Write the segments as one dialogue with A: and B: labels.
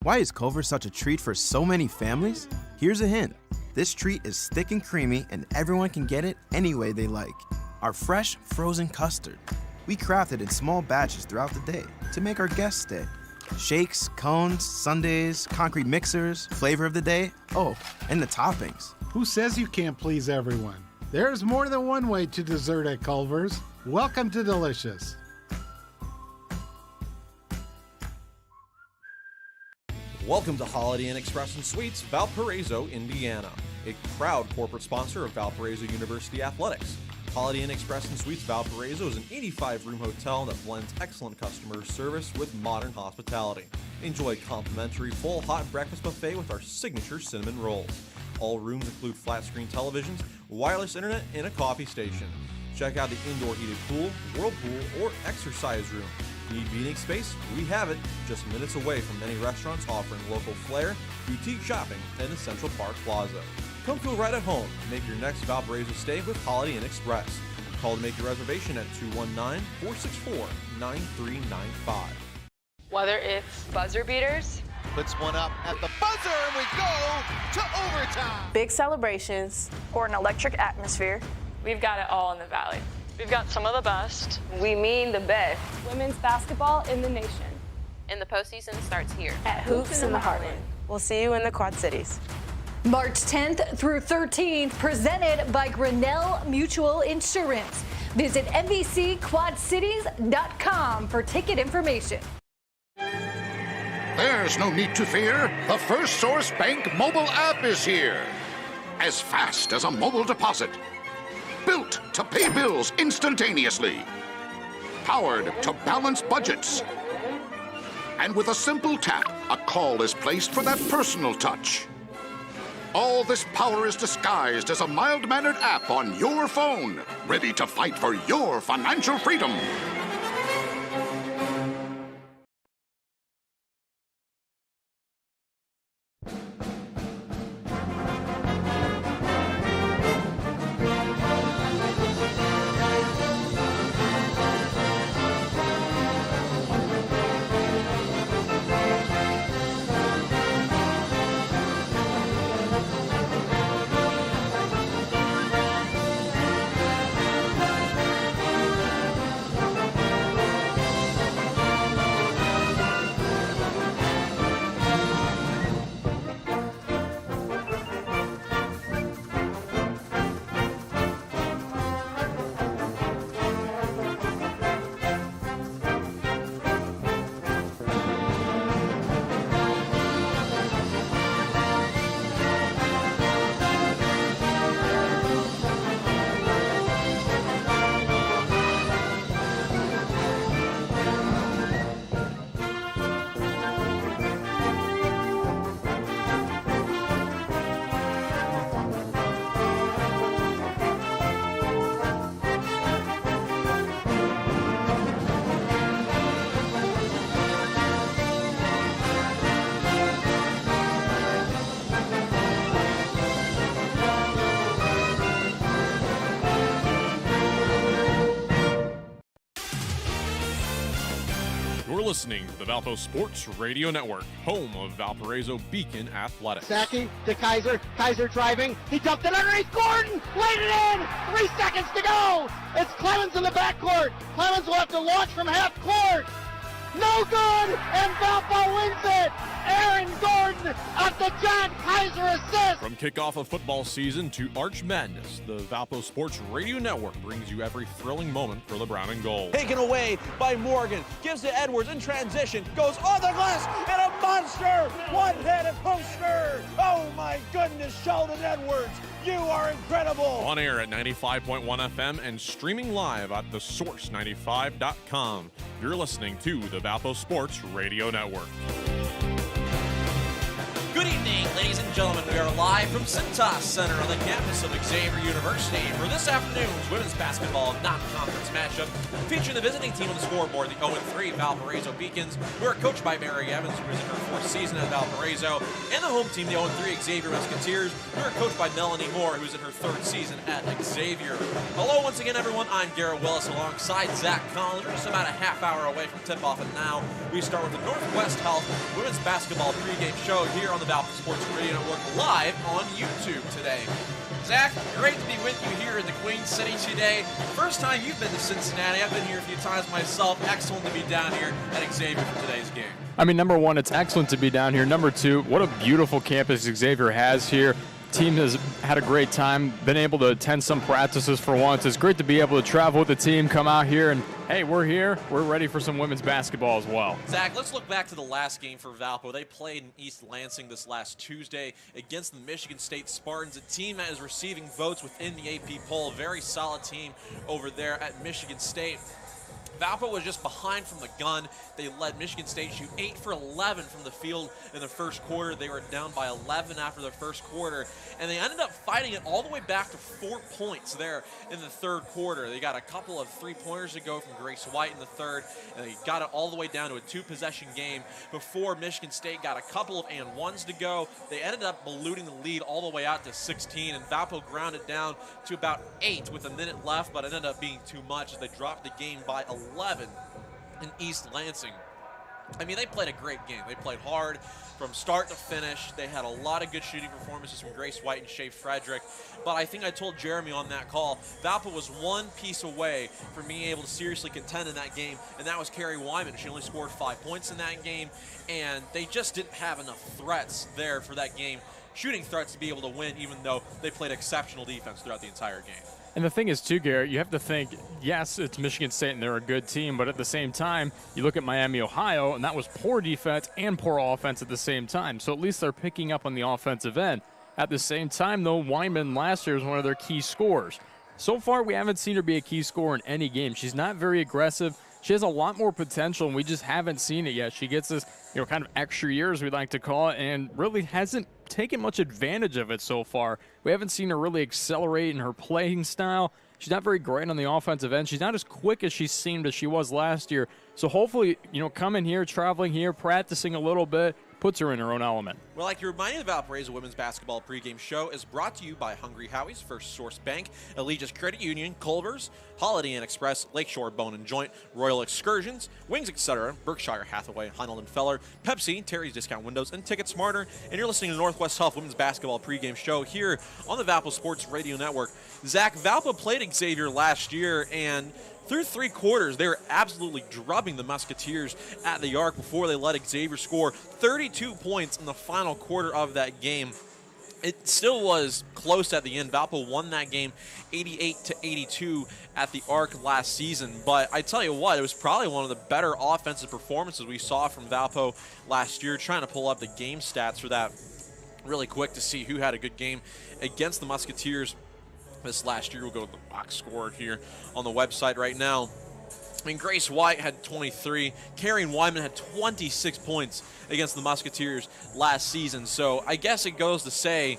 A: Why is Culver's such a treat for so many families? Here's a hint. This treat is thick and creamy, and everyone can get it any way they like. Our fresh, frozen custard. We craft it in small batches throughout the day to make our guests stay. Shakes, cones, sundaes, concrete mixers, flavor of the day, oh, and the toppings.
B: Who says you can't please everyone? There's more than one way to dessert at Culver's. Welcome to Delicious.
C: Welcome to Holiday Inn Express and Suites, Valparaiso, Indiana, a proud corporate sponsor of Valparaiso University Athletics. Holiday Inn Express and Suites Valparaiso is an 85-room hotel that blends excellent customer service with modern hospitality. Enjoy complimentary full hot breakfast buffet with our signature cinnamon rolls. All rooms include flat-screen televisions, wireless internet, and a coffee station. Check out the indoor heated pool, whirlpool, or exercise room. Need meeting space? We have it, just minutes away from many restaurants offering local flair, boutique shopping, and the Central Park Plaza. Come feel right at home. Make your next Valparaiso stay with Holiday Inn Express. Call to make your reservation at 219-464-9395.
D: Whether it's buzzer beaters,
E: puts one up at the buzzer, and we go to overtime.
D: big celebrations,
F: or an electric atmosphere,
D: we've got it all in the Valley. We've got some of the best.
F: we mean the best.
G: Women's basketball in the nation.
H: And the postseason starts here
F: At Hoops in the Heartland. We'll see you in the Quad Cities.
I: March 10th through 13th, presented by Grinnell Mutual Insurance. Visit NBCQuadCities.com for ticket information.
J: There's no need to fear. The First Source Bank mobile app is here. As fast as a mobile deposit. Built to pay bills instantaneously. Powered to balance budgets. And with a simple tap, a call is placed for that personal touch. All this power is disguised as a mild-mannered app on your phone, ready to fight for your financial freedom.
K: Listening to the Valpo Sports Radio Network, home of Valparaiso Beacon Athletics.
L: Sacking to Kaiser. Kaiser driving. He dumped it underneath Gordon. Laid it in. 3 seconds to go. It's Clemens in the backcourt. Clemens will have to launch from half court. No good. And Valpo wins it. Aaron Gordon at the John Kaiser assist.
K: From kickoff of football season to Arch Madness, the Valpo Sports Radio Network brings you every thrilling moment for the Brown and Gold.
M: Taken away by Morgan, gives to Edwards in transition, goes on the glass, and a monster one-handed poster. Oh my goodness, Sheldon Edwards, you are incredible.
K: On air at 95.1 FM and streaming live at thesource95.com. You're listening to the Valpo Sports Radio Network.
C: Good evening, ladies and gentlemen. We are live from Cintas Center on the campus of Xavier University for this afternoon's women's basketball non-conference matchup featuring the visiting team on the scoreboard, the 0-3 Valparaiso Beacons, who are coached by Mary Evans, who is in her 4th season at Valparaiso, and the home team, the 0-3 Xavier Musketeers, who are coached by Melanie Moore, who is in her 3rd season at Xavier. Hello once again, everyone. I'm Garrett Willis alongside Zach Collins. We're just about a half hour away from tip-off, and now we start with the Northwest Health women's basketball pregame show here on the Valpo Sports Radio Network live on YouTube today. Zach, great to be with you here in the Queen City today. First time you've been to Cincinnati. I've been here a few times myself. Excellent to be down here at Xavier for today's game.
N: I mean, number one, it's excellent to be down here. Number two, what a beautiful campus Xavier has here. Team has had a great time, been able to attend some practices for once. It's great to be able to travel with the team, come out here, and hey, we're here. We're ready for some women's basketball as well.
C: Zach, let's look back to the last game for Valpo. They played in East Lansing this last Tuesday against the Michigan State Spartans, a team that is receiving votes within the AP poll. A very solid team over there at Michigan State. Valpo was just behind from the gun. They led Michigan State shoot 8 for 11 from the field in the first quarter. They were down by 11 after the first quarter, and they ended up fighting it all the way back to 4 points there in the third quarter. They got a couple of three-pointers to go from Grace White in the third, and they got it all the way down to a 2-possession game before Michigan State got a couple of and ones to go. They ended up diluting the lead all the way out to 16, and Valpo grounded down to about 8 with a minute left, but it ended up being too much as they dropped the game by 11 in East Lansing. I mean, they played a great game. They played hard from start to finish. They had a lot of good shooting performances from Grace White and Shea Frederick. But I think I told Jeremy on that call, Valpo was one piece away from being able to seriously contend in that game, and that was Carrie Wyman. She only scored 5 points in that game, and they just didn't have enough threats there for that game, shooting threats to be able to win, even though they played exceptional defense throughout the entire game.
N: And the thing is, too, Garrett, you have to think, yes, it's Michigan State and they're a good team, but at the same time, you look at Miami, Ohio, and that was poor defense and poor offense at the same time. So at least they're picking up on the offensive end. At the same time, though, Wyman last year was one of their key scorers. So far, we haven't seen her be a key scorer in any game. She's not very aggressive. She has a lot more potential, and we just haven't seen it yet. She gets this, kind of extra year, as we like to call it, and really hasn't taken much advantage of it so far. We haven't seen her really accelerate in her playing style. She's not very great on the offensive end. She's not as quick as she seemed as she was last year. So hopefully, coming here, traveling here, practicing a little bit, puts her in her own element.
C: Well, like you're reminding, the Valparaiso Women's Basketball pregame show is brought to you by Hungry Howie's, First Source Bank, Allegiance Credit Union, Culver's, Holiday Inn Express, Lakeshore Bone and Joint, Royal Excursions, Wings, etc., Berkshire Hathaway, Heinold and Feller, Pepsi, Terry's Discount Windows, and Ticket Smarter. And you're listening to Northwest Health Women's Basketball pregame show here on the Valpo Sports Radio Network. Zach, Valpo played Xavier last year, and through 3 quarters, they were absolutely drubbing the Musketeers at the arc before they let Xavier score 32 points in the final quarter of that game. It still was close at the end. Valpo won that game 88-82 at the arc last season. But I tell you what, it was probably one of the better offensive performances we saw from Valpo last year. Trying to pull up the game stats for that really quick to see who had a good game against the Musketeers this last year. We'll go to the box score here on the website right now. I mean, Grace White had 23. Carrie Wyman had 26 points against the Musketeers last season. So I guess it goes to say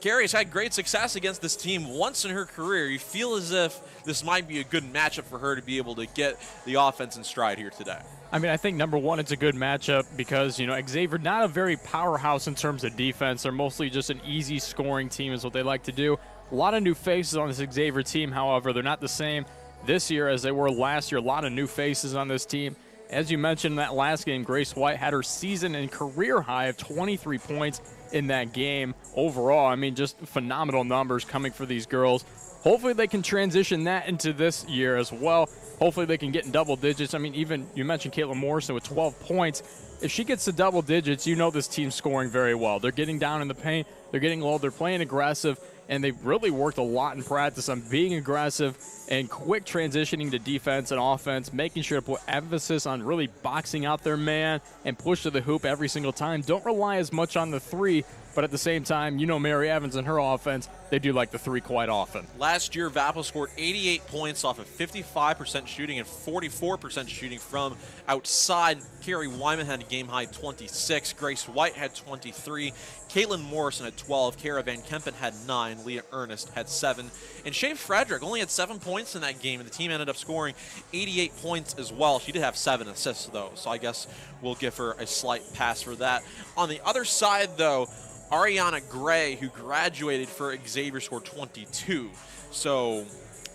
C: Carrie's had great success against this team once in her career. You feel as if this might be a good matchup for her to be able to get the offense in stride here today.
N: I mean, I think, number one, it's a good matchup because, Xavier, not a very powerhouse in terms of defense. They're mostly just an easy scoring team is what they like to do. A lot of new faces on this Xavier team, however. They're not the same this year as they were last year. A lot of new faces on this team. As you mentioned in that last game, Grace White had her season and career high of 23 points in that game overall. I mean, just phenomenal numbers coming for these girls. Hopefully they can transition that into this year as well. Hopefully they can get in double digits. I mean, even you mentioned Caitlin Morrison with 12 points. If she gets to double digits, this team's scoring very well. They're getting down in the paint. They're getting low. They're playing aggressive. And they've really worked a lot in practice on being aggressive and quick transitioning to defense and offense, making sure to put emphasis on really boxing out their man and push to the hoop every single time. Don't rely as much on the three But at the same time, Mary Evans and her offense, they do like the three quite often.
C: Last year, Valpo scored 88 points off of 55% shooting and 44% shooting from outside. Carrie Wyman had a game-high 26. Grace White had 23. Caitlin Morrison had 12. Kara Van Kempen had 9. Leah Ernest had 7. And Shea Frederick only had 7 points in that game, and the team ended up scoring 88 points as well. She did have 7 assists, though, so I guess we'll give her a slight pass for that. On the other side, though, Ariana Gray, who graduated for Xavier, scored 22. So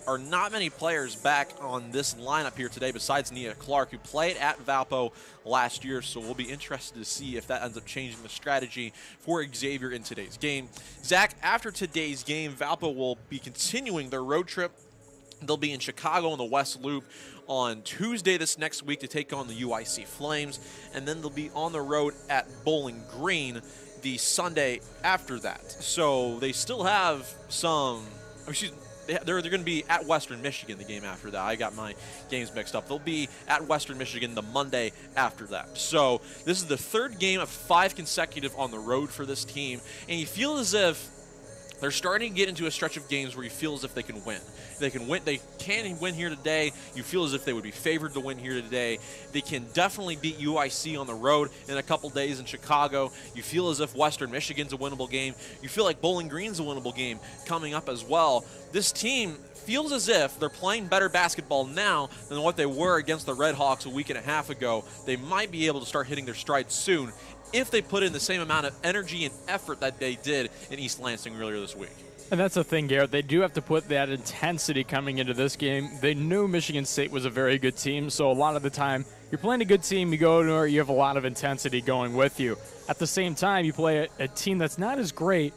C: are not many players back on this lineup here today besides Nia Clark, who played at Valpo last year. So we'll be interested to see if that ends up changing the strategy for Xavier in today's game. Zach, after today's game, Valpo will be continuing their road trip. They'll be in Chicago in the West Loop on Tuesday this next week to take on the UIC Flames, and then they'll be on the road at Bowling Green the Sunday after that. So they still have some, they're going to be at Western Michigan the game after that. I got my games mixed up. They'll be at Western Michigan the Monday after that. So this is the third game of 5 consecutive on the road for this team, and you feel as if they're starting to get into a stretch of games where you feel as if they can win. They can win here today. You feel as if they would be favored to win here today. They can definitely beat UIC on the road in a couple days in Chicago. You feel as if Western Michigan's a winnable game. You feel like Bowling Green's a winnable game coming up as well. This team feels as if they're playing better basketball now than what they were against the Red Hawks a week and a half ago. They might be able to start hitting their stride soon if they put in the same amount of energy and effort that they did in East Lansing earlier this week.
N: And that's the thing, Garrett. They do have to put that intensity coming into this game. They knew Michigan State was a very good team, so a lot of the time, you're playing a good team, you go to where you have a lot of intensity going with you. At the same time, you play a team that's not as great,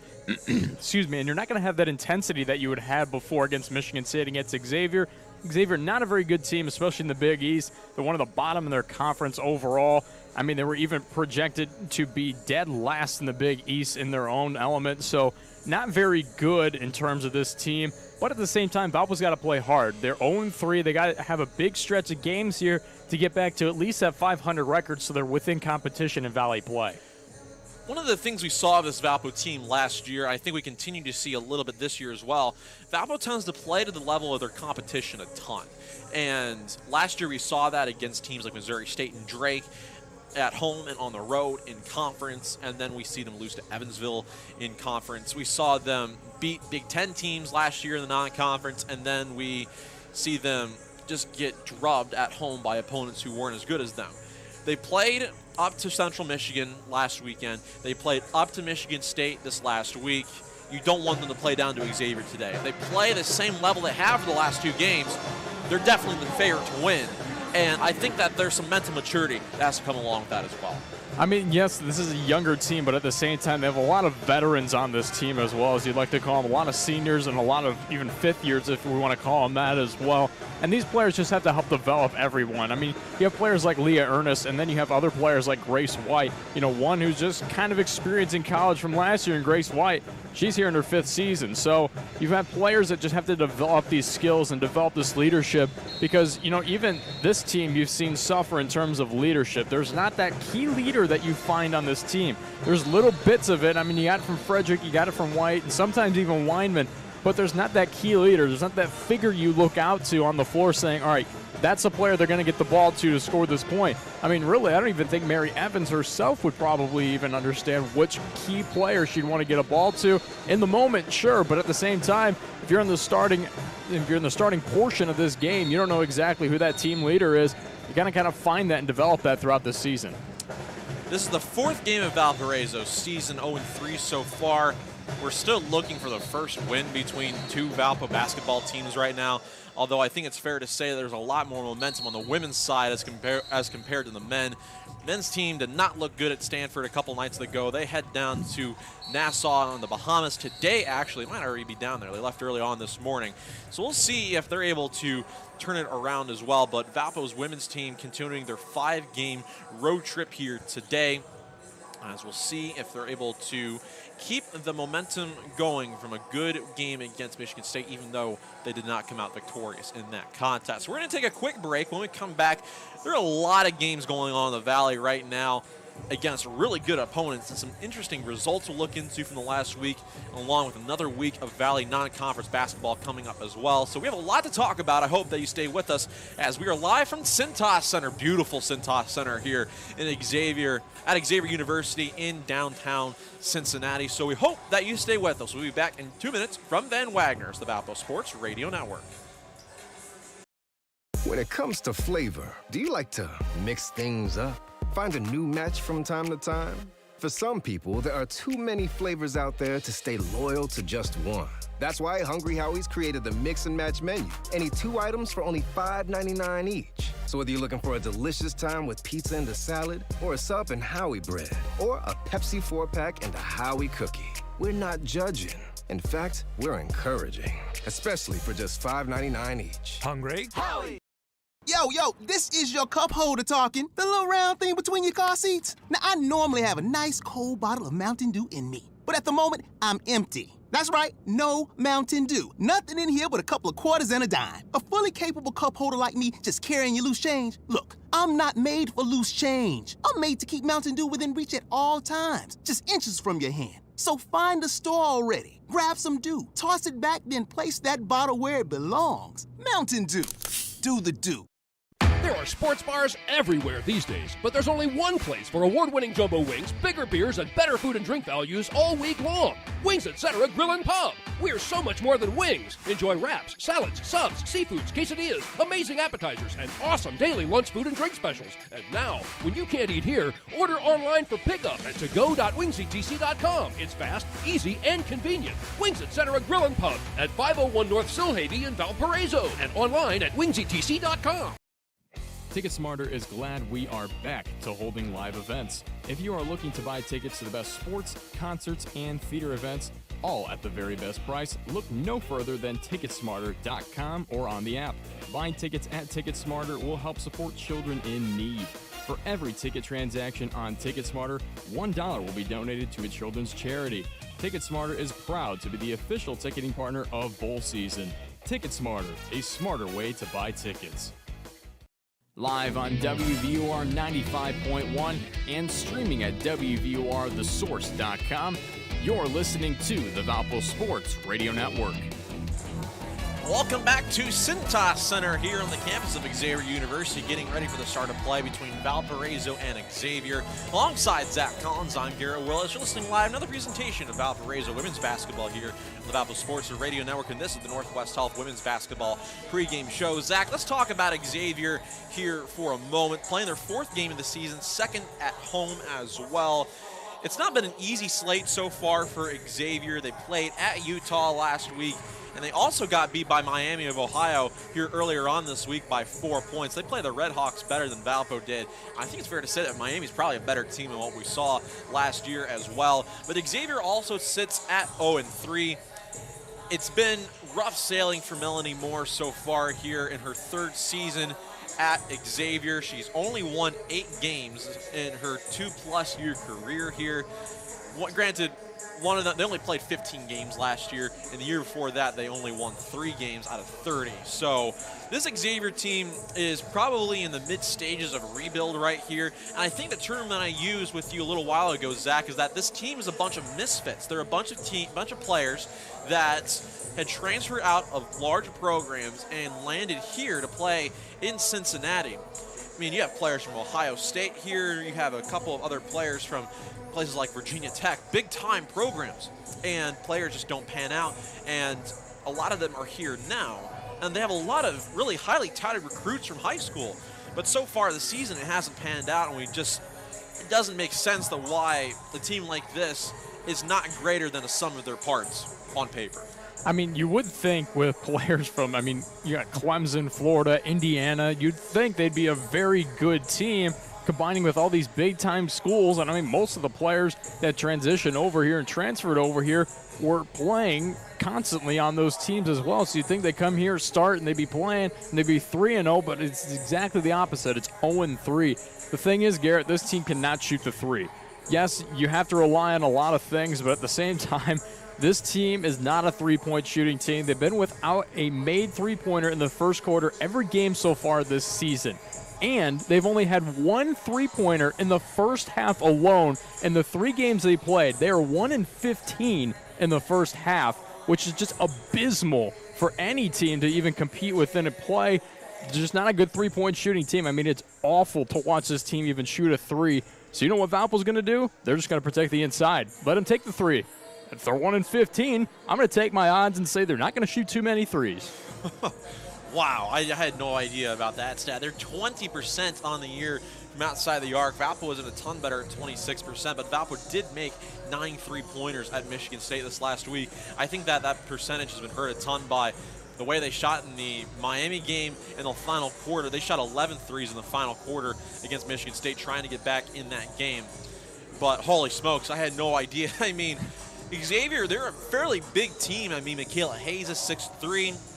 N: excuse me, and you're not going to have that intensity that you would have before against Michigan State, against Xavier. Xavier, not a very good team, especially in the Big East. They're one of the bottom in their conference overall. I mean, they were even projected to be dead last in the Big East in their own element, so not very good in terms of this team. But at the same time, Valpo's got to play hard. They're 0-3. They got to have a big stretch of games here to get back to at least that 500 record so they're within competition in Valley play.
C: One of the things we saw of this Valpo team last year, I think we continue to see a little bit this year as well, Valpo tends to play to the level of their competition a ton. And last year we saw that against teams like Missouri State and Drake, at home and on the road in conference, and then we see them lose to Evansville in conference. We saw them beat Big Ten teams last year in the non-conference, and then we see them just get drubbed at home by opponents who weren't as good as them. They played up to Central Michigan last weekend. They played up to Michigan State this last week. You don't want them to play down to Xavier today. If they play the same level they have for the last 2 games, they're definitely the favorite to win. And I think that there's some mental maturity that has to come along with that as well.
N: I mean, yes, this is a younger team, but at the same time, they have a lot of veterans on this team as well, as you'd like to call them. A lot of seniors and a lot of even fifth years, if we want to call them that as well. And these players just have to help develop everyone. I mean, you have players like Leah Ernest, and then you have other players like Grace White. You know, one who's just kind of experienced in college from last year, and Grace White, she's here in her 5th season. So you've had players that just have to develop these skills and develop this leadership because, you know, even this team you've seen suffer in terms of leadership. There's not that key leader that you find on this team. There's little bits of it. I mean, you got it from Frederick, you got it from White, and sometimes even Weinman, but there's not that key leader. There's not that figure you look out to on the floor saying, all right, that's a player they're going to get the ball to score this point. I mean, really, I don't even think Mary Evans herself would probably even understand which key player she'd want to get a ball to. In the moment, sure, but at the same time, if you're in the starting portion of this game, you don't know exactly who that team leader is. You got to kind of find that and develop that throughout the season.
C: This is the 4th game of Valparaiso season, 0-3 so far. We're still looking for the first win between 2 Valpo basketball teams right now, although I think it's fair to say there's a lot more momentum on the women's side as compared to the men. Men's team did not look good at Stanford a couple nights ago. They head down to Nassau on the Bahamas today, actually. Might already be down there. They left early on this morning. So we'll see if they're able to turn it around as well. But Valpo's women's team continuing their 5-game road trip here today, as we'll see if they're able to keep the momentum going from a good game against Michigan State, even though they did not come out victorious in that contest. We're going to take a quick break. When we come back, there are a lot of games going on in the Valley right now. against really good opponents and some interesting results to look into from the last week, along with another week of Valley non-conference basketball coming up as well. So we have a lot to talk about. I hope that you stay with us as we are live from Cintas Center, beautiful Cintas Center here in Xavier, at Xavier University in downtown Cincinnati. So we hope that you stay with us. We'll be back in 2 minutes from Van Wagner's, the Valpo Sports Radio Network.
O: When it comes to flavor, do you like to mix things up? Find a new match from time to time? For some people, there are too many flavors out there to stay loyal to just one. That's why Hungry Howie's created the Mix and Match menu. Any 2 items for only $5.99 each. So whether you're looking for a delicious time with pizza and a salad, or a sub and Howie bread, or a Pepsi 4-pack and a Howie cookie, we're not judging. In fact, we're encouraging, especially for just $5.99 each.
P: Hungry?
O: Howie!
Q: Yo, this is your cup holder talking. The little round thing between your car seats. Now, I normally have a nice cold bottle of Mountain Dew in me, but at the moment, I'm empty. That's right, no Mountain Dew. Nothing in here but a couple of quarters and a dime. A fully capable cup holder like me just carrying your loose change? Look, I'm not made for loose change. I'm made to keep Mountain Dew within reach at all times, just inches from your hand. So find the store already, grab some Dew, toss it back, then place that bottle where it belongs. Mountain Dew. Do the Dew.
P: There are sports bars everywhere these days, but there's only one place for award-winning jumbo wings, bigger beers, and better food and drink values all week long. Wings Etc. Grill and Pub. We're so much more than wings. Enjoy wraps, salads, subs, seafoods, quesadillas, amazing appetizers, and awesome daily lunch food and drink specials. And now, when you can't eat here, order online for pickup at togo.wingsetc.com. It's fast, easy, and convenient. Wings Etc. Grill and Pub at 501 North Silhavy in Valparaiso and online at wingsetc.com.
N: TicketSmarter is glad we are back to holding live events. If you are looking to buy tickets to the best sports, concerts, and theater events, all at the very best price, look no further than TicketSmarter.com or on the app. Buying tickets at TicketSmarter will help support children in need. For every ticket transaction on TicketSmarter, $1 will be donated to a children's charity. TicketSmarter is proud to be the official ticketing partner of bowl season. TicketSmarter, a smarter way to buy tickets. Live on WVOR 95.1 and streaming at WVORthesource.com, you're listening to the Valpo Sports Radio Network.
C: Welcome back to Cintas Center here on the campus of Xavier University, getting ready for the start of play between Valparaiso and Xavier. Alongside Zach Collins, I'm Garrett Willis. You're listening live, another presentation of Valparaiso women's basketball here on the Valpo Sports Radio Network, and this is the Northwest Health Women's Basketball pregame show. Zach, let's talk about Xavier here for a moment. Playing their 4th game of the season, 2nd at home as well. It's not been an easy slate so far for Xavier. They played at Utah last week, and they also got beat by Miami of Ohio here earlier on this week by 4 points. They play the Red Hawks better than Valpo did. I think it's fair to say that Miami's probably a better team than what we saw last year as well. But Xavier also sits at 0-3. It's been rough sailing for Melanie Moore so far here in her 3rd season at Xavier. She's only won 8 games in her 2+ year career here. Granted, one of them, they only played 15 games last year, and the year before that they only won 3 games out of 30. So this Xavier team is probably in the mid stages of rebuild right here. And I think the term that I used with you a little while ago, Zach, is that this team is a bunch of misfits. They're a bunch of players that had transferred out of large programs and landed here to play in Cincinnati. I mean, you have players from Ohio State here. You have a couple of other players from places like Virginia Tech, big-time programs, and players just don't pan out, and a lot of them are here now, and they have a lot of really highly touted recruits from high school, but so far this season it hasn't panned out, and it doesn't make sense that why a team like this is not greater than the sum of their parts on paper.
N: I mean, you would think with players from, you got Clemson, Florida, Indiana, you'd think they'd be a very good team, combining with all these big-time schools. And most of the players that transitioned over here and transferred over here were playing constantly on those teams as well. So you'd think they come here, start, and they'd be playing, and they'd be 3-0, but it's exactly the opposite. It's 0-3. The thing is, Garrett, this team cannot shoot the 3. Yes, you have to rely on a lot of things, but at the same time, this team is not a three-point shooting team. They've been without a made three-pointer in the first quarter every game so far this season. and they've only had one three-pointer in the first half alone. In the 3 games they played, they are 1-15 in the first half, which is just abysmal for any team to even compete within a play. Just not a good three-point shooting team. I mean, it's awful to watch this team even shoot a 3. So you know what Valpo's going to do? They're just going to protect the inside. Let them take the 3. If they're 1-15, I'm going to take my odds and say they're not going to shoot too many 3s.
C: Wow, I had no idea about that stat. They're 20% on the year from outside the arc. Valpo was a ton better at 26%, but Valpo did make 9 3-pointers at Michigan State this last week. I think that percentage has been hurt a ton by the way they shot in the Miami game in the final quarter. They shot 11 threes in the final quarter against Michigan State, trying to get back in that game. But holy smokes, I had no idea. I mean, Xavier, they're a fairly big team. I mean, Michaela Hayes is 6'3".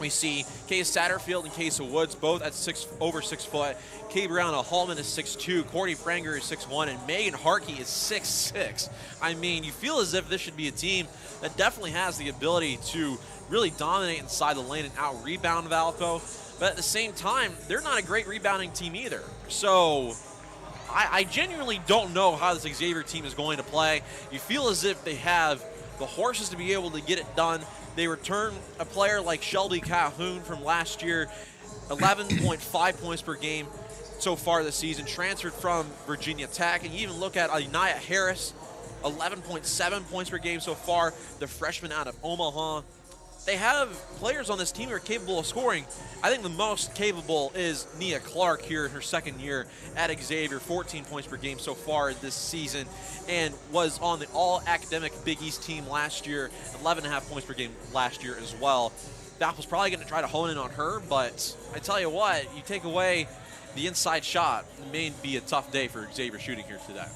C: We see Case Satterfield and Case Woods both at over 6 foot. Kay Brown Hallman is 6'2", Courtney Pranger is 6'1", and Megan Harkey is 6'6". I mean, you feel as if this should be a team that definitely has the ability to really dominate inside the lane and out-rebound Valpo. But at the same time, they're not a great rebounding team either. So I genuinely don't know how this Xavier team is going to play. You feel as if they have the horses to be able to get it done. They return a player like Shelby Calhoun from last year, 11.5 points per game so far this season, transferred from Virginia Tech. And you even look at Anaya Harris, 11.7 points per game so far, the freshman out of Omaha. They have players on this team who are capable of scoring. I think the most capable is Nia Clark here in her second year at Xavier, 14 points per game so far this season, and was on the all-academic Big East team last year, 11.5 points per game last year as well. Valpo's probably going to try to hone in on her, but I tell you what, you take away the inside shot, it may be a tough day for Xavier shooting here today.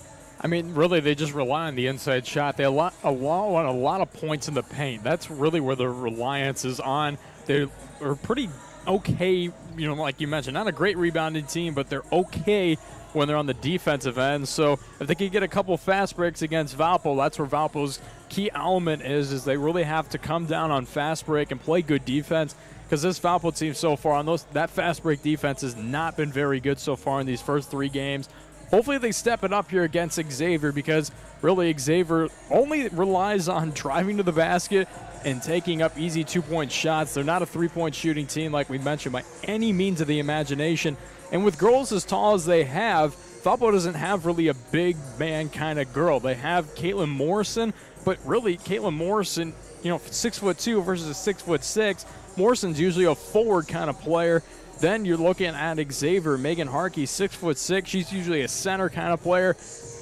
N: I mean, really, they just rely on the inside shot. They allow a lot of points in the paint. That's really where their reliance is on. They are pretty okay, you know, like you mentioned, not a great rebounding team, but they're okay when they're on the defensive end. So if they can get a couple fast breaks against Valpo, that's where Valpo's key element is they really have to come down on fast break and play good defense, because this Valpo team so far on that fast break defense has not been very good so far in these first 3 games. Hopefully they step it up here against Xavier, because really Xavier only relies on driving to the basket and taking up easy 2-point shots. They're not a 3-point shooting team, like we mentioned, by any means of the imagination. And with girls as tall as they have, Valpo doesn't have really a big man kind of girl. They have Caitlin Morrison, but really Caitlin Morrison, you know, 6'2" versus a 6'6". Morrison's usually a forward kind of player. Then you're looking at Xavier, Megan Harkey, 6'6". She's usually a center kind of player.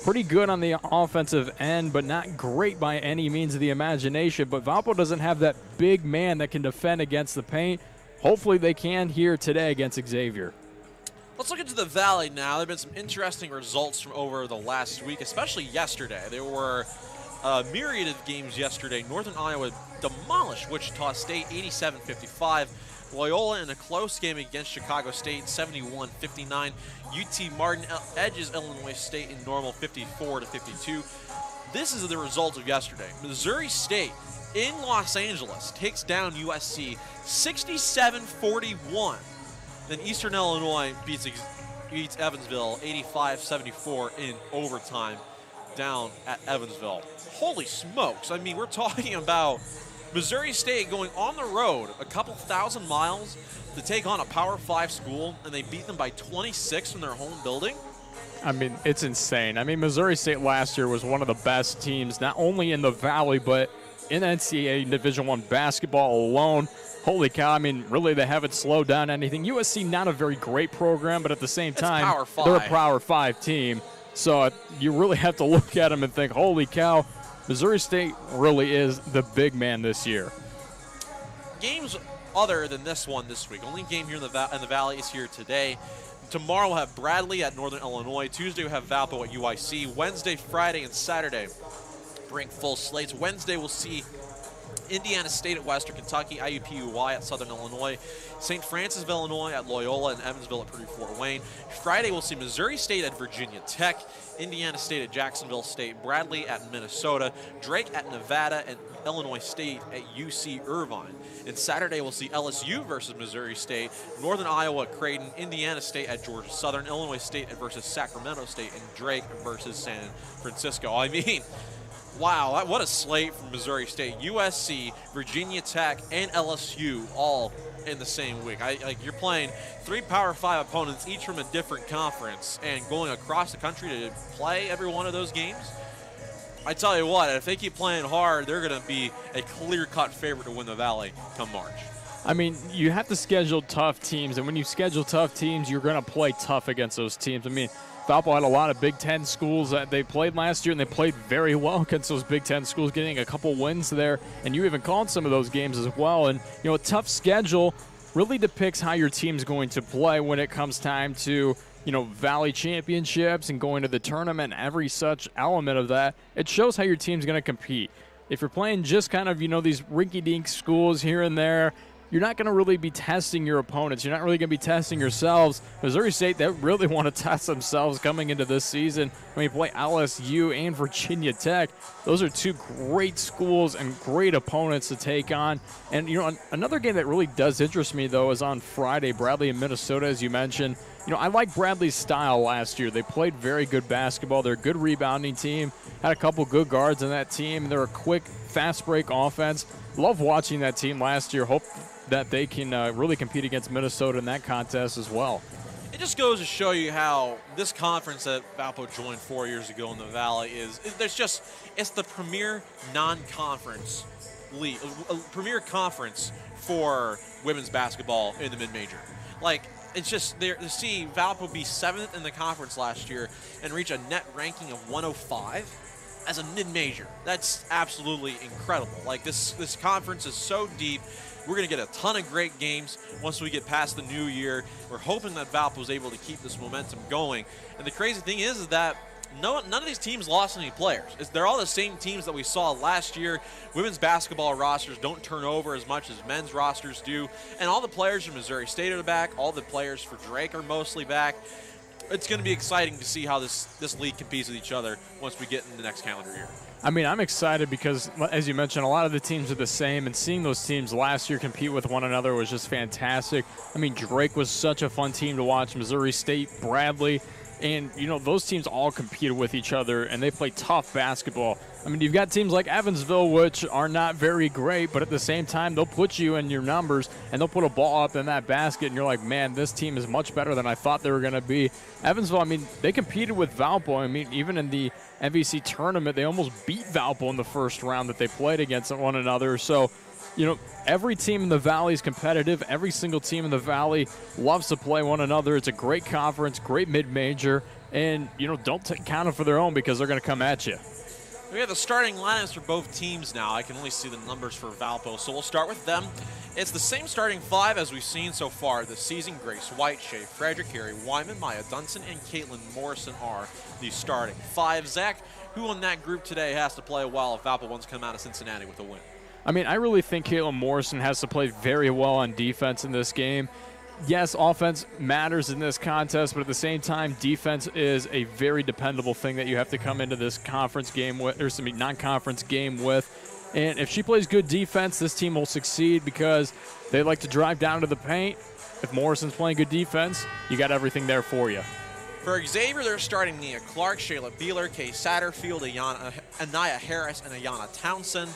N: Pretty good on the offensive end, but not great by any means of the imagination. But Valpo doesn't have that big man that can defend against the paint. Hopefully they can here today against Xavier.
C: Let's look into the Valley now. There have been some interesting results from over the last week, especially yesterday. There were a myriad of games yesterday. Northern Iowa demolished Wichita State 87-55. Loyola in a close game against Chicago State, 71-59. UT Martin edges Illinois State in normal, 54-52. This is the result of yesterday. Missouri State in Los Angeles takes down USC 67-41. Then Eastern Illinois beats Evansville 85-74 in overtime down at Evansville. Holy smokes. I mean, we're talking about Missouri State going on the road a couple thousand miles to take on a Power 5 school, and they beat them by 26 from their home building.
N: I mean, it's insane. I mean, Missouri State last year was one of the best teams, not only in the Valley, but in NCAA Division I basketball alone. Holy cow, I mean, really, they haven't slowed down anything. USC, not a very great program, but at the same time, they're a Power 5 team. So you really have to look at them and think, holy cow, Missouri State really is the big man this year.
C: Games other than this one this week. Only game here in the Valley is here today. Tomorrow we'll have Bradley at Northern Illinois. Tuesday we'll have Valpo at UIC. Wednesday, Friday, and Saturday bring full slates. Wednesday we'll see Indiana State at Western Kentucky, IUPUI at Southern Illinois, St. Francis of Illinois at Loyola, and Evansville at Purdue-Fort Wayne. Friday, we'll see Missouri State at Virginia Tech, Indiana State at Jacksonville State, Bradley at Minnesota, Drake at Nevada, and Illinois State at UC Irvine. And Saturday, we'll see LSU versus Missouri State, Northern Iowa at Creighton, Indiana State at Georgia Southern, Illinois State versus Sacramento State, and Drake versus San Francisco. I mean, wow, what a slate from Missouri State. USC, Virginia Tech, and LSU all in the same week. You're playing 3 Power 5 opponents, each from a different conference, and going across the country to play every one of those games. I tell you what, if they keep playing hard, they're going to be a clear-cut favorite to win the Valley come March.
N: I mean, you have to schedule tough teams, and when you schedule tough teams, you're going to play tough against those teams. I mean, Valpo had a lot of Big Ten schools that they played last year, and they played very well against those Big Ten schools, getting a couple wins there, and you even called some of those games as well. And, a tough schedule really depicts how your team's going to play when it comes time to Valley championships and going to the tournament, every such element of that. It shows how your team's going to compete. If you're playing just kind of, these rinky-dink schools here and there, you're not going to really be testing your opponents. You're not really going to be testing yourselves. Missouri State, they really want to test themselves coming into this season. When you play LSU and Virginia Tech, those are 2 great schools and great opponents to take on. And, another game that really does interest me, though, is on Friday, Bradley and Minnesota, as you mentioned. I like Bradley's style last year. They played very good basketball. They're a good rebounding team, had a couple good guards in that team. They're a quick, fast break offense. Love watching that team last year. Hope that they can really compete against Minnesota in that contest as well.
C: It just goes to show you how this conference that Valpo joined 4 years ago in the Valley it's the premier non-conference league, premier conference for women's basketball in the mid-major. It's just there to see Valpo be 7th in the conference last year and reach a net ranking of 105 as a mid-major. That's absolutely incredible. This conference is so deep. We're going to get a ton of great games once we get past the new year. We're hoping that Valpo is able to keep this momentum going. And the crazy thing is that none of these teams lost any players. They're all the same teams that we saw last year. Women's basketball rosters don't turn over as much as men's rosters do. And all the players from Missouri State are back. All the players for Drake are mostly back. It's going to be exciting to see how this league competes with each other once we get in the next calendar year.
N: I mean, I'm excited because, as you mentioned, a lot of the teams are the same, and seeing those teams last year compete with one another was just fantastic. I mean, Drake was such a fun team to watch, Missouri State, Bradley, and, those teams all competed with each other, and they play tough basketball. I mean, you've got teams like Evansville, which are not very great, but at the same time, they'll put you in your numbers, and they'll put a ball up in that basket, and you're like, man, this team is much better than I thought they were going to be. Evansville, I mean, they competed with Valpo. I mean, even in the MVC tournament, they almost beat Valpo in the first round that they played against one another. So, every team in the Valley is competitive. Every single team in the Valley loves to play one another. It's a great conference, great mid-major, and, don't count them for their own because they're going to come at you.
C: We have the starting lineups for both teams now. I can only see the numbers for Valpo, so we'll start with them. It's the same starting 5 as we've seen so far this season. Grace White, Shea Frederick, Harry Wyman, Maya Dunson, and Caitlin Morrison are the starting 5. Zach, who on that group today has to play well if Valpo wants to come out of Cincinnati with a win?
N: I mean, I really think Caitlin Morrison has to play very well on defense in this game. Yes, offense matters in this contest, but at the same time, defense is a very dependable thing that you have to come into this conference game with, or non-conference game with. And if she plays good defense, this team will succeed because they like to drive down to the paint. If Morrison's playing good defense, you got everything there for you.
C: For Xavier, they're starting Nia Clark, Shayla Beeler, Kay Satterfield, Anaya Harris, and Ayanna Townsend.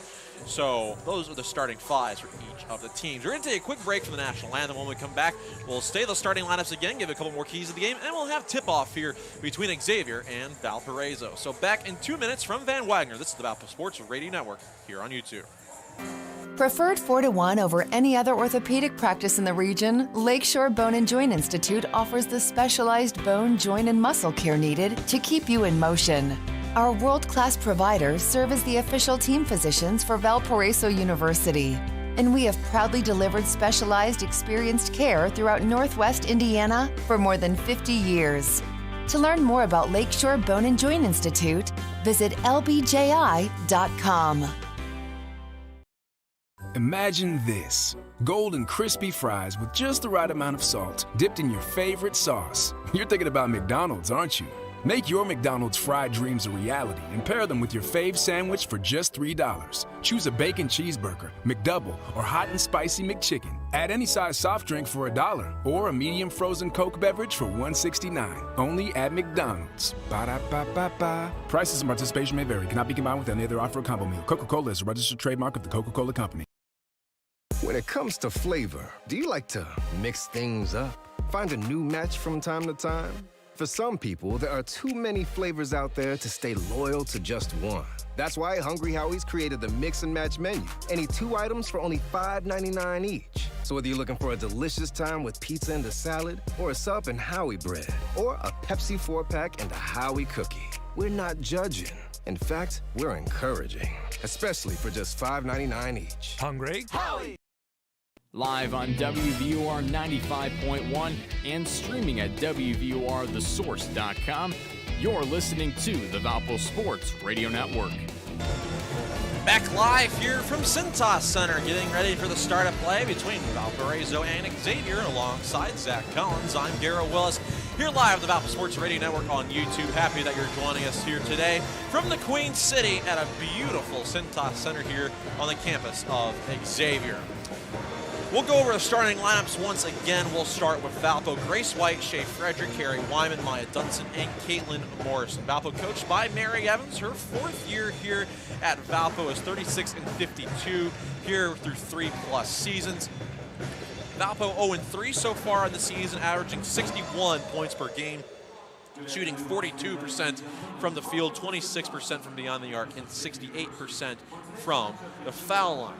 C: So those are the starting 5s for each of the teams. We're going to take a quick break from the national anthem. When we come back, we'll stay the starting lineups again, give a couple more keys to the game, and we'll have tip-off here between Xavier and Valparaiso. So back in 2 minutes from Van Wagner. This is the Valpo Sports Radio Network here on YouTube.
R: Preferred 4-1 over any other orthopedic practice in the region, Lakeshore Bone and Joint Institute offers the specialized bone, joint, and muscle care needed to keep you in motion. Our world-class providers serve as the official team physicians for Valparaiso University, and we have proudly delivered specialized, experienced care throughout Northwest Indiana for more than 50 years. To learn more about Lakeshore Bone and Joint Institute, visit lbji.com.
S: Imagine this. Golden crispy fries with just the right amount of salt, dipped in your favorite sauce. You're thinking about McDonald's, aren't you? Make your McDonald's fried dreams a reality and pair them with your fave sandwich for just $3. Choose a bacon cheeseburger, McDouble, or hot and spicy McChicken. Add any size soft drink for $1 or a medium frozen Coke beverage for $1.69. Only at McDonald's. Ba-da-ba-ba-ba. Prices and participation may vary. Cannot be combined with any other offer or combo meal. Coca-Cola is a registered trademark of the Coca-Cola Company.
O: When it comes to flavor, do you like to mix things up? Find a new match from time to time? For some people, there are too many flavors out there to stay loyal to just one. That's why Hungry Howie's created the Mix and Match menu. Any 2 items for only $5.99 each. So whether you're looking for a delicious time with pizza and a salad, or a sub and Howie bread, or a Pepsi 4-pack and a Howie cookie, we're not judging. In fact, we're encouraging, especially for just $5.99 each.
T: Hungry?
N: Howie! Live on WVUR 95.1 and streaming at WVURTheSource.com. You're listening to the Valpo Sports Radio Network.
C: Back live here from Cintas Center, getting ready for the start of play between Valparaiso and Xavier. Alongside Zach Collins, I'm Garrett Willis, here live at the Valpo Sports Radio Network on YouTube. Happy that you're joining us here today from the Queen City at a beautiful Cintas Center here on the campus of Xavier. We'll go over the starting lineups once again. We'll start with Valpo. Grace White, Shay Frederick, Carrie Wyman, Maya Dunson, and Caitlin Morrison. Valpo coached by Mary Evans. Her 4th year here at Valpo is 36-52 here through 3+ seasons. Valpo 0-3 so far in the season, averaging 61 points per game, shooting 42% from the field, 26% from beyond the arc, and 68% from the foul line.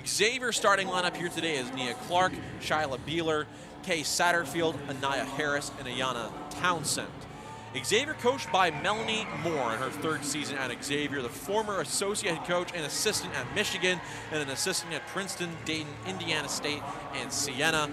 C: Xavier starting lineup here today is Nia Clark, Shyla Beeler, Kay Satterfield, Anaya Harris, and Ayana Townsend. Xavier coached by Melanie Moore in her 3rd season at Xavier, the former associate head coach and assistant at Michigan, and an assistant at Princeton, Dayton, Indiana State, and Siena.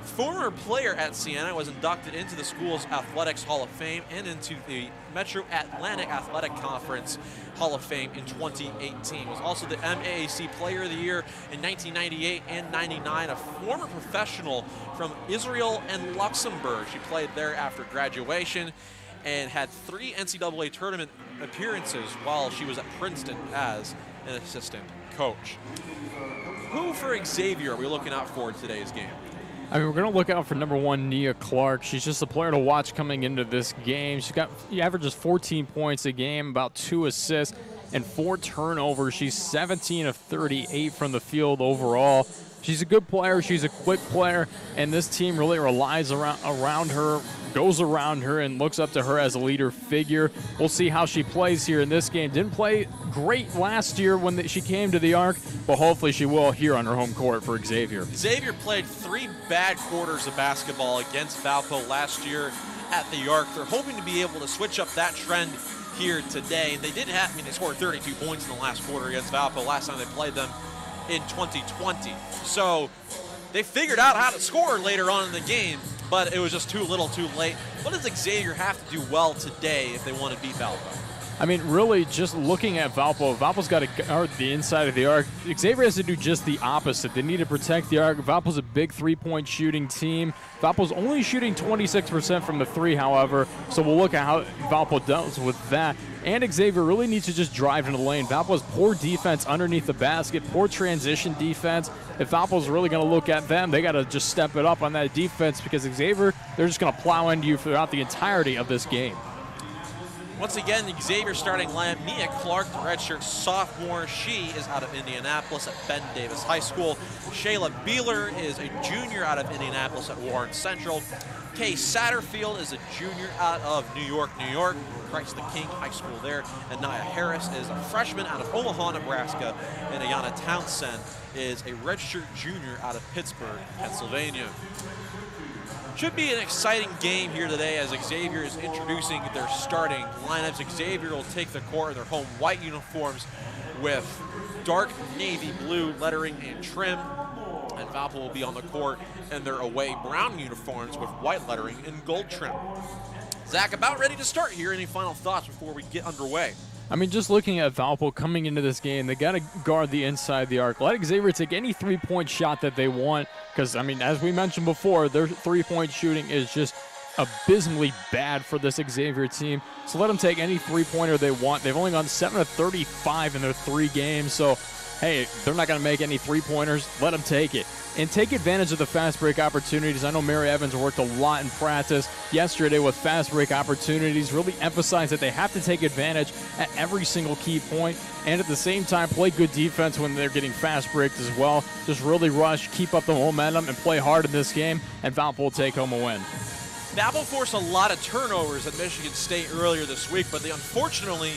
C: Former player at Siena, was inducted into the school's Athletics Hall of Fame and into the Metro Atlantic Athletic Conference Hall of Fame in 2018. Was also the MAAC Player of the Year in 1998 and 99. A former professional from Israel and Luxembourg. She played there after graduation and had 3 NCAA tournament appearances while she was at Princeton as an assistant coach. Who for Xavier are we looking out for in today's game?
N: I mean, we're going to look out for number 1, Nia Clark. She's just a player to watch coming into this game. She averages 14 points a game, about 2 assists, and 4 turnovers. She's 17 of 38 from the field overall. She's a good player. She's a quick player, and this team really relies around her, goes around her, and looks up to her as a leader figure. We'll see how she plays here in this game. Didn't play great last year when she came to the Arc, but hopefully she will here on her home court for Xavier.
C: Xavier played 3 bad quarters of basketball against Valpo last year at the Arc. They're hoping to be able to switch up that trend here today. They did have, they scored 32 points in the last quarter against Valpo last time they played them in 2020. So they figured out how to score later on in the game, but it was just too little too late. What does Xavier have to do well today if they want to beat Valpo?
N: I mean, really, just looking at Valpo, Valpo's got to guard the inside of the arc. Xavier has to do just the opposite. They need to protect the arc. Valpo's a big three-point shooting team. Valpo's only shooting 26% from the 3, however, so we'll look at how Valpo does with that. And Xavier really needs to just drive into the lane. Valpo's poor defense underneath the basket, poor transition defense. If Valpo's really going to look at them, they got to just step it up on that defense, because Xavier, they're just going to plow into you throughout the entirety of this game.
C: Once again, the Xavier starting lineup: Nia Clark, the redshirt sophomore. She is out of Indianapolis at Ben Davis High School. Shayla Beeler is a junior out of Indianapolis at Warren Central. Kay Satterfield is a junior out of New York, Christ the King High School there. And Nia Harris is a freshman out of Omaha, Nebraska. And Ayana Townsend is a redshirt junior out of Pittsburgh, Pennsylvania. Should be an exciting game here today as Xavier is introducing their starting lineups. Xavier will take the court in their home white uniforms with dark navy blue lettering and trim. And Valpo will be on the court in their away brown uniforms with white lettering and gold trim. Zach, about ready to start here. Any final thoughts before we get underway?
N: I mean, just looking at Valpo coming into this game, they got to guard the inside of the arc. Let Xavier take any three-point shot that they want because, I mean, as we mentioned before, their three-point shooting is just abysmally bad for this Xavier team. So let them take any three-pointer they want. They've only gone 7 of 35 in their 3 games. So, hey, they're not going to make any three-pointers. Let them take it. And take advantage of the fast break opportunities. I know Mary Evans worked a lot in practice yesterday with fast break opportunities, really emphasized that they have to take advantage at every single key point, and at the same time play good defense when they're getting fast breaked as well. Just really rush, keep up the momentum, and play hard in this game, and Valpo will take home a win.
C: Valpo forced a lot of turnovers at Michigan State earlier this week, but unfortunately,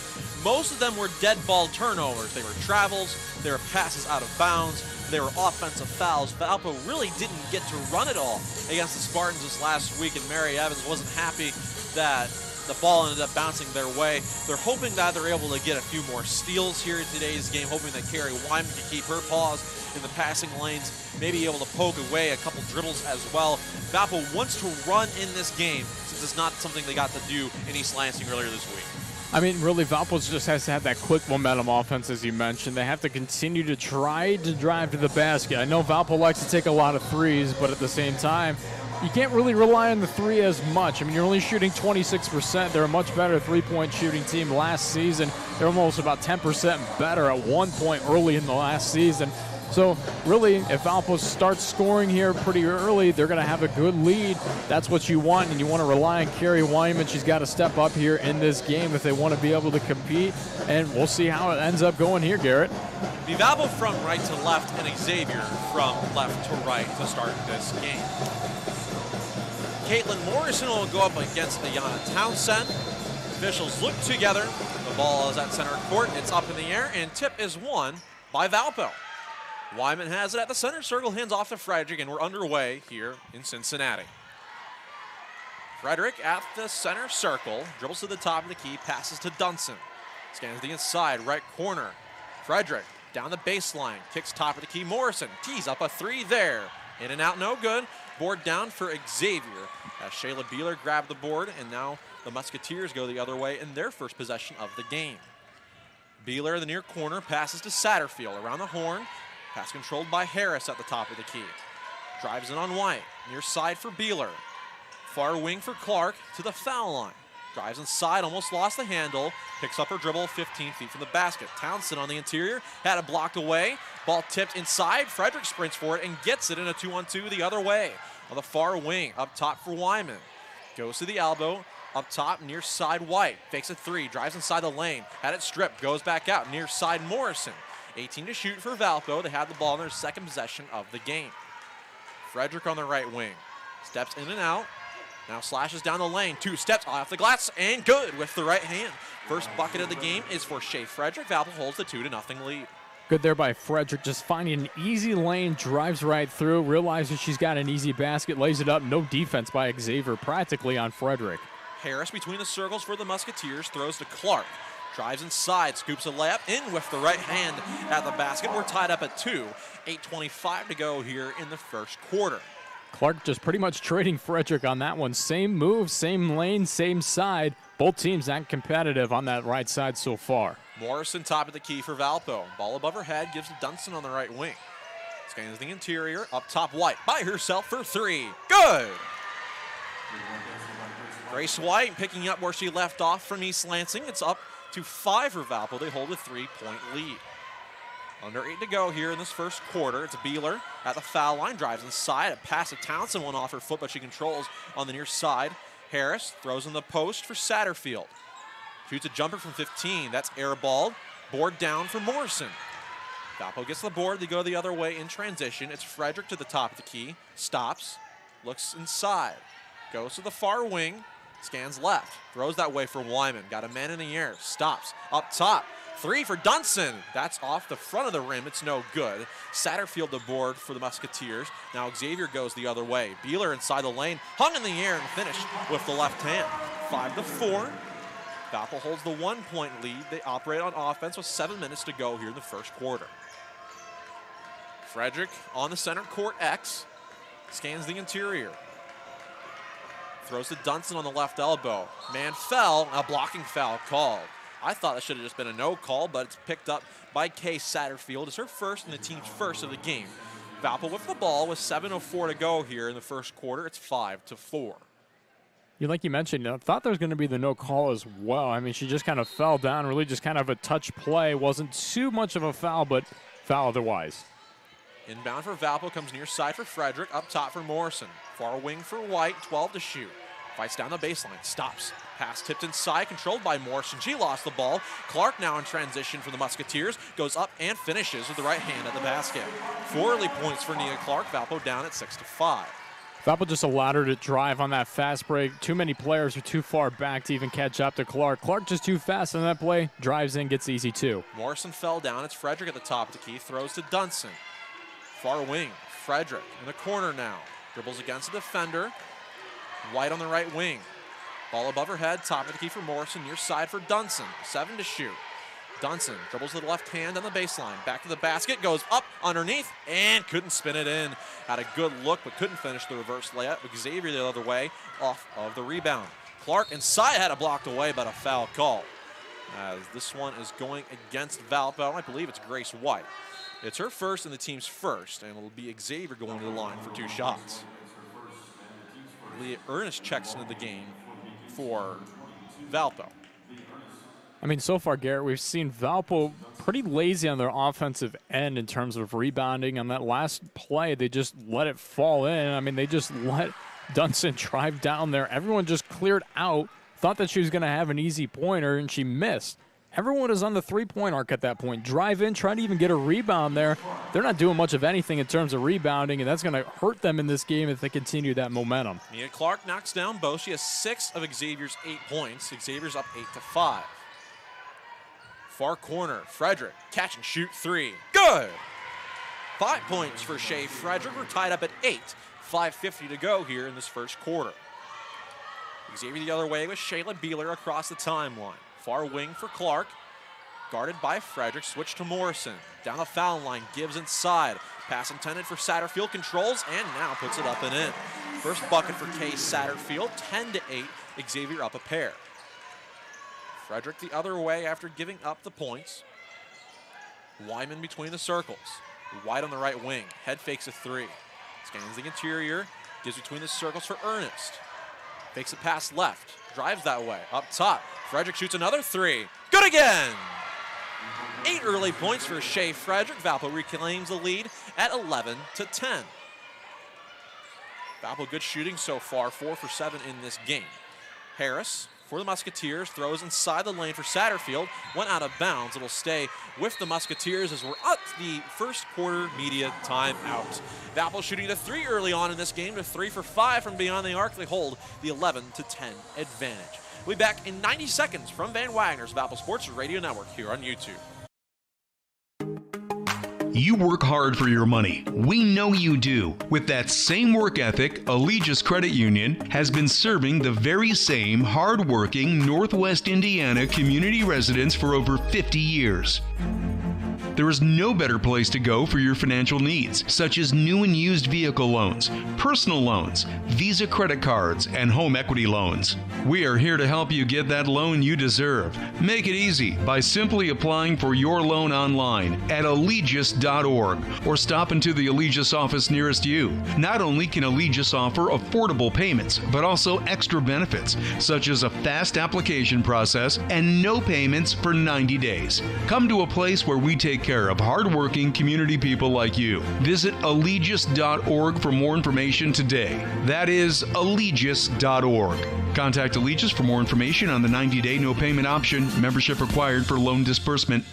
C: most of them were dead ball turnovers. They were travels, they were passes out of bounds, they were offensive fouls. Valpo really didn't get to run it all against the Spartans this last week, and Mary Evans wasn't happy that the ball ended up bouncing their way. They're hoping that they're able to get a few more steals here in today's game, hoping that Carrie Wyman can keep her paws in the passing lanes, maybe able to poke away a couple dribbles as well. Valpo wants to run in this game since it's not something they got to do in East Lansing earlier this week.
N: I mean, really, Valpo just has to have that quick momentum offense, as you mentioned. They have to continue to try to drive to the basket. I know Valpo likes to take a lot of threes, but at the same time, you can't really rely on the three as much. I mean, you're only shooting 26%. They're a much better three-point shooting team last season. They're almost about 10% better at one point early in the last season. So really, if Valpo starts scoring here pretty early, they're going to have a good lead. That's what you want, and you want to rely on Carrie Wyman. She's got to step up here in this game if they want to be able to compete, and we'll see how it ends up going here, Garrett.
C: The Valpo from right to left and Xavier from left to right to start this game. Caitlin Morrison will go up against Ayana Townsend. Officials look together. The ball is at center court. It's up in the air, and tip is won by Valpo. Wyman has it at the center circle, hands off to Frederick, and we're underway here in Cincinnati. Frederick at the center circle, dribbles to the top of the key, passes to Dunson. Scans the inside, right corner. Frederick down the baseline, kicks top of the key. Morrison tees up a three there. In and out, no good. Board down for Xavier as Shayla Beeler grabbed the board, and now the Musketeers go the other way in their first possession of the game. Beeler in the near corner, passes to Satterfield around the horn. Pass controlled by Harris at the top of the key. Drives in on White, near side for Beeler. Far wing for Clark to the foul line. Drives inside, almost lost the handle. Picks up her dribble 15 feet from the basket. Townsend on the interior, had it blocked away. Ball tipped inside. Frederick sprints for it and gets it in a 2-on-2 the other way. On the far wing, up top for Wyman. Goes to the elbow, up top, near side White. Fakes a three, drives inside the lane. Had it stripped, goes back out, near side Morrison. 18 to shoot for Valpo. They had the ball in their second possession of the game. Frederick on the right wing. Steps in and out. Now slashes down the lane. 2 steps off the glass and good with the right hand. First bucket of the game is for Shea Frederick. Valpo holds the 2-0 lead.
N: Good there by Frederick, just finding an easy lane, drives right through, realizes she's got an easy basket, lays it up. No defense by Xavier practically on Frederick.
C: Harris between the circles for the Musketeers, throws to Clark. Drives inside, scoops a layup in with the right hand at the basket. We're tied up at 2. 8:25 to go here in the first quarter.
N: Clark just pretty much trading Frederick on that one. Same move, same lane, same side. Both teams not competitive on that right side so far.
C: Morrison top of the key for Valpo. Ball above her head, gives to Dunson on the right wing. Scans the interior, up top White by herself for 3. Good! Grace White picking up where she left off from East Lansing. It's up to 5 for Valpo. They hold a 3-point lead. Under 8 to go here in this first quarter. It's Beeler at the foul line, drives inside. A pass to Townsend, went off her foot, but she controls on the near side. Harris throws in the post for Satterfield. Shoots a jumper from 15. That's airballed. Board down for Morrison. Valpo gets the board. They go the other way in transition. It's Frederick to the top of the key. Stops. Looks inside. Goes to the far wing. Scans left. Throws that way for Wyman. Got a man in the air. Stops. Up top. 3 for Dunson. That's off the front of the rim. It's no good. Satterfield the board for the Musketeers. Now Xavier goes the other way. Beeler inside the lane. Hung in the air and finished with the left hand. 5-4. Valpo holds the 1-point lead. They operate on offense with 7 minutes to go here in the first quarter. Frederick on the center court X. Scans the interior. Throws to Dunson on the left elbow. Man fell, a blocking foul called. I thought it should have just been a no call, but it's picked up by Kay Satterfield. It's her first and the team's first of the game. Valpo with the ball with 7:04 to go here in the first quarter. It's 5-4.
N: Like you mentioned, I thought there was going to be the no call as well. I mean, she just kind of fell down, really just kind of a touch play. Wasn't too much of a foul, but foul otherwise.
C: Inbound for Valpo comes near side for Frederick, up top for Morrison. Far wing for White, 12 to shoot. Fights down the baseline, stops. Pass tipped inside, controlled by Morrison. She lost the ball. Clark now in transition for the Musketeers. Goes up and finishes with the right hand at the basket. 4 early points for Nia Clark. Valpo down at 6-5.
N: Valpo just allowed her to drive on that fast break. Too many players are too far back to even catch up to Clark. Clark just too fast on that play. Drives in, gets the easy 2.
C: Morrison fell down. It's Frederick at the top of the key. Throws to Dunson. Far wing. Frederick in the corner now. Dribbles against the defender. White on the right wing. Ball above her head. Top of the key for Morrison. Near side for Dunson. 7 to shoot. Dunson dribbles with the left hand on the baseline. Back to the basket. Goes up underneath and couldn't spin it in. Had a good look but couldn't finish the reverse layup. Xavier the other way off of the rebound. Clark inside had it blocked away, but a foul call. As this one is going against Valpo. I believe it's Grace White. It's her first and the team's first, and it'll be Xavier going to the line for 2 shots. Leah Ernest checks into the game for Valpo.
N: I mean, so far, Garrett, we've seen Valpo pretty lazy on their offensive end in terms of rebounding. On that last play, they just let it fall in. I mean, they just let Dunson drive down there. Everyone just cleared out, thought that she was going to have an easy pointer, and she missed. Everyone is on the three-point arc at that point. Drive in, try to even get a rebound there. They're not doing much of anything in terms of rebounding, and that's going to hurt them in this game if they continue that momentum.
C: Nia Clark knocks down both. She has 6 of Xavier's 8 points. Xavier's up 8-5. Far corner, Frederick, catch and shoot 3. Good! 5 points for Shea Frederick. We're tied up at 8. 5:50 to go here in this first quarter. Xavier the other way with Shayla Beeler across the timeline. Far wing for Clark. Guarded by Frederick. Switch to Morrison. Down the foul line. Gibbs inside. Pass intended for Satterfield. Controls and now puts it up and in. First bucket for Kay Satterfield. 10-8. Xavier up a pair. Frederick the other way after giving up the points. Wyman between the circles. White on the right wing. Head fakes a 3. Scans the interior. Gives between the circles for Ernest. Fakes a pass left. Drives that way. Up top. Frederick shoots another 3. Good again! 8 early points for Shea Frederick. Valpo reclaims the lead at 11-10. Valpo good shooting so far. 4 for 7 in this game. Harris for the Musketeers throws inside the lane for Satterfield. Went out of bounds. It'll stay with the Musketeers as we're at the first quarter media timeout. Valpo shooting to 3 early on in this game to 3 for 5 from beyond the arc. They hold the 11-10 advantage. We'll be back in 90 seconds from Van Wagner's Valpo Sports Radio Network here on YouTube.
T: You work hard for your money. We know you do. With that same work ethic, Allegis Credit Union has been serving the very same hard-working Northwest Indiana community residents for over 50 years. There is no better place to go for your financial needs, such as new and used vehicle loans, personal loans, Visa credit cards, and home equity loans. We are here to help you get that loan you deserve. Make it easy by simply applying for your loan online at allegis.org or stop into the Allegis office nearest you. Not only can Allegis offer affordable payments, but also extra benefits, such as a fast application process and no payments for 90 days. Come to a place where we take care of hardworking community people like you. Visit allegis.org for more information today. That is allegis.org. Contact Allegis for more information on the 90-day no payment option. Membership required for loan disbursement.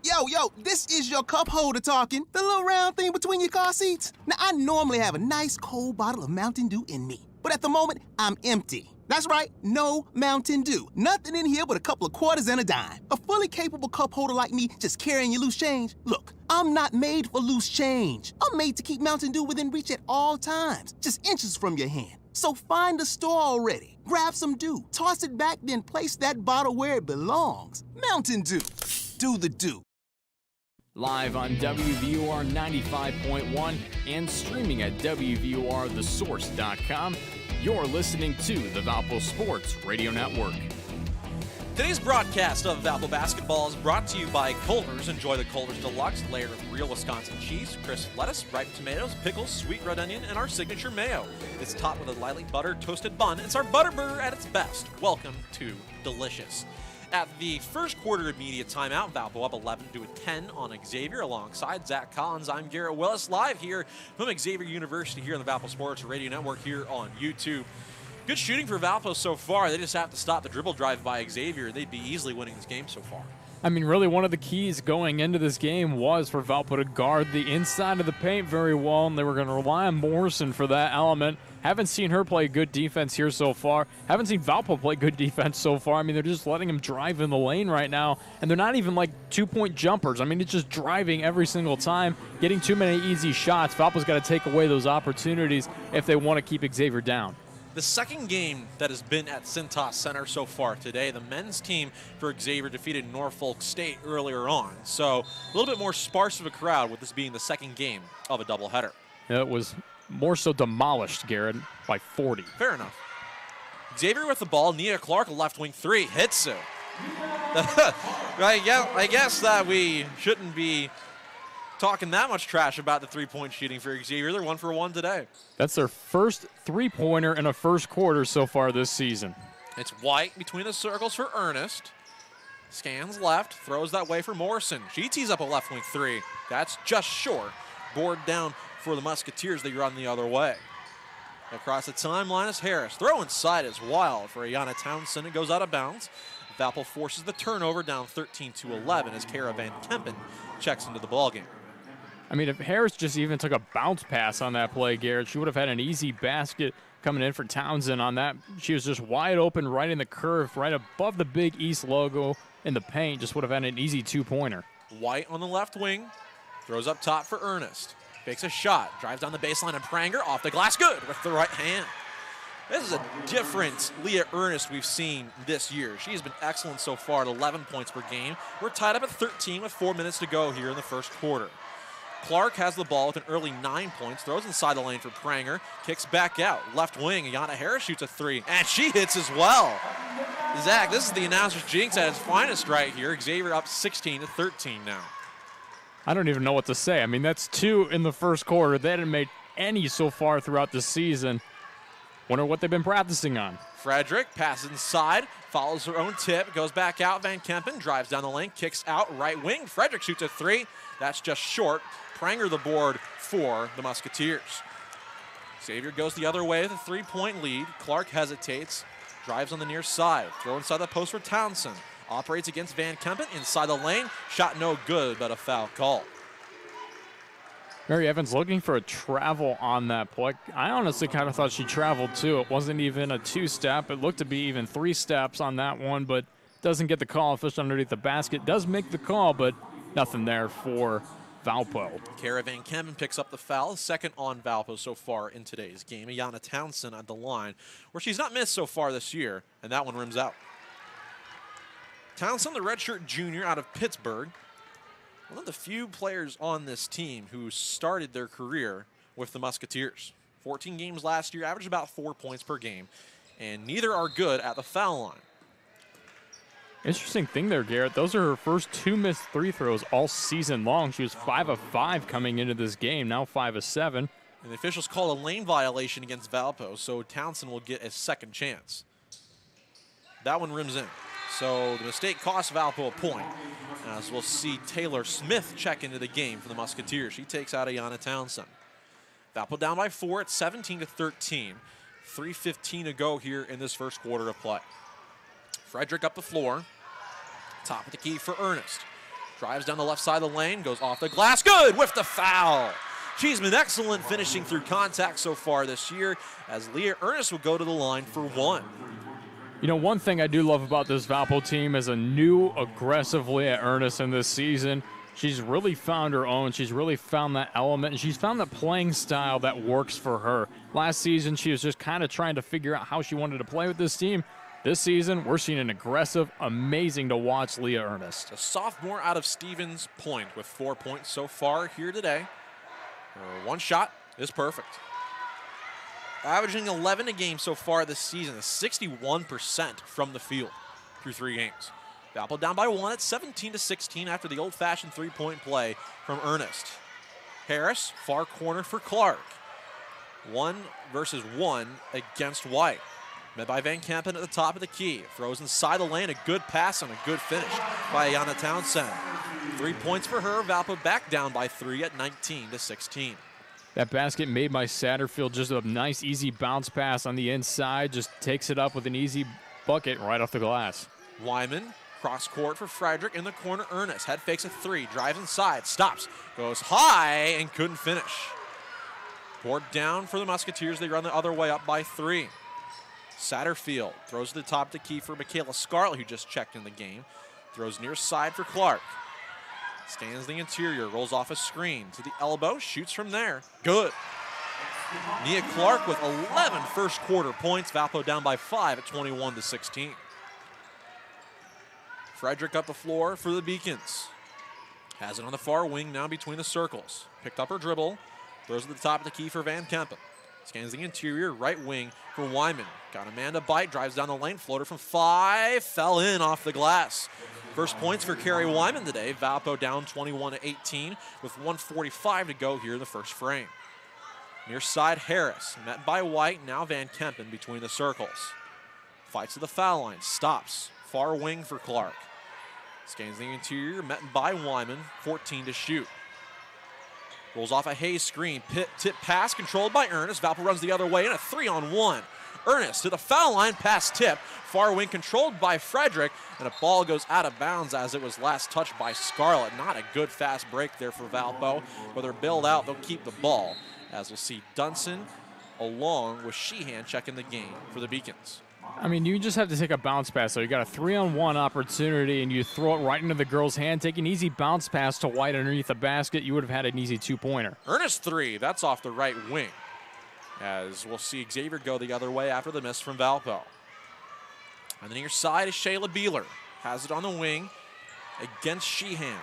Q: Yo, this is your cup holder talking. The little round thing between your car seats. Now, I normally have a nice cold bottle of Mountain Dew in me, but at the moment, I'm empty. That's right, no Mountain Dew. Nothing in here but a couple of quarters and a dime. A fully capable cup holder like me just carrying your loose change? Look, I'm not made for loose change. I'm made to keep Mountain Dew within reach at all times, just inches from your hand. So find a store already, grab some Dew, toss it back, then place that bottle where it belongs. Mountain Dew. Do the Dew.
N: Live on WVOR 95.1 and streaming at WVORthesource.com. You're listening to the Valpo Sports Radio Network.
C: Today's broadcast of Valpo Basketball is brought to you by Culver's. Enjoy the Culver's Deluxe layer of real Wisconsin cheese, crisp lettuce, ripe tomatoes, pickles, sweet red onion, and our signature mayo. It's topped with a lightly buttered toasted bun. It's our butter burger at its best. Welcome to Delicious. At the first quarter immediate timeout, Valpo up 11-10 on Xavier alongside Zach Collins. I'm Garrett Willis, live here from Xavier University here on the Valpo Sports Radio Network here on YouTube. Good shooting for Valpo so far. They just have to stop the dribble drive by Xavier. They'd be easily winning this game so far.
N: I mean, really, one of the keys going into this game was for Valpo to guard the inside of the paint very well, and they were going to rely on Morrison for that element. Haven't seen her play good defense here so far. Haven't seen Valpo play good defense so far. I mean, they're just letting him drive in the lane right now, and they're not even like two-point jumpers. I mean, it's just driving every single time, getting too many easy shots. Valpo's got to take away those opportunities if they want to keep Xavier down.
C: The second game that has been at Cintas Center so far today, the men's team for Xavier defeated Norfolk State earlier on. So a little bit more sparse of a crowd with this being the second game of a doubleheader.
N: It was more so demolished, Garrett, by 40.
C: Fair enough. Xavier with the ball. Nia Clark, left wing three, hits it. I guess that we shouldn't be talking that much trash about the three-point shooting for Xavier. They're 1 for 1 today.
N: That's their first three-pointer in a first quarter so far this season.
C: It's White between the circles for Ernest. Scans left, throws that way for Morrison. She tees up a left wing three. That's just short. Board down for the Musketeers. They run the other way. Across the timeline is Harris. Throw inside is wild for Ayanna Townsend. It goes out of bounds. Valpo forces the turnover, down 13-11 as Kara Van Kempen checks into the ballgame.
N: I mean, if Harris just even took a bounce pass on that play, Garrett, she would have had an easy basket coming in for Townsend on that. She was just wide open, right in the curve, right above the Big East logo in the paint. Just would have had an easy two-pointer.
C: White on the left wing, throws up top for Ernest. Fakes a shot, drives down the baseline, and Pranger off the glass, good with the right hand. This is a different Leah Ernest we've seen this year. She has been excellent so far at 11 points per game. We're tied up at 13 with 4 minutes to go here in the first quarter. Clark has the ball with an early 9 points, throws inside the lane for Pranger, kicks back out. Left wing, Ayanna Harris shoots a three, and she hits as well. Zach, this is the announcer's jinx at its finest right here. Xavier up 16-13 now.
N: I don't even know what to say. I mean, that's 2 in the first quarter. They hadn't made any so far throughout the season. Wonder what they've been practicing on.
C: Frederick passes inside, follows her own tip, goes back out. Van Kempen drives down the lane, kicks out right wing. Frederick shoots a three. That's just short. Pranger the board for the Musketeers. Xavier goes the other way with a 3-point lead. Clark hesitates, drives on the near side. Throw inside the post for Townsend. Operates against Van Kempen inside the lane. Shot no good, but a foul call.
N: Mary Evans looking for a travel on that play. I honestly kind of thought she traveled too. It wasn't even a 2-step. It looked to be even 3 steps on that one, but doesn't get the call. Fish underneath the basket. Does make the call, but nothing there for Valpo.
C: Kara Van Kempen picks up the foul, second on Valpo so far in today's game. Ayanna Townsend at the line, where she's not missed so far this year, and that one rims out. Townsend, the redshirt junior out of Pittsburgh, one of the few players on this team who started their career with the Musketeers. 14 games last year, averaged about 4 points per game, and neither are good at the foul line.
N: Interesting thing there, Garrett. Those are her first 2 missed free throws all season long. She was 5 of 5 coming into this game, now 5 of 7.
C: And the officials called a lane violation against Valpo, so Townsend will get a second chance. That one rims in. So the mistake cost Valpo a point, as we'll see Taylor Smith check into the game for the Musketeers. She takes out Ayanna Townsend. Valpo down by 4 at 17-13. 3:15 to go here in this first quarter of play. Frederick up the floor. Top of the key for Ernest. Drives down the left side of the lane, goes off the glass. Good with the foul. She's been excellent finishing through contact so far this year, as Leah Ernest will go to the line for 1.
N: You know, one thing I do love about this Valpo team is a new aggressive Leah Ernest in this season. She's really found her own. She's really found that element, and she's found the playing style that works for her. Last season, she was just kind of trying to figure out how she wanted to play with this team. This season, we're seeing an aggressive, amazing to watch Leah Ernest.
C: A sophomore out of Stevens Point with 4 points so far here today. Her one shot is perfect. Averaging 11 a game so far this season, 61% from the field. through 3 games. Valpo down by 1 at 17-16 after the old-fashioned three-point play from Ernest. Harris, far corner for Clark. 1 versus 1 against White. Met by Van Kempen at the top of the key. Throws inside the lane, a good pass and a good finish by Ayanna Townsend. 3 points for her. Valpo back down by 3 at 19-16.
N: That basket made by Satterfield, just a nice, easy bounce pass on the inside. Just takes it up with an easy bucket right off the glass.
C: Wyman, cross court for Frederick in the corner. Ernest, head fakes a 3, drives inside, stops, goes high and couldn't finish. Board down for the Musketeers. They run the other way up by 3. Satterfield throws to the top of the key for Michaela Scarlett, who just checked in the game. Throws near side for Clark. Stands the interior, rolls off a screen to the elbow, shoots from there. Good. Nia Clark with 11 first quarter points. Valpo down by 5 at 21-16. Frederick up the floor for the Beacons. Has it on the far wing now between the circles. Picked up her dribble. Throws at the top of the key for Van Kempen. Scans the interior, right wing for Wyman. Got Amanda Bite, drives down the lane, floater from 5, fell in off the glass. First points for Carrie Wyman today. Valpo down 21-18 with 1:45 to go here in the first frame. Near side Harris, met by White, now Van Kempen between the circles. Fights to the foul line, stops. Far wing for Clark. Scans the interior, met by Wyman, 14 to shoot. Rolls off a Hayes screen, tip pass controlled by Ernest. Valpo runs the other way in a 3-on-1. Ernest to the foul line, pass tip. Far wing controlled by Frederick, and a ball goes out of bounds as it was last touched by Scarlett. Not a good fast break there for Valpo. Where they're bailed out, they'll keep the ball. As we'll see Dunson along with Sheehan checking the game for the Beacons.
N: I mean, you just have to take a bounce pass. So you got a 3-on-1 opportunity, and you throw it right into the girl's hand. Take an easy bounce pass to White underneath the basket. You would have had an easy 2-pointer.
C: Ernest 3, that's off the right wing. As we'll see Xavier go the other way after the miss from Valpo. On the near side is Shayla Beeler. Has it on the wing against Sheehan.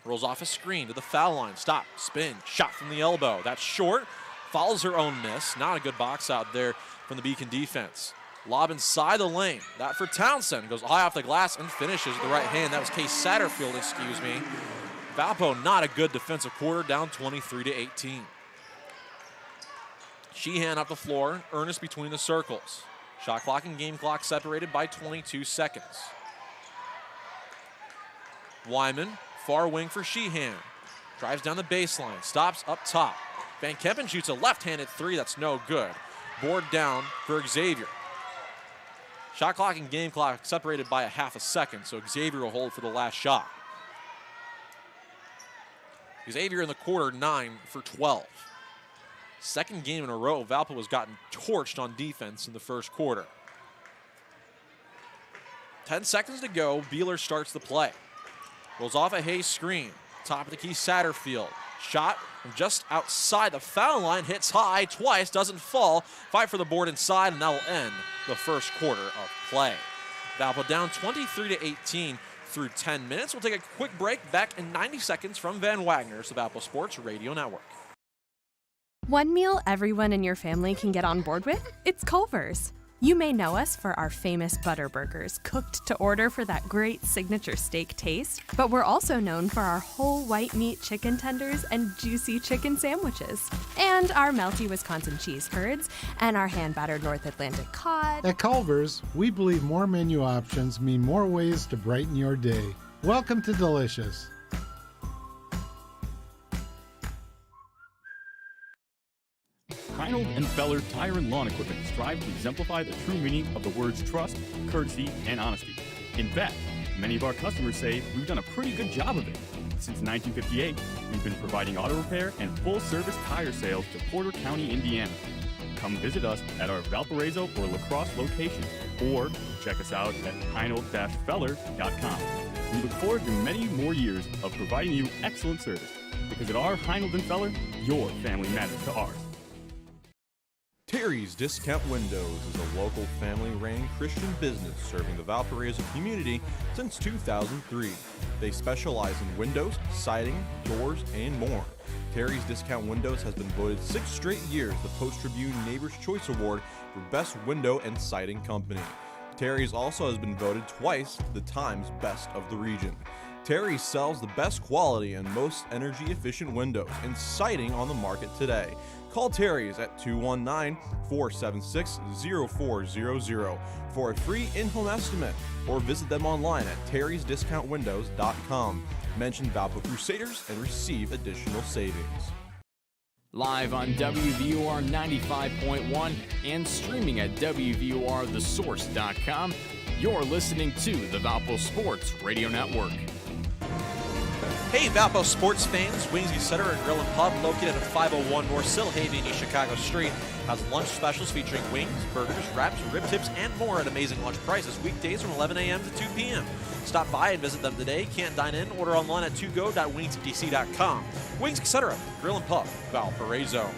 C: Rolls off a screen to the foul line. Stop, spin, shot from the elbow. That's short. Follows her own miss. Not a good box out there from the Beacon defense. Lob inside the lane. That for Townsend. Goes high off the glass and finishes with the right hand. That was Case Satterfield, excuse me. Valpo not a good defensive quarter, down 23-18. Sheehan up the floor. Ernest between the circles. Shot clock and game clock separated by 22 seconds. Wyman, far wing for Sheehan. Drives down the baseline. Stops up top. Van Kempen shoots a left-handed 3. That's no good. Board down for Xavier. Shot clock and game clock separated by a half a second, so Xavier will hold for the last shot. Xavier in the quarter, 9 for 12. Second game in a row, Valpo has gotten torched on defense in the first quarter. 10 seconds to go, Beeler starts the play. Rolls off a Hayes screen. Top of the key, Satterfield. Shot from just outside the foul line, hits high twice, doesn't fall. Fight for the board inside, and that will end the first quarter of play. Valpo down 23-18 through 10 minutes. We'll take a quick break, back in 90 seconds from Van Wagner's the Valpo Sports Radio Network.
U: One meal everyone in your family can get on board with? It's Culver's. You may know us for our famous butter burgers, cooked to order for that great signature steak taste, but we're also known for our whole white meat chicken tenders and juicy chicken sandwiches, and our melty Wisconsin cheese curds, and our hand-battered North Atlantic cod.
B: At Culver's, we believe more menu options mean more ways to brighten your day. Welcome to Delicious.
V: Heinold and Feller Tire and Lawn Equipment strive to exemplify the true meaning of the words trust, courtesy, and honesty. In fact, many of our customers say we've done a pretty good job of it. Since 1958, we've been providing auto repair and full-service tire sales to Porter County, Indiana. Come visit us at our Valparaiso or La Crosse locations, or check us out at heinold-feller.com. We look forward to many more years of providing you excellent service, because at our Heinold and Feller, your family matters to ours.
C: Terry's Discount Windows is a local family-ran Christian business serving the Valparaiso community since 2003. They specialize in windows, siding, doors, and more. Terry's Discount Windows has been voted 6 straight years the Post-Tribune Neighbor's Choice Award for Best Window and Siding Company. Terry's also has been voted twice the Times Best of the Region. Terry sells the best quality and most energy-efficient windows and siding on the market today. Call Terry's at 219-476-0400 for a free in-home estimate, or visit them online at terrysdiscountwindows.com. Mention Valpo Crusaders and receive additional savings.
N: Live on WVOR 95.1 and streaming at WVORthesource.com, you're listening to the Valpo Sports Radio Network.
C: Hey, Valpo sports fans, Wings Etc. Grill and Pub, located at 501 North Silhaven, East Chicago Street, has lunch specials featuring wings, burgers, wraps, rib tips, and more at amazing lunch prices, weekdays from 11 a.m. to 2 p.m. Stop by and visit them today. Can't dine in? Order online at togo.wingstdc.com. Wings Etc. Grill and Pub, Valparaiso.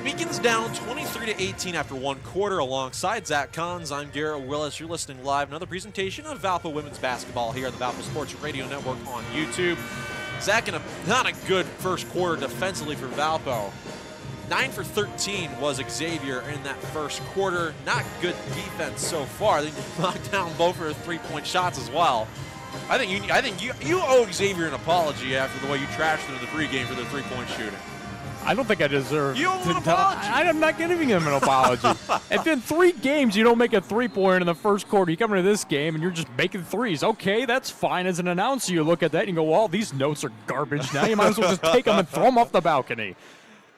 C: Beacons down 23-18 after one quarter. Alongside Zach Collins, I'm Garrett Willis. You're listening live. Another presentation of Valpo women's basketball here on the Valpo Sports Radio Network on YouTube. Zach, in not a good first quarter defensively for Valpo. 9 for 13 was Xavier in that first quarter. Not good defense so far. They knocked down both of their three-point shots as well. I think you owe Xavier an apology after the way you trashed them in the pregame for their three-point shooting.
N: I don't think I deserve
C: you owe an apology.
N: I'm not giving him an apology. If in 3 games you don't make a three-pointer in the first quarter, you come into this game and you're just making threes. Okay, that's fine. As an announcer, you look at that and you go, well, these notes are garbage now. You might as well just take them and throw them off the balcony.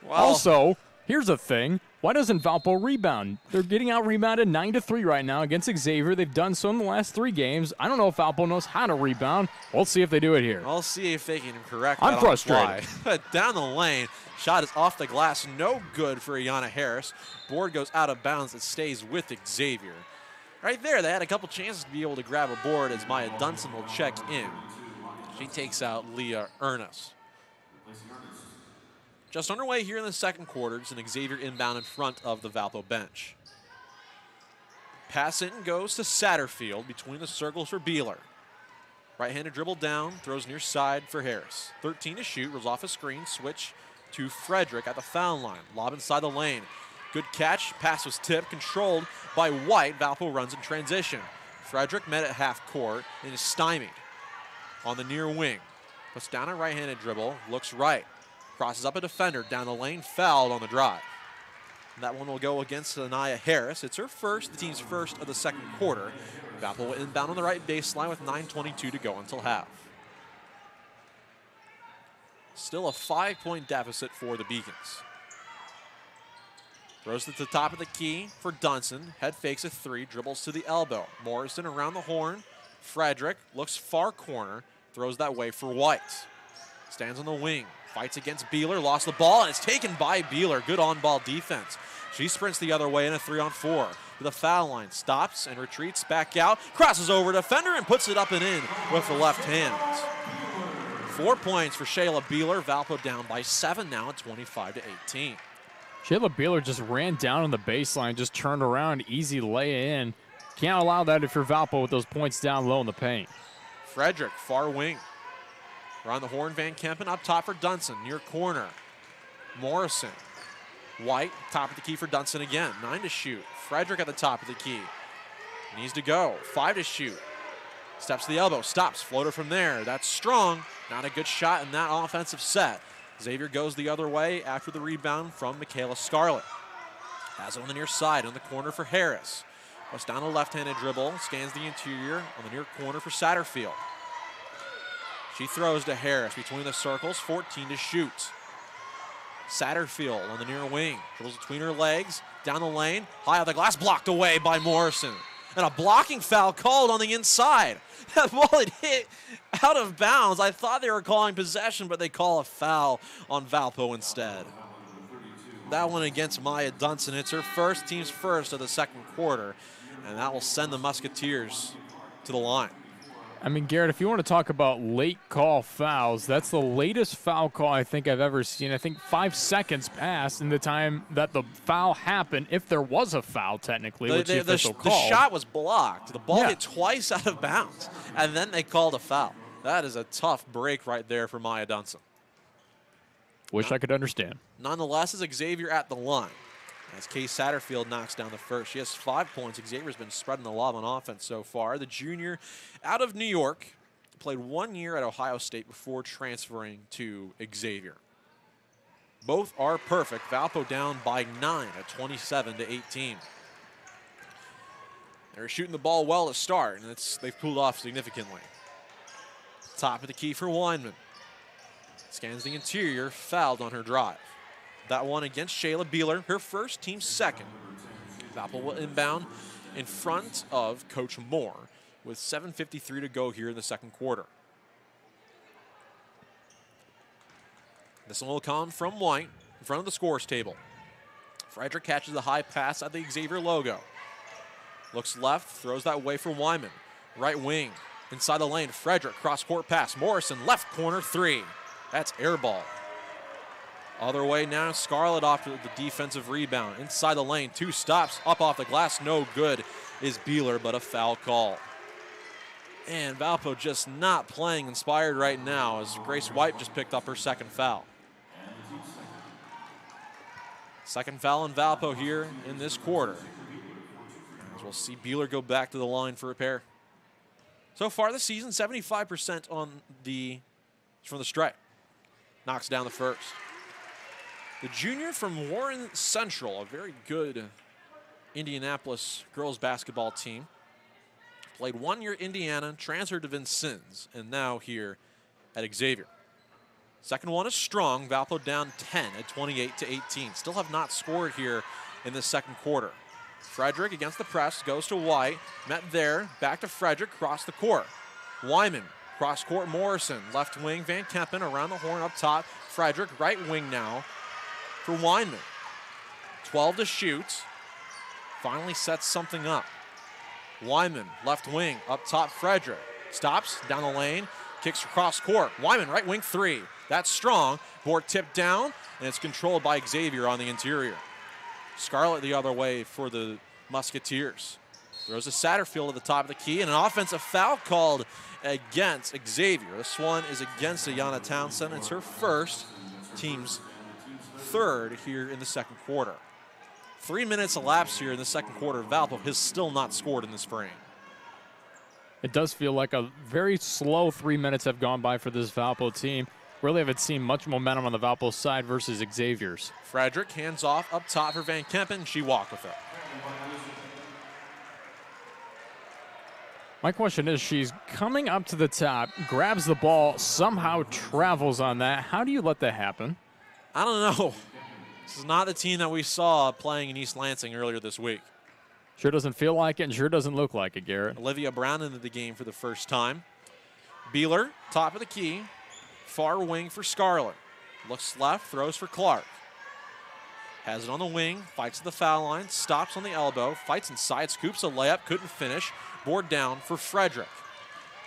N: Well, also, here's the thing. Why doesn't Valpo rebound? They're getting out-rebounded 9-3 right now against Xavier. They've done so in the last 3 games. I don't know if Valpo knows how to rebound. We'll see if they do it here.
C: I'll see if they can correct
N: I'm
C: that
N: frustrated.
C: Down the lane, shot is off the glass. No good for Ayanna Harris. Board goes out of bounds. It stays with Xavier. Right there, they had a couple chances to be able to grab a board as Maya Dunson will check in. She takes out Leah Ernest. Just underway here in the second quarter. It's an Xavier inbound in front of the Valpo bench. Pass in goes to Satterfield between the circles for Beeler. Right-handed dribble down, throws near side for Harris. 13 to shoot, rolls off a screen, switch to Frederick at the foul line. Lob inside the lane. Good catch, pass was tipped, controlled by White. Valpo runs in transition. Frederick met at half court and is stymied on the near wing. Puts down a right-handed dribble, looks right. Crosses up a defender, down the lane, fouled on the drive. That one will go against Anaya Harris. It's her first, the team's first of the second quarter. Valpo will inbound on the right baseline with 9:22 to go until half. Still a 5-point deficit for the Beacons. Throws it to the top of the key for Dunson. Head fakes a 3, dribbles to the elbow. Morrison around the horn. Frederick looks far corner, throws that way for White. Stands on the wing. Fights against Beeler, lost the ball, and it's taken by Beeler. Good on-ball defense. She sprints the other way in a 3-on-4 to the foul line. Stops and retreats back out. Crosses over defender and puts it up and in with the left hand. 4 points for Shayla Beeler. Valpo down by 7 now at 25-18.
N: Shayla Beeler just ran down on the baseline, just turned around, easy lay in. Can't allow that if you're Valpo with those points down low in the paint.
C: Frederick, far wing. Around the horn, Van Kempen up top for Dunson, near corner. Morrison. White, top of the key for Dunson again. 9 to shoot. Frederick at the top of the key. Needs to go. 5 to shoot. Steps to the elbow, stops, floater from there. That's strong. Not a good shot in that offensive set. Xavier goes the other way after the rebound from Michaela Scarlett. Has it on the near side, on the corner for Harris. Puts down a left-handed dribble, scans the interior on the near corner for Satterfield. She throws to Harris between the circles, 14 to shoot. Satterfield on the near wing, dribbles between her legs, down the lane, high on the glass, blocked away by Morrison. And a blocking foul called on the inside. That ball had hit out of bounds. I thought they were calling possession, but they call a foul on Valpo instead. That one against Maya Dunson. It's her first, team's first of the second quarter, and that will send the Musketeers to the line.
N: I mean, Garrett, if you want to talk about late call fouls, that's the latest foul call I think I've ever seen. I think 5 seconds passed in the time that the foul happened, if there was a foul technically, which the official called.
C: The shot was blocked. The ball hit twice out of bounds, and then they called a foul. That is a tough break right there for Maya Dunson.
N: Wish I could understand.
C: Nonetheless, is Xavier at the line. As Kay Satterfield knocks down the first. She has 5 points. Xavier's been spreading the lob on offense so far. The junior out of New York, played 1 year at Ohio State before transferring to Xavier. Both are perfect. Valpo down by 9 at 27-18. They're shooting the ball well to start, and they've pulled off significantly. Top of the key for Weinman. Scans the interior, fouled on her drive. That one against Shayla Beeler, her first, team second. Valpo will inbound in front of Coach Moore with 7:53 to go here in the second quarter. This one will come from White in front of the scores table. Frederick catches the high pass at the Xavier logo. Looks left, throws that way for Wyman. Right wing, inside the lane, Frederick, cross-court pass. Morrison, left corner, 3. That's air ball. Other way now, Scarlett off to the defensive rebound. Inside the lane, 2 stops, up off the glass, no good is Beeler, but a foul call. And Valpo just not playing inspired right now as Grace White just picked up her second foul. Second foul on Valpo here in this quarter. As we'll see Beeler go back to the line for repair. So far this season, 75% from the stripe. Knocks down the first. The junior from Warren Central, a very good Indianapolis girls basketball team. Played 1 year at Indiana, transferred to Vincennes, and now here at Xavier. Second one is strong. Valpo down 10 at 28-18. Still have not scored here in the second quarter. Frederick against the press, goes to White. Met there, back to Frederick, cross the court. Wyman, cross court Morrison. Left wing, Van Kempen around the horn up top. Frederick, right wing now for Weinman. 12 to shoot. Finally sets something up. Wyman, left wing, up top Frederick. Stops, down the lane, kicks across court. Wyman, right wing, 3. That's strong. Board tipped down, and it's controlled by Xavier on the interior. Scarlett the other way for the Musketeers. Throws a Satterfield at the top of the key, and an offensive foul called against Xavier. This one is against Ayanna Townsend. It's her first, team's third here in the second quarter. 3 minutes elapsed here in the second quarter. Valpo has still not scored in this frame.
N: It does feel like a very slow 3 minutes have gone by for this Valpo team. Really haven't seen much momentum on the Valpo side versus Xavier's.
C: Frederick hands off up top for Van Kempen. She walked with it.
N: My question is, she's coming up to the top, grabs the ball, somehow travels on that. How do you let that happen?
C: I don't know. This is not the team that we saw playing in East Lansing earlier this week.
N: Sure doesn't feel like it and sure doesn't look like it, Garrett.
C: Olivia Brown into the game for the first time. Beeler, top of the key. Far wing for Scarlett. Looks left, throws for Clark. Has it on the wing, fights at the foul line, stops on the elbow, fights inside, scoops a layup, couldn't finish. Board down for Frederick.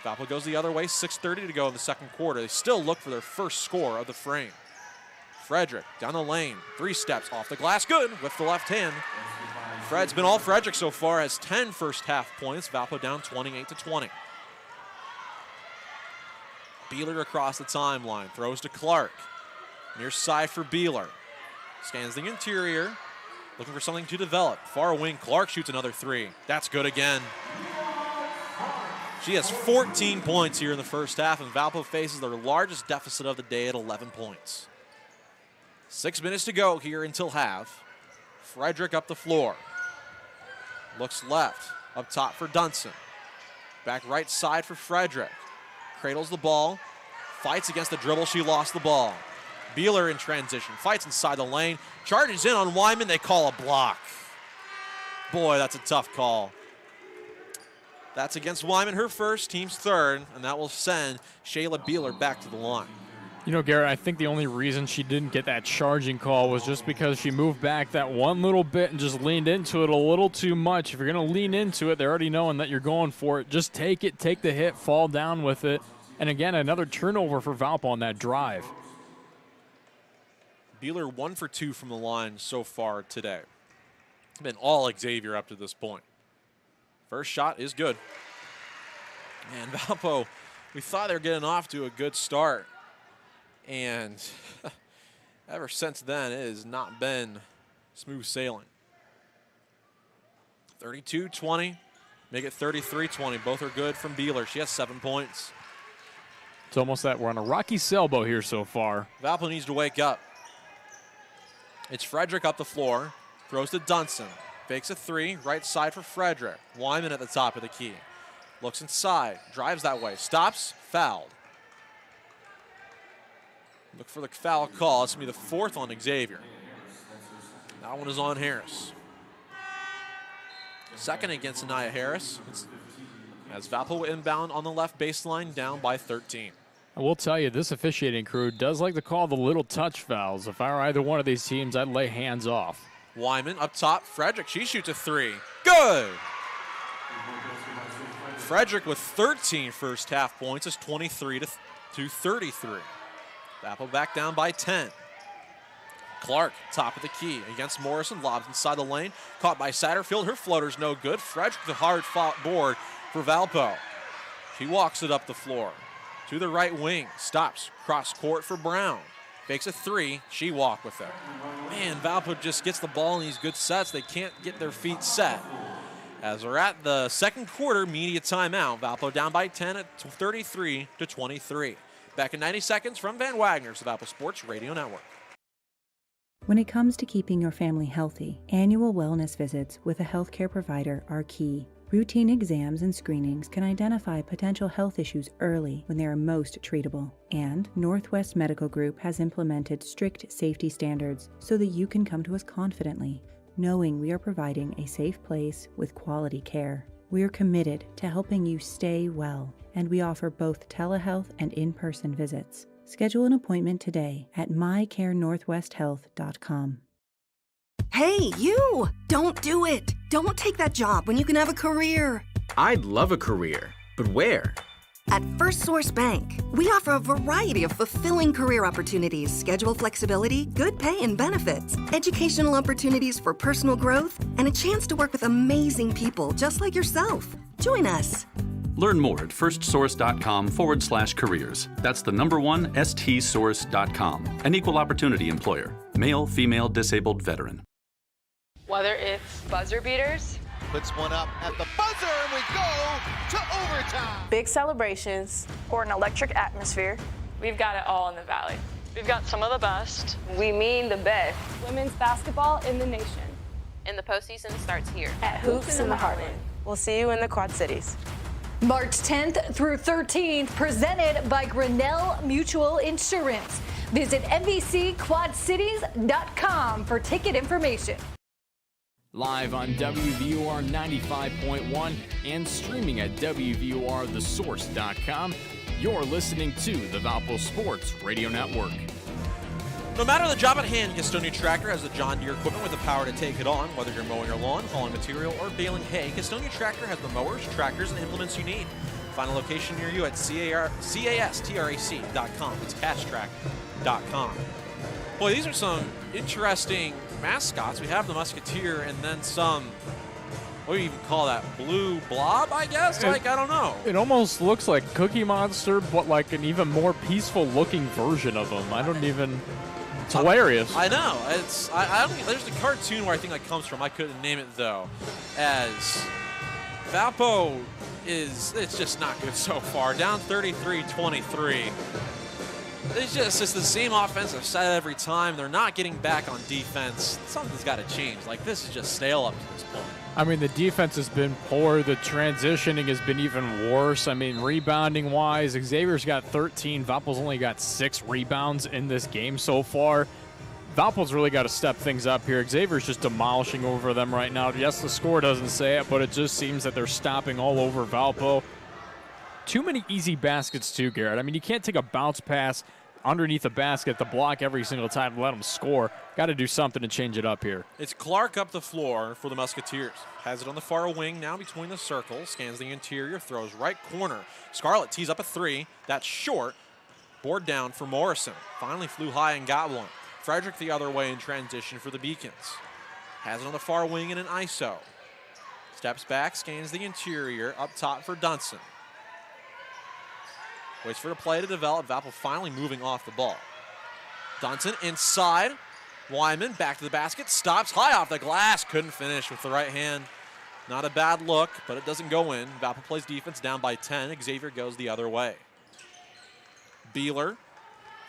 C: Valpo goes the other way, 6:30 to go in the second quarter. They still look for their first score of the frame. Frederick down the lane, 3 steps off the glass, good with the left hand. Fred's been all Frederick so far, has 10 first half points. Valpo down 28-20. Beeler across the timeline, throws to Clark. Near side for Beeler. Scans the interior, looking for something to develop. Far wing, Clark shoots another 3. That's good again. She has 14 points here in the first half, and Valpo faces their largest deficit of the day at 11 points. 6 minutes to go here until half. Frederick up the floor. Looks left, up top for Dunson. Back right side for Frederick. Cradles the ball, fights against the dribble, she lost the ball. Beeler in transition, fights inside the lane, charges in on Wyman, they call a block. Boy, that's a tough call. That's against Wyman, her first, team's third, and that will send Shayla Beeler back to the line.
N: You know, Garrett, I think the only reason she didn't get that charging call was just because she moved back that one little bit and just leaned into it a little too much. If you're going to lean into it, they're already knowing that you're going for it. Just take it, take the hit, fall down with it. And again, another turnover for Valpo on that drive.
C: Beeler 1 for 2 from the line so far today. Been all Xavier up to this point. First shot is good. Man, Valpo, we thought they were getting off to a good start. And ever since then, it has not been smooth sailing. 32-20. Make it 33-20. Both are good from Beeler. She has 7 points.
N: It's almost that we're on a rocky sailboat here so far.
C: Valpo needs to wake up. It's Frederick up the floor. Throws to Dunson. Fakes a 3. Right side for Frederick. Wyman at the top of the key. Looks inside. Drives that way. Stops. Fouled. Look for the foul call. It's going to be the 4th on Xavier. That one is on Harris. Second against Anaya Harris. As Valpo inbound on the left baseline, down by 13.
N: I will tell you, this officiating crew does like to call the little touch fouls. If I were either one of these teams, I'd lay hands off.
C: Wyman up top. Frederick, she shoots a 3. Good! Frederick with 13 first half points is 23 to 33. Valpo back down by 10. Clark, top of the key against Morrison, lobs inside the lane. Caught by Satterfield. Her floater's no good. Frederick, the hard-fought board for Valpo. She walks it up the floor to the right wing. Stops. Cross court for Brown. Fakes a 3. She walked with it. Man, Valpo just gets the ball in these good sets. They can't get their feet set. As we're at the second quarter, media timeout. Valpo down by 10 at 33 to 23. Back in 90 seconds from Van Wagner's, the Valpo Sports Radio Network.
A: When it comes to keeping your family healthy, annual wellness visits with a healthcare provider are key. Routine exams and screenings can identify potential health issues early when they are most treatable. And Northwest Medical Group has implemented strict safety standards so that you can come to us confidently, knowing we are providing a safe place with quality care. We are committed to helping you stay well, and we offer both telehealth and in-person visits. Schedule an appointment today at mycarenorthwesthealth.com.
E: Hey, you! Don't do it! Don't take that job when you can have a career.
W: I'd love a career, but where?
E: At First Source Bank, we offer a variety of fulfilling career opportunities, schedule flexibility, good pay and benefits, educational opportunities for personal growth, and a chance to work with amazing people just like yourself. Join us.
X: Learn more at firstsource.com/careers. That's the number one, stsource.com. An equal opportunity employer. Male, female, disabled, veteran.
D: Whether it's buzzer beaters,
L: puts one up at the buzzer, and we go to overtime.
F: Big celebrations or an electric atmosphere.
D: we've got it all in the Valley. We've got some of the best.
F: We mean the best.
G: Women's basketball in the nation.
H: And the postseason starts here.
F: At Hoops in the Heartland. We'll see you in the Quad Cities.
I: March 10th through 13th, presented by Grinnell Mutual Insurance. Visit NBCQuadCities.com for ticket information.
N: Live on WVUR 95.1 and streaming at WVURTheSource.com, you're listening to the Valpo Sports Radio Network.
C: No matter the job at hand, Gastonia Tractor has the John Deere equipment with the power to take it on. Whether you're mowing your lawn, hauling material, or baling hay, Gastonia Tractor has the mowers, tractors, and implements you need. Find a location near you at castrac.com. It's castrac.com. Boy, these are some interesting mascots. We have the Musketeer and then some, what do you even call that, blue blob, I guess? I don't know.
N: It almost looks like Cookie Monster, but like an even more peaceful looking version of them. It's hilarious.
C: I know. I don't think there's a cartoon where I think that comes from. I couldn't name it though. As Valpo it's just not good so far. Down 33-23. It's the same offensive set every time. They're not getting back on defense. Something's got to change. Like, this is just stale up to this point.
N: I mean, the defense has been poor. The transitioning has been even worse. I mean, rebounding-wise, Xavier's got 13. Valpo's only got 6 rebounds in this game so far. Valpo's really got to step things up here. Xavier's just demolishing over them right now. Yes, the score doesn't say it, but it just seems that they're stopping all over Valpo. Too many easy baskets, too, Garrett. I mean, you can't take a bounce pass underneath the basket to block every single time and let them score. Got to do something to change it up here.
C: It's Clark up the floor for the Musketeers. Has it on the far wing now between the circles. Scans the interior, throws right corner. Scarlett tees up a 3. That's short. Board down for Morrison. Finally flew high and got one. Frederick the other way in transition for the Beacons. Has it on the far wing in an ISO. Steps back, scans the interior, up top for Dunson. Waits for the play to develop. Valpo finally moving off the ball. Dunson inside. Wyman back to the basket. Stops high off the glass. Couldn't finish with the right hand. Not a bad look, but it doesn't go in. Valpo plays defense, down by 10. Xavier goes the other way. Beeler,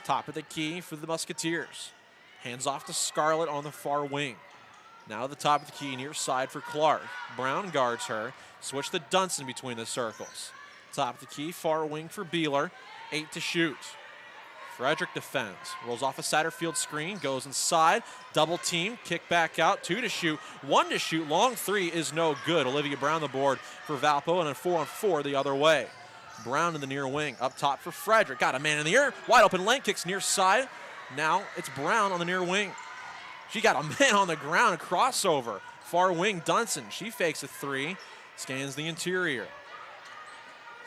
C: top of the key for the Musketeers. Hands off to Scarlett on the far wing. Now the top of the key, near side for Clark. Brown guards her. Switch to Dunson between the circles. Top of the key, far wing for Beeler. 8 to shoot. Frederick defends. Rolls off a Satterfield screen, goes inside. Double team, kick back out. 2 to shoot, 1 to shoot. Long 3 is no good. Olivia Brown the board for Valpo, and a 4-on-4 the other way. Brown in the near wing. Up top for Frederick. Got a man in the air. Wide open lane, kicks near side. Now it's Brown on the near wing. She got a man on the ground, a crossover. Far wing, Dunson. She fakes a 3, scans the interior.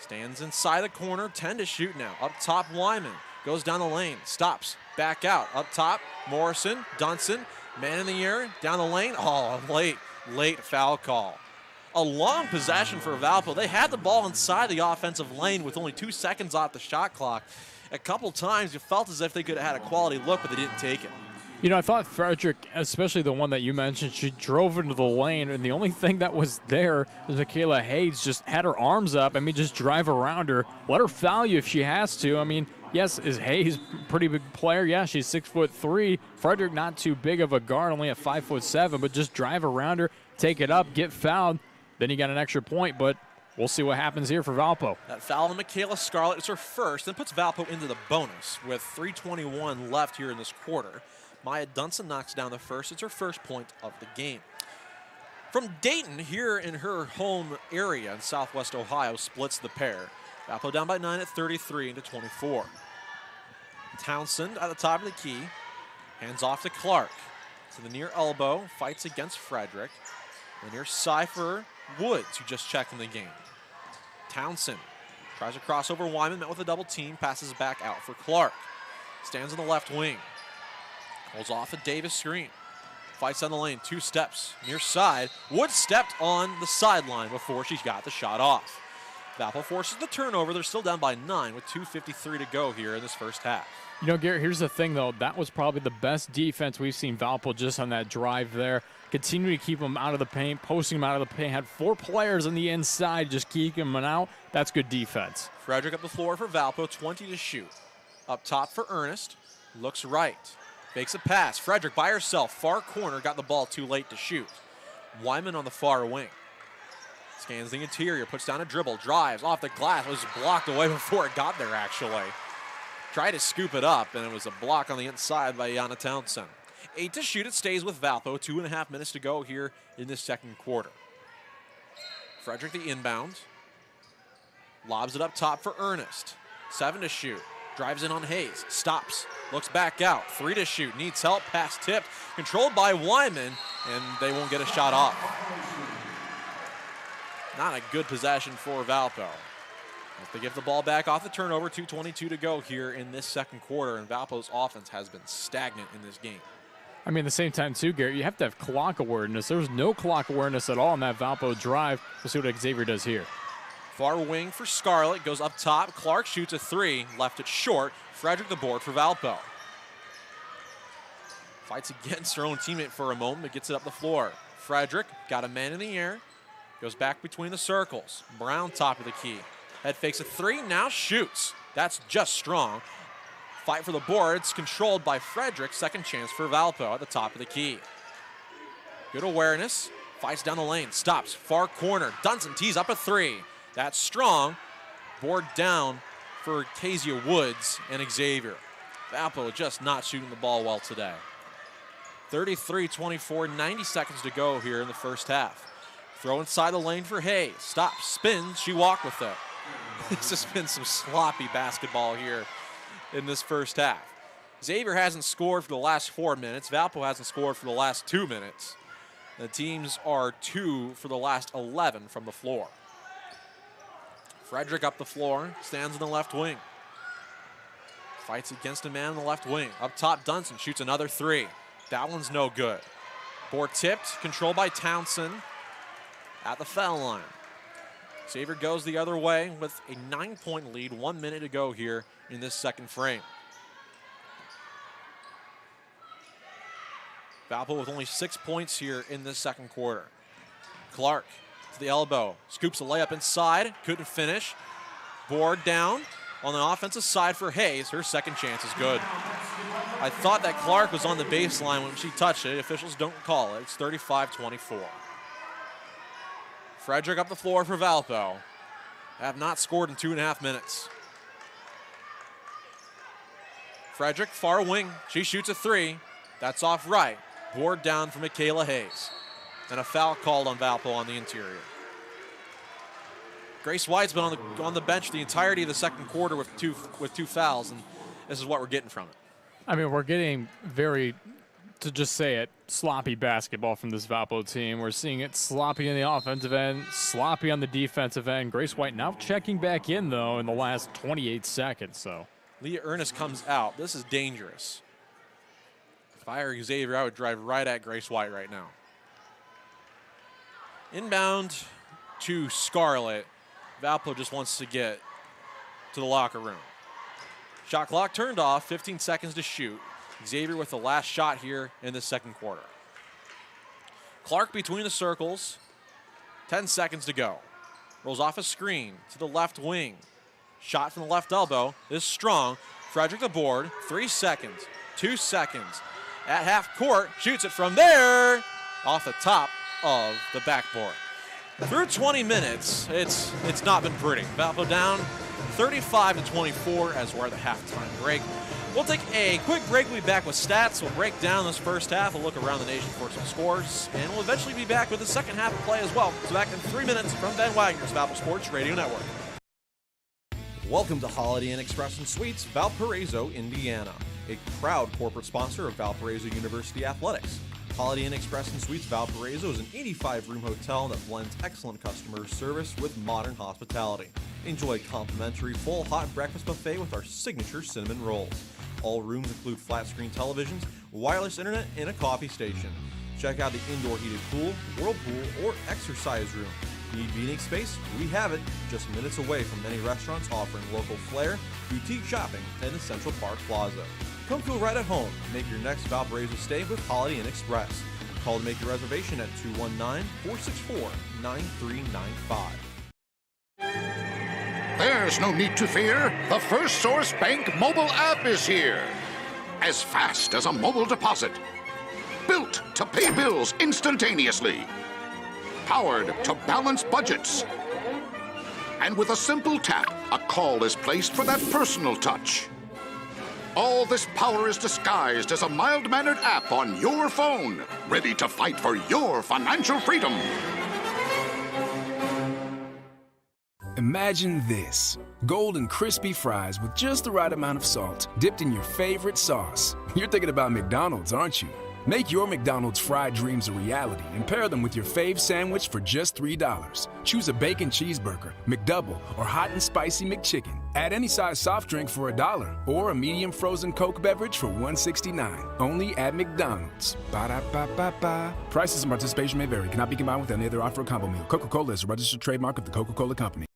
C: Stands inside the corner, 10 to shoot now. Up top, Wyman. Goes down the lane, stops, back out. Up top, Morrison, Dunson, man in the air, down the lane. Oh, late foul call. A long possession for Valpo. They had the ball inside the offensive lane with only 2 seconds off the shot clock. A couple times you felt as if they could have had a quality look, but they didn't take it.
N: You know, I thought Frederick, especially the one that you mentioned, she drove into the lane, and the only thing that was there was Michaela Hayes just had her arms up. I mean, just drive around her. Let her foul you if she has to. I mean, yes, is Hayes a pretty big player? Yeah, she's 6'3". Frederick not too big of a guard, only at 5'7", but just drive around her, take it up, get fouled. Then you got an extra point, but we'll see what happens here for Valpo.
C: That foul on Michaela Scarlett is her first, and puts Valpo into the bonus with 3:21 left here in this quarter. Maya Dunson knocks down the first. It's her first point of the game. From Dayton, here in her home area in Southwest Ohio, splits the pair. Valpo down by 9 at 33-24. Townsend at the top of the key. Hands off to Clark. To the near elbow, fights against Frederick. The near side for Woods, who just checked in the game. Townsend tries a crossover. Wyman met with a double team, passes back out for Clark. Stands on the left wing. Pulls off a Davis screen. Fights on the lane, 2 steps. Near side, Woods stepped on the sideline before she got the shot off. Valpo forces the turnover. They're still down by 9 with 2:53 to go here in this first half.
N: You know, Garrett, here's the thing, though. That was probably the best defense we've seen Valpo just on that drive there. Continue to keep them out of the paint, posting them out of the paint. Had 4 players on the inside, just keeping them out. That's good defense.
C: Frederick up the floor for Valpo, 20 to shoot. Up top for Ernest. Looks right. Fakes a pass. Frederick by herself. Far corner. Got the ball too late to shoot. Wyman on the far wing. Scans the interior. Puts down a dribble. Drives off the glass. Was blocked away before it got there, actually. Tried to scoop it up, and it was a block on the inside by Yana Townsend. 8 to shoot. It stays with Valpo. 2.5 minutes to go here in this second quarter. Frederick the inbound. Lobs it up top for Ernest. 7 to shoot. Drives in on Hayes. Stops. Looks back out. 3 to shoot. Needs help. Pass tipped. Controlled by Wyman, and they won't get a shot off. Not a good possession for Valpo. If they give the ball back off the turnover, 2:22 to go here in this second quarter, and Valpo's offense has been stagnant in this game.
N: I mean, at the same time, too, Garrett, you have to have clock awareness. There was no clock awareness at all on that Valpo drive. We'll see what Xavier does here.
C: Far wing for Scarlett, goes up top. Clark shoots a 3, left it short. Frederick the board for Valpo. Fights against her own teammate for a moment, but gets it up the floor. Frederick got a man in the air, goes back between the circles. Brown top of the key. Head fakes a 3, now shoots. That's just strong. Fight for the boards, controlled by Frederick. Second chance for Valpo at the top of the key. Good awareness, fights down the lane, stops, far corner. Dunson tees up a 3. That's strong. Board down for Kezia Woods and Xavier. Valpo just not shooting the ball well today. 33-24, 90 seconds to go here in the first half. Throw inside the lane for Hayes. Stops, spins, she walked with it. This has been some sloppy basketball here in this first half. Xavier hasn't scored for the last 4 minutes. Valpo hasn't scored for the last 2 minutes. The teams are 2 for the last 11 from the floor. Frederick up the floor, stands in the left wing. Fights against a man in the left wing. Up top, Dunson shoots another 3. That one's no good. Board tipped, controlled by Townsend at the foul line. Xavier goes the other way with a 9-point lead. 1 minute to go here in this second frame. Valpo with only 6 points here in this second quarter. Clark the elbow. Scoops a layup inside. Couldn't finish. Board down on the offensive side for Hayes. Her second chance is good. I thought that Clark was on the baseline when she touched it. Officials don't call it. It's 35-24. Frederick up the floor for Valpo. Have not scored in 2.5 minutes. Frederick, far wing. She shoots a three. That's off right. Board down for Michaela Hayes. And a foul called on Valpo on the interior. Grace White's been on the bench the entirety of the second quarter with two fouls, and this is what we're getting from it.
N: I mean, we're getting very, to just say it, sloppy basketball from this Valpo team. We're seeing it sloppy in the offensive end, sloppy on the defensive end. Grace White now checking back in, though, in the last 28 seconds. So
C: Leah Ernest comes out. This is dangerous. If I were Xavier, I would drive right at Grace White right now. Inbound to Scarlett. Valpo just wants to get to the locker room. Shot clock turned off, 15 seconds to shoot. Xavier with the last shot here in the second quarter. Clark between the circles, 10 seconds to go. Rolls off a screen to the left wing. Shot from the left elbow is strong. Frederick the board, 3 seconds, 2 seconds. At half court, shoots it from there, off the top of the backboard. Through 20 minutes, it's not been pretty. Valpo down 35-24 as we're at the halftime break. We'll take a quick break. We'll be back with stats. We'll break down this first half. We'll look around the nation for some scores, and we'll eventually be back with the second half of play as well. So back in 3 minutes from Ben Wagner's Valpo Sports Radio Network. Welcome to Holiday Inn Express and Suites, Valparaiso, Indiana, a proud corporate sponsor of Valparaiso University Athletics. Holiday Inn Express and Suites Valparaiso is an 85-room hotel that blends excellent customer service with modern hospitality. Enjoy a complimentary full hot breakfast buffet with our signature cinnamon rolls. All rooms include flat-screen televisions, wireless internet, and a coffee station. Check out the indoor heated pool, whirlpool, or exercise room. Need meeting space? We have it, just minutes away from many restaurants offering local flair, boutique shopping, and the Central Park Plaza. Come feel right at home. Make your next Valparaiso stay with Holiday Inn Express. Call to make your reservation at 219-464-9395.
J: There's no need to fear. The First Source Bank mobile app is here. As fast as a mobile deposit. Built to pay bills instantaneously. Powered to balance budgets. And with a simple tap, a call is placed for that personal touch. All this power is disguised as a mild-mannered app on your phone, ready to fight for your financial freedom.
S: Imagine this. Golden crispy fries with just the right amount of salt, dipped in your favorite sauce. You're thinking about McDonald's, aren't you? Make your McDonald's fried dreams a reality and pair them with your fave sandwich for just $3. Choose a bacon cheeseburger, McDouble, or hot and spicy McChicken. Add any size soft drink for $1 or a medium frozen Coke beverage for $1.69. Only at McDonald's. Ba-da-ba-ba-ba. Prices and participation may vary. Cannot be combined with any other offer or combo meal. Coca-Cola is a registered trademark of the Coca-Cola Company.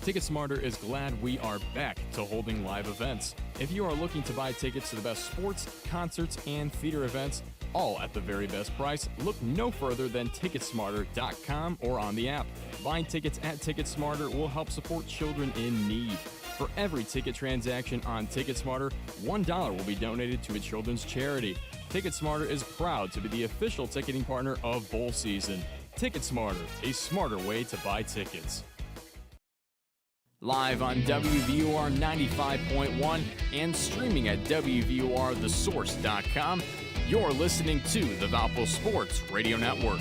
N: TicketSmarter is glad we are back to holding live events. If you are looking to buy tickets to the best sports, concerts, and theater events, all at the very best price, look no further than TicketSmarter.com or on the app. Buying tickets at TicketSmarter will help support children in need. For every ticket transaction on TicketSmarter, $1 will be donated to a children's charity. TicketSmarter is proud to be the official ticketing partner of bowl season. TicketSmarter, a smarter way to buy tickets. Live on WVUR 95.1 and streaming at WVURTheSource.com, you're listening to the Valpo Sports Radio Network.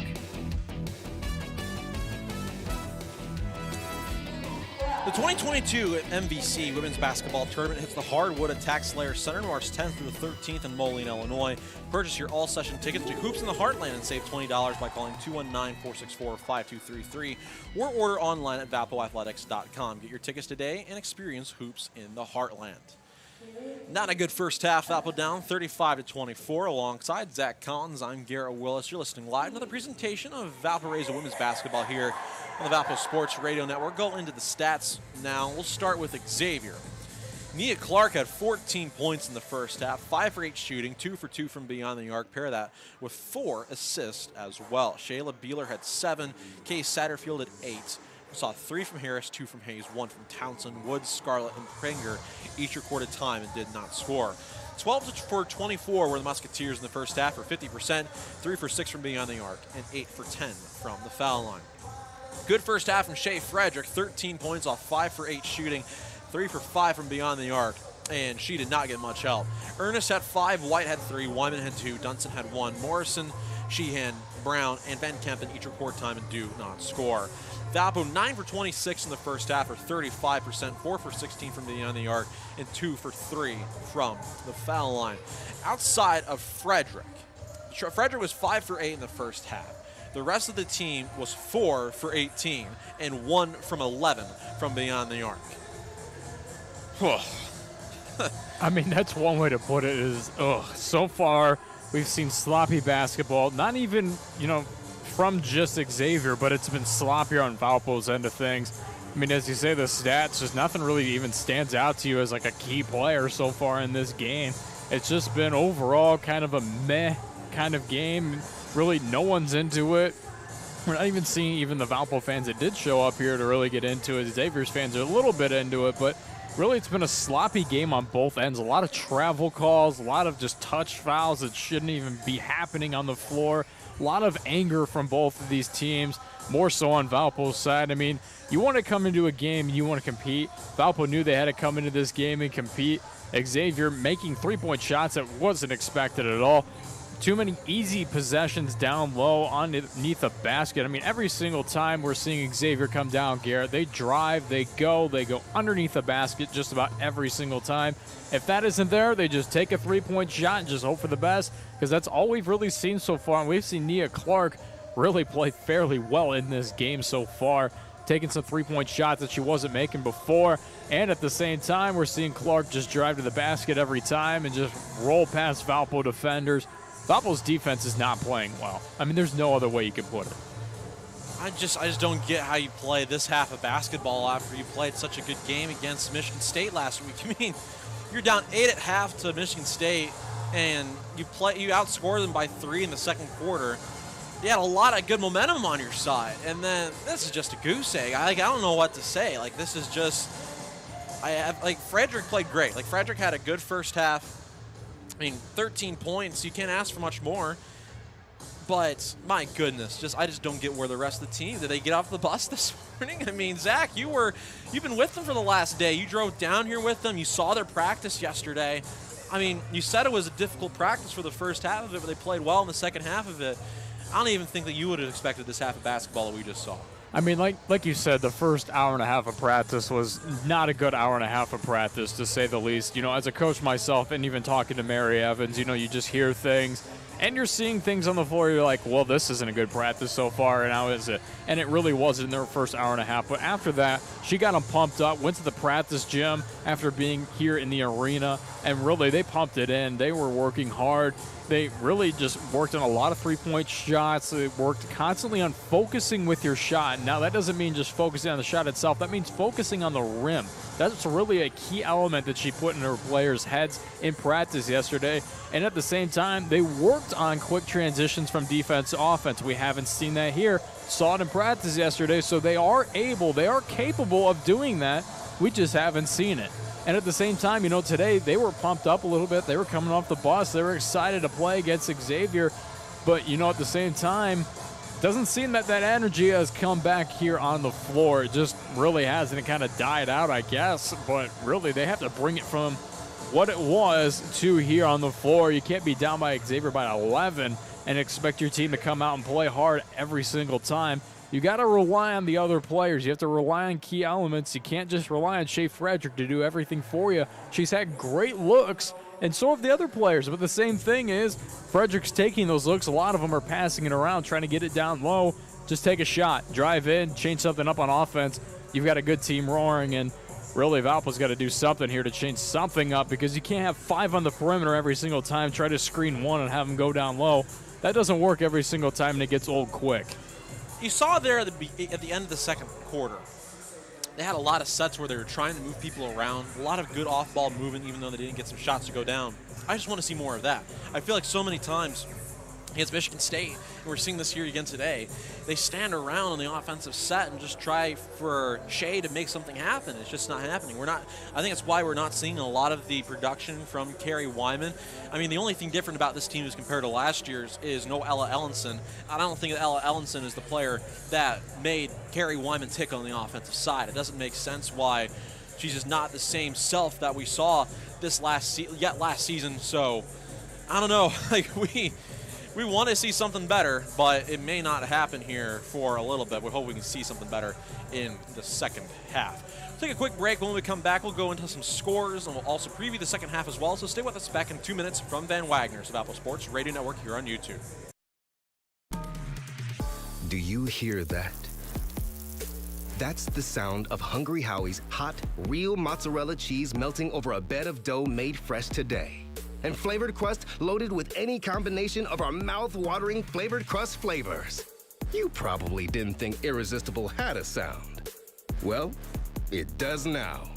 C: The 2022 MVC Women's Basketball Tournament hits the hardwood at TaxSlayer Center March 10th through the 13th in Moline, Illinois. Purchase your all-session tickets to Hoops in the Heartland and save $20 by calling 219-464-5233 or order online at valpoathletics.com. Get your tickets today and experience Hoops in the Heartland. Not a good first half. Valpo down 35-24. Alongside Zach Collins, I'm Garrett Willis. You're listening live to another presentation of Valparaiso Women's Basketball here on the Valpo Sports Radio Network. Go into the stats now. We'll start with Xavier. Nia Clark had 14 points in the first half, 5 for 8 shooting, 2 for 2 from beyond the arc. Pair that with 4 assists as well. Shayla Beeler had 7, Kay Satterfield had 8. We saw 3 from Harris, 2 from Hayes, 1 from Townsend, Woods, Scarlett, and Pringer each recorded time and did not score. 12 for 24 were the Musketeers in the first half for 50%, 3 for 6 from beyond the arc, and 8 for 10 from the foul line. Good first half from Shea Frederick, 13 points off 5 for 8 shooting, 3 for 5 from beyond the arc, and she did not get much help. Ernest had 5, White had 3, Wyman had 2, Dunson had 1, Morrison, Sheehan, Brown, and Van Kempen each record time and do not score. Valpo 9 for 26 in the first half, or 35%, 4 for 16 from beyond the arc, and 2 for 3 from the foul line. Outside of Frederick was 5 for 8 in the first half. The rest of the team was 4 for 18 and 1 from 11 from beyond the arc.
N: I mean, that's one way to put it is, so far we've seen sloppy basketball, not even, from just Xavier, but it's been sloppier on Valpo's end of things. I mean, as you say, the stats, just nothing really even stands out to you as like a key player so far in this game. It's just been overall kind of a meh kind of game. Really, no one's into it. We're not even seeing even the Valpo fans that did show up here to really get into it. Xavier's fans are a little bit into it, but really it's been a sloppy game on both ends. A lot of travel calls, a lot of just touch fouls that shouldn't even be happening on the floor. A lot of anger from both of these teams, more so on Valpo's side. I mean, you want to come into a game, you want to compete. Valpo knew they had to come into this game and compete. Xavier making three-point shots that wasn't expected at all. Too many easy possessions down low underneath the basket. I mean, every single time we're seeing Xavier come down, Garrett, they drive, they go underneath the basket just about every single time. If that isn't there, they just take a three-point shot and just hope for the best, because that's all we've really seen so far. And we've seen Nia Clark really play fairly well in this game so far, taking some three-point shots that she wasn't making before. And at the same time, we're seeing Clark just drive to the basket every time and just roll past Valpo defenders. Valpo's defense is not playing well. I mean, there's no other way you can put it.
C: I just don't get how you play this half of basketball after you played such a good game against Michigan State last week. I mean, you're down 8 at half to Michigan State, and you outscored them by 3 in the second quarter. You had a lot of good momentum on your side, and then this is just a goose egg. I don't know what to say. Like, this is just, Frederick played great. Like, Frederick had a good first half. I mean, 13 points, you can't ask for much more. But, my goodness, I just don't get where the rest of the team, did they get off the bus this morning? I mean, Zach, you've been with them for the last day. You drove down here with them. You saw their practice yesterday. I mean, you said it was a difficult practice for the first half of it, but they played well in the second half of it. I don't even think that you would have expected this half of basketball that we just saw.
N: I mean, like you said, the first hour and a half of practice was not a good hour and a half of practice, to say the least. As a coach myself, and even talking to Mary Evans, you just hear things, and you're seeing things on the floor. You're like, well, this isn't a good practice so far, and how is it? And it really wasn't in their first hour and a half. But after that, she got them pumped up, went to the practice gym after being here in the arena, and really they pumped it in. They were working hard. They really just worked on a lot of three-point shots. They worked constantly on focusing with your shot. Now, that doesn't mean just focusing on the shot itself. That means focusing on the rim. That's really a key element that she put in her players' heads in practice yesterday. And at the same time, they worked on quick transitions from defense to offense. We haven't seen that here. Saw it in practice yesterday, so they are capable of doing that. We just haven't seen it. And at the same time, today they were pumped up a little bit. They were coming off the bus. They were excited to play against Xavier. But, at the same time, doesn't seem that energy has come back here on the floor. It just really hasn't. It kind of died out, I guess. But really, they have to bring it from what it was to here on the floor. You can't be down by Xavier by 11 and expect your team to come out and play hard every single time. You got to rely on the other players. You have to rely on key elements. You can't just rely on Shea Frederick to do everything for you. She's had great looks, and so have the other players. But the same thing is, Frederick's taking those looks. A lot of them are passing it around, trying to get it down low. Just take a shot, drive in, change something up on offense. You've got a good team roaring, and really Valpo's got to do something here to change something up, because you can't have 5 on the perimeter every single time, try to screen 1 and have them go down low. That doesn't work every single time, and it gets old quick.
C: You saw there at the end of the second quarter, they had a lot of sets where they were trying to move people around, a lot of good off-ball movement, even though they didn't get some shots to go down. I just want to see more of that. I feel like so many times against Michigan State, and we're seeing this here again today, they stand around on the offensive set and just try for Shea to make something happen. It's just not happening. I think that's why we're not seeing a lot of the production from Carrie Wyman. I mean, the only thing different about this team as compared to last year's is no Ella Ellenson. I don't think that Ella Ellenson is the player that made Carrie Wyman tick on the offensive side. It doesn't make sense why she's just not the same self that we saw this last season. So I don't know. Like we want to see something better, but it may not happen here for a little bit. We hope we can see something better in the second half. We'll take a quick break. When we come back, we'll go into some scores, and we'll also preview the second half as well. So stay with us back in 2 minutes from Van Wagner's of Valpo Sports Radio Network here on YouTube.
O: Do you hear that? That's the sound of Hungry Howie's hot, real mozzarella cheese melting over a bed of dough made fresh today. And flavored crust loaded with any combination of our mouth-watering flavored crust flavors. You probably didn't think Irresistible had a sound. Well, it does now.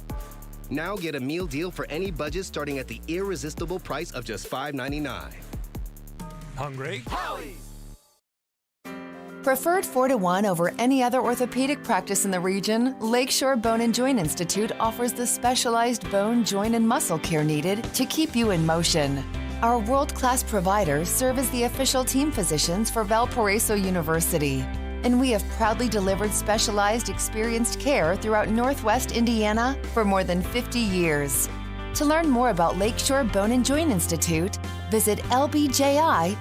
O: Now get a meal deal for any budget starting at the irresistible price of just $5.99.
K: Hungry?
M: Howie's! Preferred 4-1 over any other orthopedic practice in the region, Lakeshore Bone and Joint Institute offers the specialized bone, joint, and muscle care needed to keep you in motion. Our world-class providers serve as the official team physicians for Valparaiso University, and we have proudly delivered specialized, experienced care throughout Northwest Indiana for more than 50 years. To learn more about Lakeshore Bone and Joint Institute, visit lbji.com.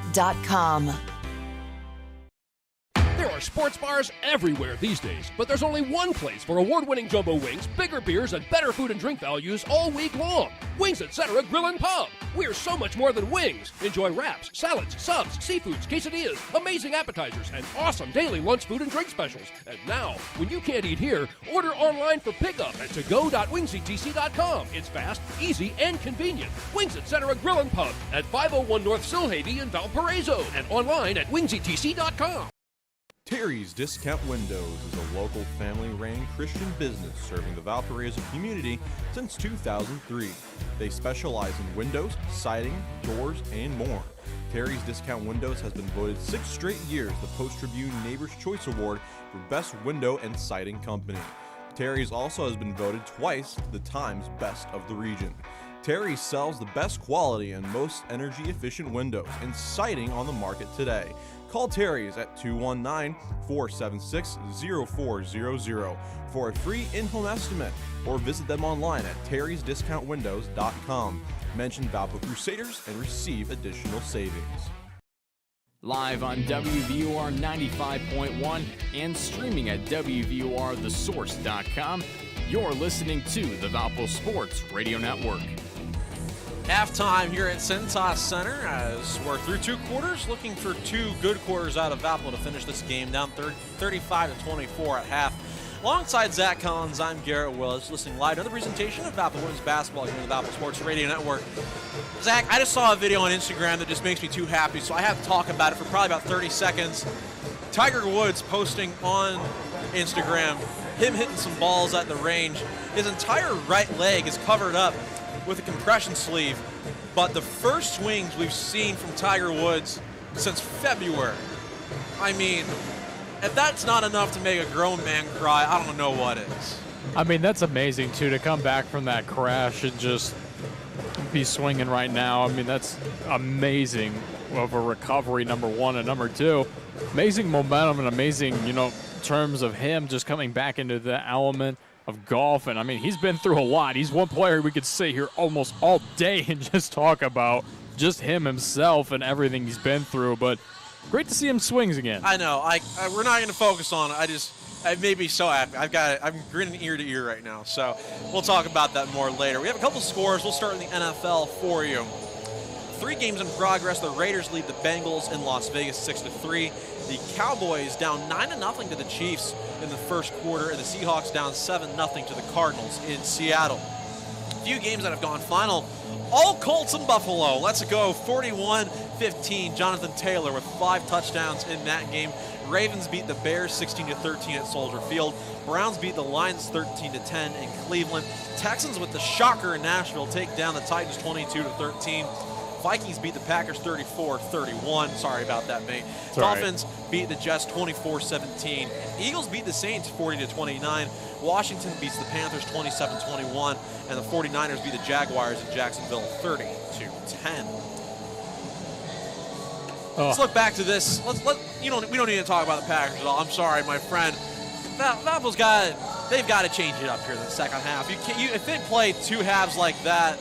K: There are sports bars everywhere these days, but there's only one place for award-winning jumbo wings, bigger beers, and better food and drink values all week long. Wings Etc. Grill and Pub. We're so much more than wings. Enjoy wraps, salads, subs, seafoods, quesadillas, amazing appetizers, and awesome daily lunch food and drink specials. And now, when you can't eat here, order online for pickup at togo.wingsetc.com. It's fast, easy, and convenient. Wings Etc. Grill and Pub at 501 North Silhavy in Valparaiso and online at wingsetc.com.
C: Terry's Discount Windows is a local family-ran Christian business serving the Valparaiso community since 2003. They specialize in windows, siding, doors, and more. Terry's Discount Windows has been voted 6 straight years the Post-Tribune Neighbor's Choice Award for Best Window and Siding Company. Terry's also has been voted twice the Times Best of the Region. Terry's sells the best quality and most energy-efficient windows and siding on the market today. Call Terry's at 219-476-0400 for a free in-home estimate, or visit them online at terrysdiscountwindows.com. Mention Valpo Crusaders and receive additional savings.
N: Live on WVUR 95.1 and streaming at WVURTheSource.com, you're listening to the Valpo Sports Radio Network.
C: Halftime here at Cintas Center as we're through 2 quarters, looking for 2 good quarters out of Valpo to finish this game down 35-24 at half. Alongside Zach Collins, I'm Garrett Willis, listening live to the presentation of Valpo Women's Basketball here on the Valpo Sports Radio Network. Zach, I just saw a video on Instagram that just makes me too happy, so I have to talk about it for probably about 30 seconds. Tiger Woods posting on Instagram, him hitting some balls at the range. His entire right leg is covered up with a compression sleeve, but the first swings we've seen from Tiger Woods since February. I mean, if that's not enough to make a grown man cry, I don't know what is.
N: I mean, that's amazing, too, to come back from that crash and just be swinging right now. I mean, that's amazing of a recovery, number one, and number two, amazing momentum and amazing, terms of him just coming back into the element of golf. And I mean, he's been through a lot. He's one player we could sit here almost all day and just talk about just him himself and everything he's been through. But great to see him swings again.
C: I know. We're not going to focus on it. I made me so happy. I'm grinning ear to ear right now. So we'll talk about that more later. We have a couple scores. We'll start in the NFL for you. 3 games in progress. The Raiders lead the Bengals in Las Vegas 6-3. The Cowboys down 9-0 to the Chiefs in the first quarter, and the Seahawks down 7-0 to the Cardinals in Seattle. A few games that have gone final. All Colts in Buffalo. Let's go 41-15 15, Jonathan Taylor with 5 touchdowns in that game. Ravens beat the Bears 16-13 at Soldier Field. Browns beat the Lions 13-10 in Cleveland. Texans with the shocker in Nashville take down the Titans 22-13. Vikings beat the Packers 34-31. Sorry about that, mate.
N: It's
C: Dolphins beat the Jets 24-17. Eagles beat the Saints 40-29. Washington beats the Panthers 27-21. And the 49ers beat the Jaguars in Jacksonville 30-10. Let's look back to this. We don't need to talk about the Packers at all. I'm sorry, my friend. Valpo's they've got to change it up here in the second half. If they play 2 halves like that,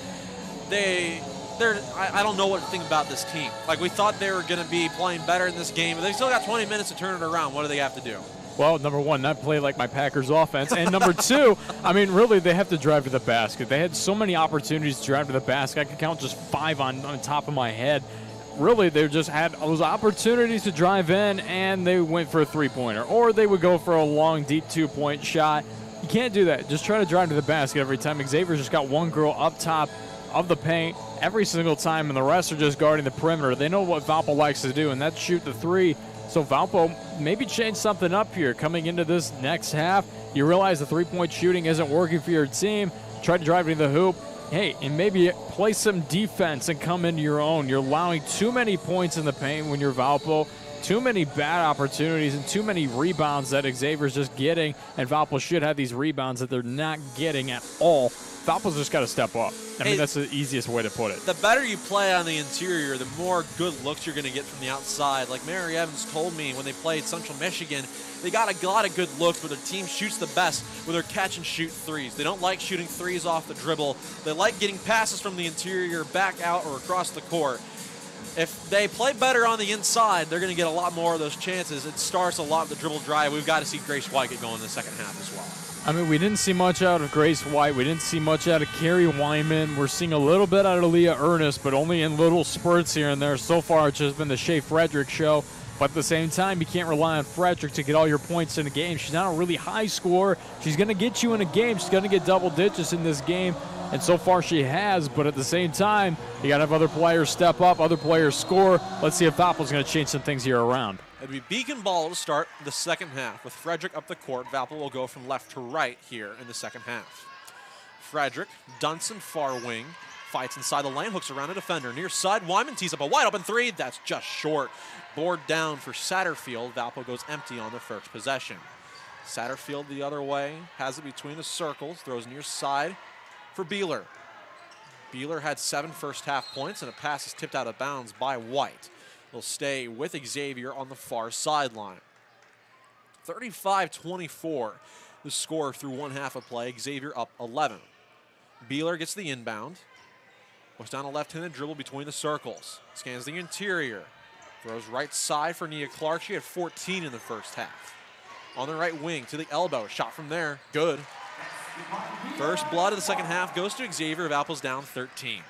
C: I don't know what to think about this team. Like, we thought they were going to be playing better in this game, but they still got 20 minutes to turn it around. What do they have to do?
N: Well, number one, not play like my Packers offense. And number two, I mean, really, they have to drive to the basket. They had so many opportunities to drive to the basket. I could count just 5 on top of my head. Really, they just had those opportunities to drive in, and they went for a three-pointer. Or they would go for a long, deep 2-point shot. You can't do that. Just try to drive to the basket every time. Xavier's just got one girl up top of the paint every single time, and the rest are just guarding the perimeter. They know what Valpo likes to do, and that's shoot the 3. So Valpo maybe change something up here coming into this next half. You realize the three-point shooting isn't working for your team. Try to drive to the hoop. Hey, and maybe play some defense and come into your own. You're allowing too many points in the paint when you're Valpo. Too many bad opportunities and too many rebounds that Xavier's just getting, and Valpo should have these rebounds that they're not getting at all. Valpo's just got to step up. I mean, that's the easiest way to put it.
C: The better you play on the interior, the more good looks you're going to get from the outside. Like Mary Evans told me when they played Central Michigan, they got a lot of good looks, but their team shoots the best with their catch-and-shoot threes. They don't like shooting threes off the dribble. They like getting passes from the interior back out or across the court. If they play better on the inside, they're going to get a lot more of those chances. It starts a lot with the dribble drive. We've got to see Grace White get going in the second half as well.
N: I mean, we didn't see much out of Grace White. We didn't see much out of Carrie Wyman. We're seeing a little bit out of Leah Ernest, but only in little spurts here and there. So far, it's just been the Shea Frederick show. But at the same time, you can't rely on Frederick to get all your points in a game. She's not a really high scorer. She's going to get you in a game. She's going to get double digits in this game. And so far she has, but at the same time, you got to have other players step up, other players score. Let's see if Valpo's going to change some things here around.
C: It'll be Beacon ball to start the second half. With Frederick up the court, Valpo will go from left to right here in the second half. Frederick, Dunson, far wing, fights inside the lane, hooks around a defender. Near side, Wyman tees up a wide open 3. That's just short. Board down for Satterfield. Valpo goes empty on the first possession. Satterfield the other way, has it between the circles, throws near side for Beeler. Beeler had 7 first half points, and a pass is tipped out of bounds by White. He'll stay with Xavier on the far sideline. 35-24, the score through one half of play. Xavier up 11. Beeler gets the inbound. Goes down a left-handed dribble between the circles. Scans the interior. Throws right side for Nia Clark. She had 14 in the first half. On the right wing to the elbow. Shot from there. Good. First blood of the second half goes to Xavier. Valpo's down 13.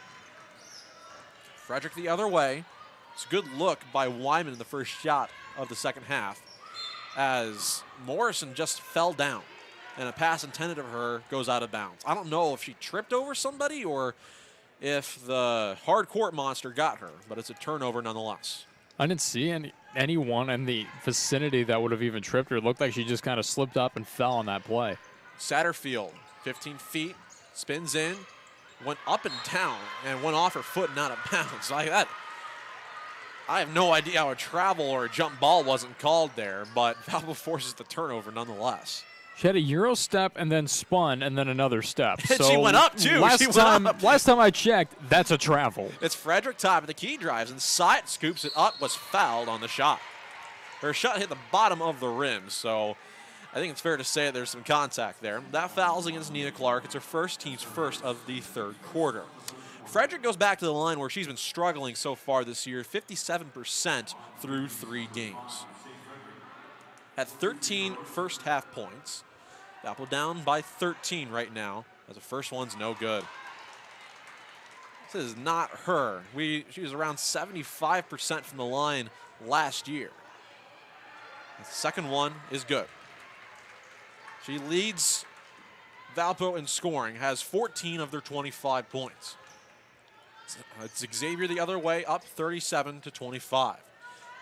C: Frederick the other way. It's a good look by Wyman in the first shot of the second half as Morrison just fell down and a pass intended of her goes out of bounds. I don't know if she tripped over somebody or if the hard court monster got her, but it's a turnover nonetheless.
N: I didn't see anyone in the vicinity that would have even tripped her. It looked like she just kind of slipped up and fell on that play.
C: Satterfield, 15 feet, spins in, went up and down, and went off her foot and out of bounds. Like that, I have no idea how a travel or a jump ball wasn't called there, but Valpo forces the turnover nonetheless.
N: She had a Euro step and then spun and then another step.
C: So she went up, too.
N: Last time I checked, that's a travel.
C: It's Frederick top of the key, drives inside, scoops it up, was fouled on the shot. Her shot hit the bottom of the rim, so I think it's fair to say there's some contact there. That foul's against Nina Clark. It's her team's first of the third quarter. Frederick goes back to the line where she's been struggling so far this year, 57% through 3 games. At 13 first half points, Valpo down by 13 right now, as the first one's no good. This is not her. She was around 75% from the line last year. The second one is good. She leads Valpo in scoring, has 14 of their 25 points. It's Xavier the other way, up 37-25.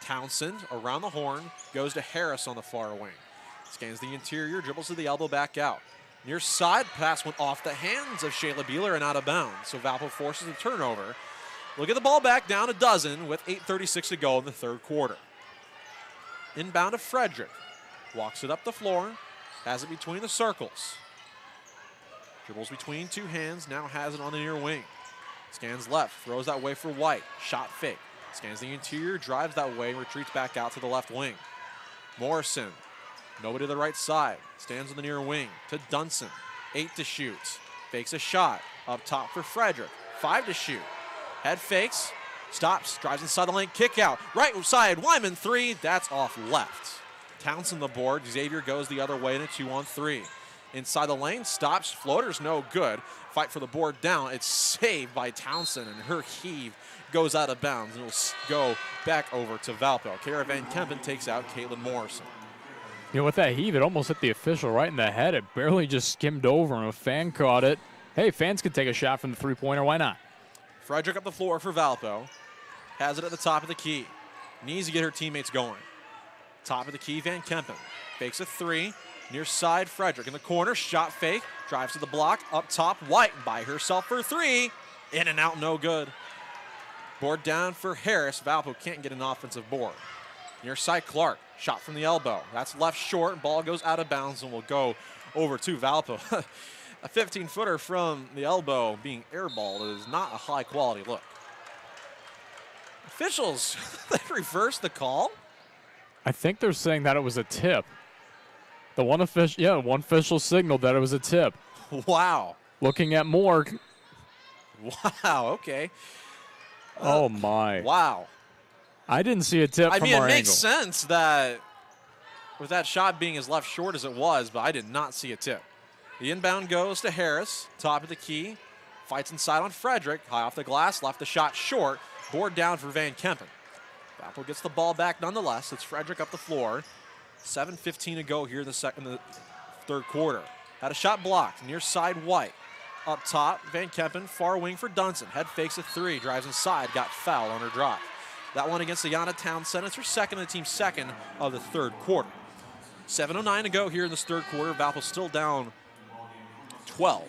C: Townsend around the horn, goes to Harris on the far wing. Scans the interior, dribbles to the elbow, back out. Near side pass went off the hands of Shayla Beeler and out of bounds. So Valpo forces a turnover. We'll get the ball back down a dozen with 8:36 to go in the third quarter. Inbound to Frederick. Walks it up the floor. Has it between the circles. Dribbles between two hands. Now has it on the near wing. Scans left. Throws that way for White. Shot fake. Scans the interior. Drives that way. Retreats back out to the left wing. Morrison. Nobody to the right side. Stands on the near wing to Dunson. 8 to shoot. Fakes a shot. Up top for Frederick. 5 to shoot. Head fakes. Stops. Drives inside the lane. Kick out. Right side. Wyman 3. That's off left. Townsend the board. Xavier goes the other way in a 2-on-3. Inside the lane. Stops. Floater's no good. Fight for the board down. It's saved by Townsend, and her heave goes out of bounds, and it will go back over to Valpo. Kara Van Kempen takes out Caitlin Morrison.
N: You know, with that heave, it almost hit the official right in the head. It barely just skimmed over, and a fan caught it. Hey, fans could take a shot from the three-pointer. Why not?
C: Frederick up the floor for Valpo. Has it at the top of the key. Needs to get her teammates going. Top of the key, Van Kempen. Fakes a 3. Near side, Frederick in the corner. Shot fake. Drives to the block. Up top, White by herself for 3. In and out, no good. Board down for Harris. Valpo can't get an offensive board. Near side, Clark. Shot from the elbow. That's left short. Ball goes out of bounds and will go over to Valpo. A 15-footer from the elbow being airballed is not a high-quality look. Officials, they reversed the call.
N: I think they're saying that it was a tip. The one official signaled that it was a tip.
C: Wow.
N: Looking at more.
C: Wow, okay.
N: Oh, my.
C: Wow.
N: I didn't see a tip from our angle.
C: It makes sense that with that shot being as left short as it was, but I did not see a tip. The inbound goes to Harris, top of the key. Fights inside on Frederick. High off the glass, left the shot short. Board down for Van Kempen. Valpo gets the ball back nonetheless. It's Frederick up the floor. 7:15 to go here in the third quarter. Had a shot blocked. Near side, White. Up top, Van Kempen, far wing for Dunson. Head fakes a 3, drives inside, got fouled on her drive. That one against Ayanna Townsend. It's her second and the team's second of the third quarter. 7:09 to go here in this third quarter. Valpo still down 12.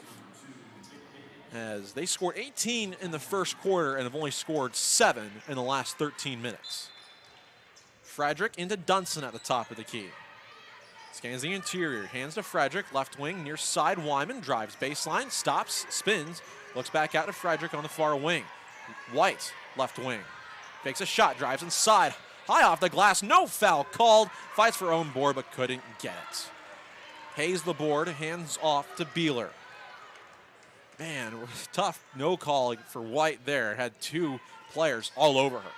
C: As they scored 18 in the first quarter and have only scored 7 in the last 13 minutes. Frederick into Dunson at the top of the key. Scans the interior, hands to Frederick, left wing, near side, Wyman, drives baseline, stops, spins, looks back out to Frederick on the far wing. White, left wing, fakes a shot, drives inside, high off the glass, no foul called, fights for own board but couldn't get it. Hayes the board, hands off to Beeler. Man, tough no call for White there, had 2 players all over her.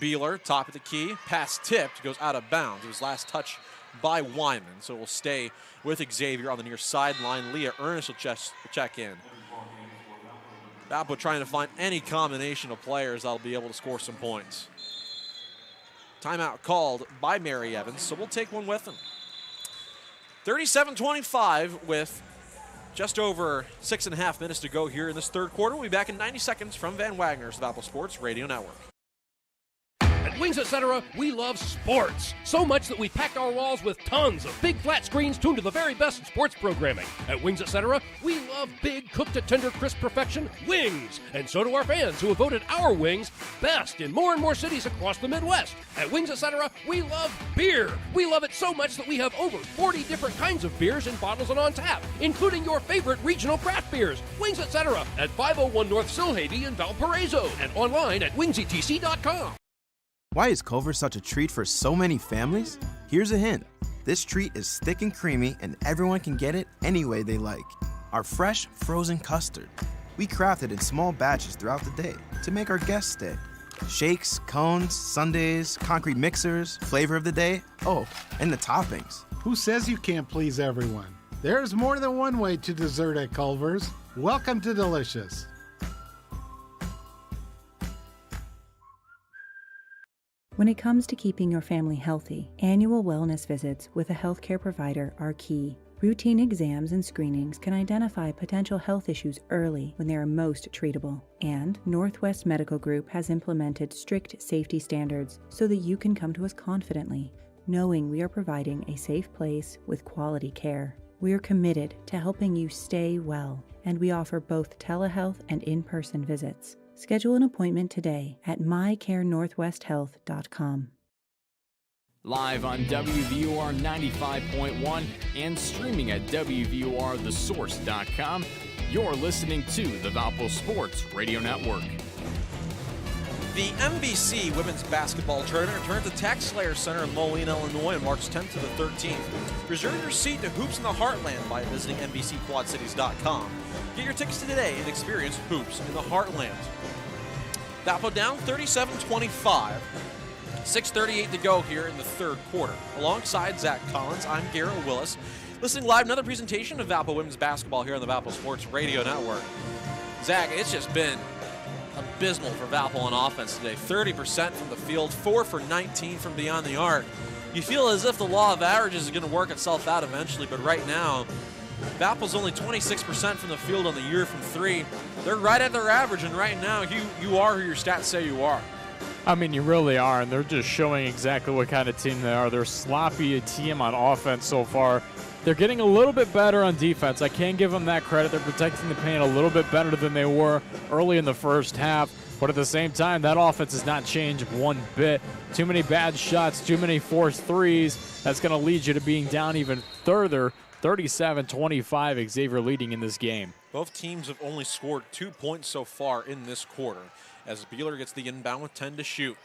C: Beeler, top of the key, pass tipped, goes out of bounds. It was last touch by Wyman, so we'll stay with Xavier on the near sideline. Leah Ernest will check in. Valpo trying to find any combination of players that'll be able to score some points. Timeout called by Mary Evans, so we'll take one with them. 37-25 with just over 6.5 minutes to go here in this third quarter. We'll be back in 90 seconds from Van Wagner's Valpo Sports Radio Network.
K: At Wings Etc., we love sports. So much that we packed our walls with tons of big flat screens tuned to the very best in sports programming. At Wings Etc., we love big, cooked to tender, crisp perfection wings. And so do our fans who have voted our wings best in more and more cities across the Midwest. At Wings Etc., we love beer. We love it so much that we have over 40 different kinds of beers in bottles and on tap, including your favorite regional craft beers. Wings Etc. at 501 North Silhavy in Valparaiso and online at wingsetc.com.
P: Why is Culver's such a treat for so many families? Here's a hint. This treat is thick and creamy, and everyone can get it any way they like. Our fresh, frozen custard. We craft it in small batches throughout the day to make our guests stay. Shakes, cones, sundaes, concrete mixers, flavor of the day, oh, and the toppings.
B: Who says you can't please everyone? There's more than one way to dessert at Culver's. Welcome to Delicious.
A: When it comes to keeping your family healthy, annual wellness visits with a healthcare provider are key. Routine exams and screenings can identify potential health issues early when they are most treatable. And Northwest Medical Group has implemented strict safety standards so that you can come to us confidently, knowing we are providing a safe place with quality care. We are committed to helping you stay well, and we offer both telehealth and in-person visits. Schedule an appointment today at mycarenorthwesthealth.com.
N: Live on WVOR 95.1 and streaming at WVORthesource.com, you're listening to the Valpo Sports Radio Network.
C: The MVC Women's Basketball Tournament returns to TaxSlayer Center in Moline, Illinois on March 10th to the 13th. Reserve your seat to Hoops in the Heartland by visiting NBCQuadCities.com. Get your tickets today and experience Hoops in the Heartland. Valpo down 37-25. 6:38 to go here in the third quarter. Alongside Zach Collins, I'm Garrett Willis. Listening live, another presentation of Valpo Women's Basketball here on the Valpo Sports Radio Network. Zach, it's just been abysmal for Valpo on offense today. 30% from the field, 4 for 19 from beyond the arc. You feel as if the law of averages is going to work itself out eventually, but right now, Valpo's only 26% from the field on the year from 3. They're right at their average, and right now, you are who your stats say you are.
N: I mean, you really are, and they're just showing exactly what kind of team they are. They're sloppy team on offense so far. They're getting a little bit better on defense. I can give them that credit. They're protecting the paint a little bit better than they were early in the first half. But at the same time, that offense has not changed one bit. Too many bad shots, too many forced threes. That's going to lead you to being down even further. 37-25, Xavier leading in this game.
C: Both teams have only scored 2 points so far in this quarter, as Beeler gets the inbound with 10 to shoot.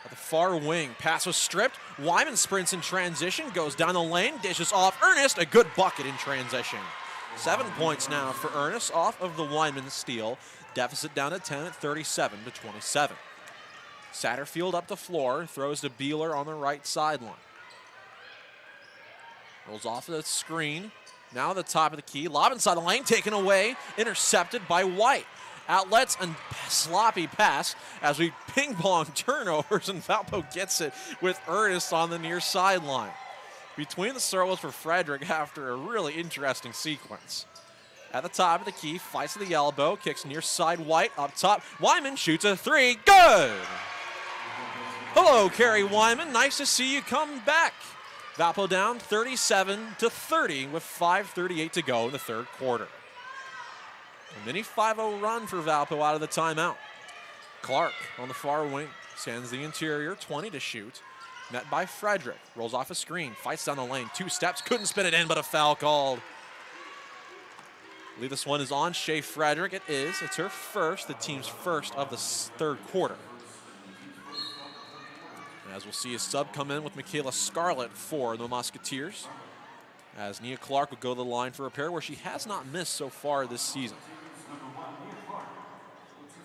C: At the far wing, pass was stripped. Wyman sprints in transition, goes down the lane, dishes off Ernest. A good bucket in transition. 7 points now for Ernest off of the Wyman steal. Deficit down to 10 at 37-27. Satterfield up the floor, throws to Beeler on the right sideline. Rolls off the screen. Now at the top of the key. Lob inside the lane, taken away. Intercepted by White. Outlets and sloppy pass as we ping pong turnovers, and Valpo gets it with Ernest on the near sideline. Between the circles for Frederick after a really interesting sequence. At the top of the key, fights to the elbow, kicks near side White up top. Wyman shoots a 3. Good! Hello, Kerry Wyman. Nice to see you come back. Valpo down 37-30 with 5:38 to go in the third quarter. A mini 5-0 run for Valpo out of the timeout. Clark on the far wing sends the interior, 20 to shoot. Met by Frederick. Rolls off a screen, fights down the lane. 2 steps, couldn't spin it in, but a foul called. I believe this one is on Shea Frederick. It is. It's her first, the team's first of the third quarter. As we'll see a sub come in with Michaela Scarlett for the Musketeers, as Nia Clark would go to the line for a pair where she has not missed so far this season.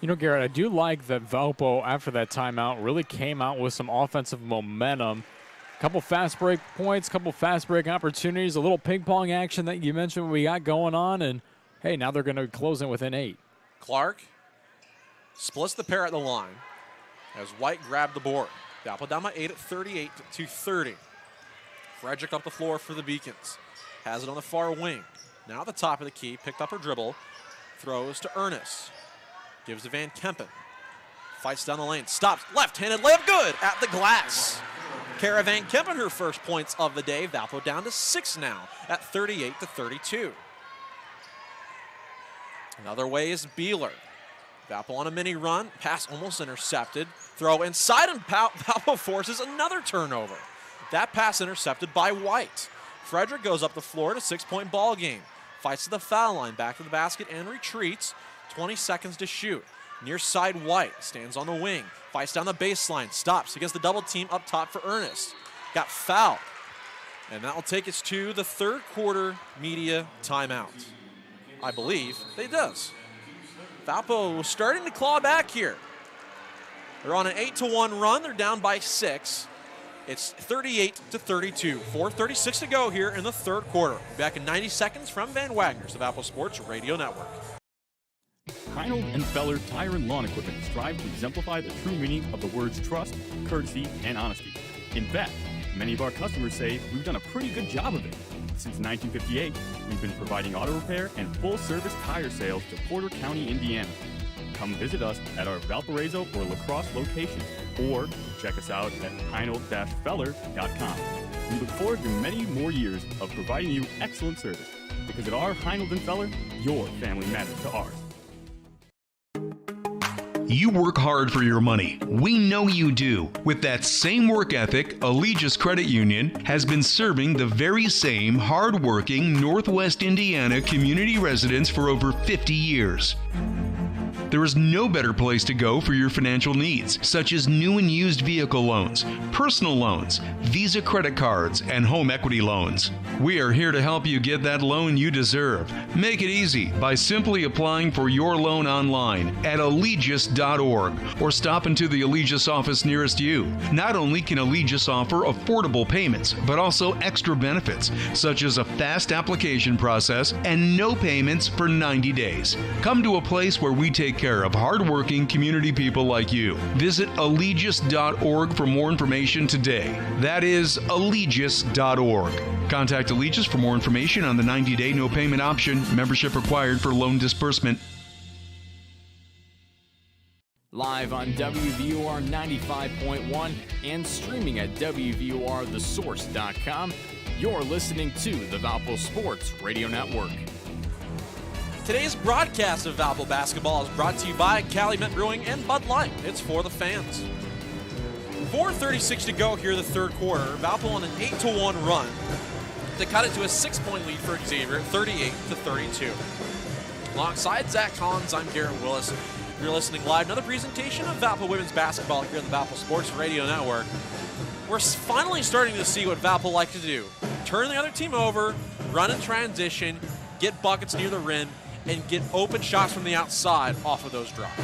N: You know, Garrett, I do like that Valpo, after that timeout, really came out with some offensive momentum. A couple fast break points, couple fast break opportunities, a little ping pong action that you mentioned we got going on, and hey, now they're going to close in within 8.
C: Clark splits the pair at the line as White grabbed the board. Valpo down by 8 at 38-30. Frederick up the floor for the Beacons. Has it on the far wing. Now at the top of the key, picked up her dribble. Throws to Ernest. Gives to Van Kempen. Fights down the lane. Stops. Left-handed layup good at the glass. Kara Van Kempen, her first points of the day. Valpo down to 6 now at 38-32. Another way is Beeler. Valpo on a mini run. Pass almost intercepted. Throw inside, and Valpo forces another turnover. That pass intercepted by White. Frederick goes up the floor to 6-point ball game. Fights to the foul line, back to the basket, and retreats. 20 seconds to shoot. Near side White stands on the wing. Fights down the baseline. Stops against the double team up top for Ernest. Got fouled. And that will take us to the third quarter media timeout. I believe it does. Valpo starting to claw back here. They're on an 8-1 run. They're down by 6. It's 38-32. 4:36 to go here in the third quarter. Back in 90 seconds from Van Wagner's, the Valpo Sports Radio Network.
V: Reinold and Feller Tire and Lawn Equipment strive to exemplify the true meaning of the words trust, courtesy, and honesty. In fact, Many of our customers say we've done a pretty good job of it. Since 1958, we've been providing auto repair and full-service tire sales to Porter County, Indiana. Come visit us at our Valparaiso or La Crosse locations, or check us out at heinold-feller.com. We look forward to many more years of providing you excellent service, because at our Heinold & Feller, your family matters to ours.
Q: You work hard for your money. We know you do. With that same work ethic, Allegis Credit Union has been serving the very same hard-working Northwest Indiana community residents for over 50 years. There is no better place to go for your financial needs, such as new and used vehicle loans, personal loans, Visa credit cards, and home equity loans. We are here to help you get that loan you deserve. Make it easy by simply applying for your loan online at allegis.org or stop into the Allegis office nearest you. Not only can Allegis offer affordable payments, but also extra benefits, such as a fast application process and no payments for 90 days. Come to a place where we take care of hardworking community people like you. Visit allegis.org for more information today. That is allegis.org. Contact Allegis for more information on the 90-day no payment option. Membership required for loan disbursement.
N: Live on WVOR 95.1 and streaming at WVORthesource.com, you're listening to the Valpo Sports Radio Network.
C: Today's broadcast of Valpo basketball is brought to you by Calumet Brewing and Bud Light. It's for the fans. 4:36 to go here in the third quarter. Valpo on an 8-1 run to cut it to a 6-point lead for Xavier, 38-32. Alongside Zach Collins, I'm Garrett Willis. You're listening live. Another presentation of Valpo women's basketball here on the Valpo Sports Radio Network. We're finally starting to see what Valpo like to do. Turn the other team over, run in transition, get buckets near the rim, and get open shots from the outside off of those drops.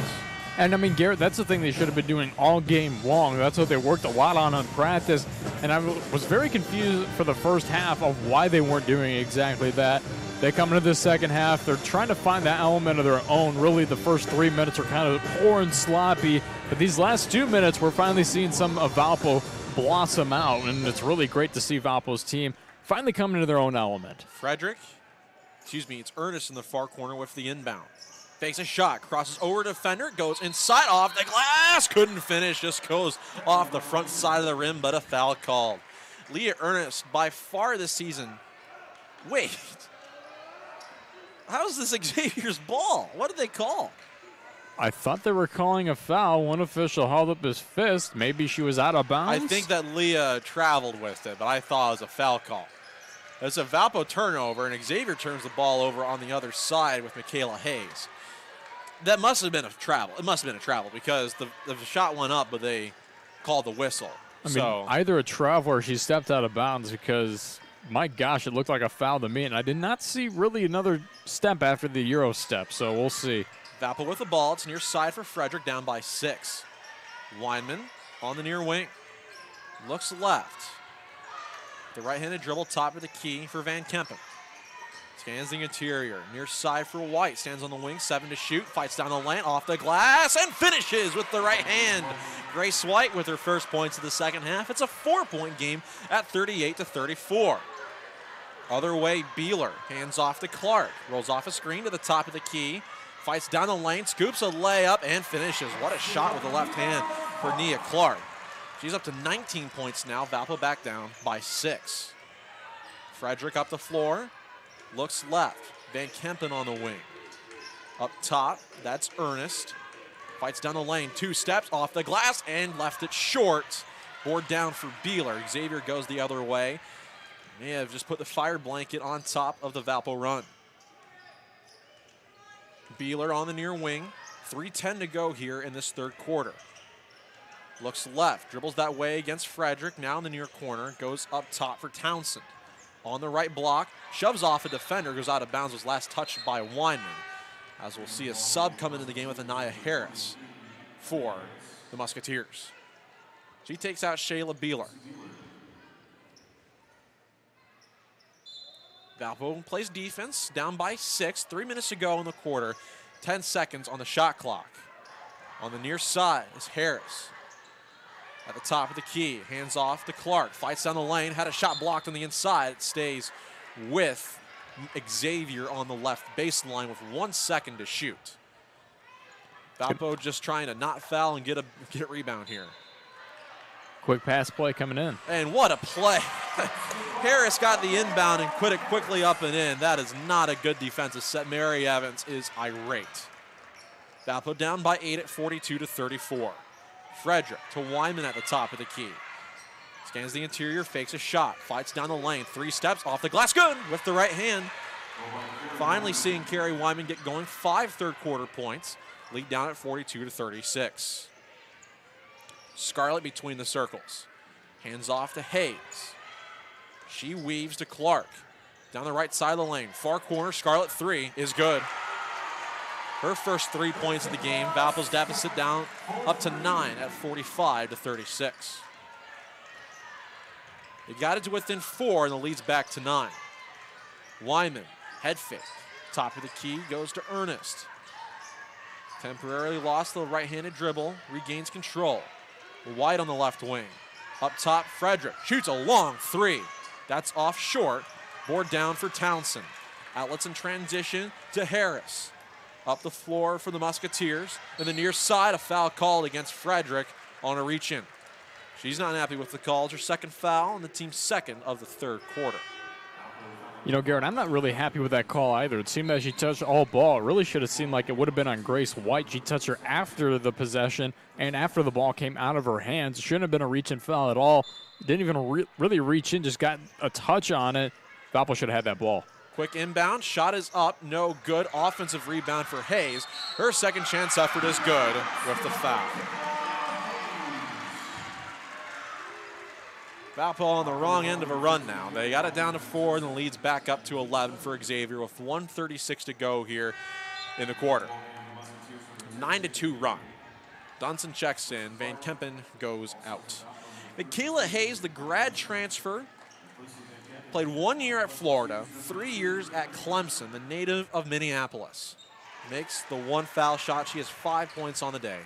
N: And I mean, Garrett, that's the thing they should have been doing all game long. That's what they worked a lot on practice. And I was very confused for the first half of why they weren't doing exactly that. They come into the second half, they're trying to find that element of their own. Really, the first 3 minutes are kind of poor and sloppy. But these last 2 minutes, we're finally seeing some of Valpo blossom out. And it's really great to see Valpo's team finally coming into their own element.
C: It's Ernest in the far corner with the inbound. Fakes a shot, crosses over defender, goes inside off the glass, couldn't finish, just goes off the front side of the rim, but a foul called. Leah Ernest, by far this season. Wait, how's this Xavier's ball? What did they call?
N: I thought they were calling a foul. One official held up his fist. Maybe she was out of bounds.
C: I think that Leah traveled with it, but I thought it was a foul call. It's a Valpo turnover, and Xavier turns the ball over on the other side with Michaela Hayes. That must have been a travel. It must have been a travel because the shot went up, but they called the whistle.
N: I mean, either a travel or she stepped out of bounds because, my gosh, it looked like a foul to me, and I did not see really another step after the Euro step, so we'll see.
C: Valpo with the ball. It's near side for Frederick, down by 6. Weinman on the near wing. Looks left. The right-handed dribble, top of the key for Van Kempen. Scans the interior, near side for White. Stands on the wing, 7 to shoot. Fights down the lane, off the glass, and finishes with the right hand. Grace White with her first points of the second half. It's a 4-point game at 38-34. Other way, Beeler hands off to Clark. Rolls off a screen to the top of the key. Fights down the lane, scoops a layup, and finishes. What a shot with the left hand for Nia Clark. She's up to 19 points now. Valpo back down by 6. Frederick up the floor. Looks left. Van Kempen on the wing. Up top, that's Ernest. Fights down the lane. 2 steps off the glass and left it short. Board down for Beeler. Xavier goes the other way. May have just put the fire blanket on top of the Valpo run. Beeler on the near wing. 3:10 to go here in this third quarter. Looks left, dribbles that way against Frederick, now in the near corner, goes up top for Townsend. On the right block, shoves off a defender, goes out of bounds, was last touched by Weinman. As we'll see a sub come into the game with Anaya Harris for the Musketeers. She takes out Shayla Beeler. Valpo plays defense, down by 6, 3 minutes to go in the quarter, 10 seconds on the shot clock. On the near side is Harris. at the top of the key. Hands off to Clark. Fights down the lane. Had a shot blocked on the inside. It stays with Xavier on the left baseline with 1 second to shoot. Valpo just trying to not foul and get a rebound here.
N: Quick pass play coming in.
C: And what a play. Harris got the inbound and put it quickly up and in. That is not a good defensive set. Mary Evans is irate. Valpo down by 8 at 42-34. Frederick to Wyman at the top of the key. Scans the interior, fakes a shot, fights down the lane, 3 steps off the glass, good with the right hand. Finally seeing Carrie Wyman get going, 5 third-quarter points, lead down at 42-36. Scarlett between the circles. Hands off to Hayes. She weaves to Clark. Down the right side of the lane. Far corner, Scarlett 3 is good. Her first 3 points of the game. Valpo's deficit down up to 9 at 45-36. They got it to within 4 and the lead's back to 9. Wyman, head fake. Top of the key goes to Ernest. Temporarily lost the right-handed dribble, regains control. White on the left wing. Up top, Frederick shoots a long 3. That's off short. Board down for Townsend. Outlets in transition to Harris. Up the floor for the Musketeers. In the near side, a foul called against Frederick on a reach-in. She's not happy with the call. It's her second foul and the team's second of the third quarter.
N: You know, Garrett, I'm not really happy with that call either. It seemed that she touched all ball. It really should have seemed like it would have been on Grace White. She touched her after the possession and after the ball came out of her hands. It shouldn't have been a reach-in foul at all. Didn't even really reach in, just got a touch on it. Valpo should have had that ball.
C: Quick inbound, shot is up, no good. Offensive rebound for Hayes. Her second chance effort is good with the foul. Valpo on the wrong end of a run now. They got it down to 4 and the lead's back up to 11 for Xavier with 1:36 to go here in the quarter. 9-2 run. Dunson checks in, Van Kempen goes out. Michaela Hayes, the grad transfer, played 1 year at Florida, 3 years at Clemson, the native of Minneapolis. Makes the 1 foul shot. She has 5 points on the day.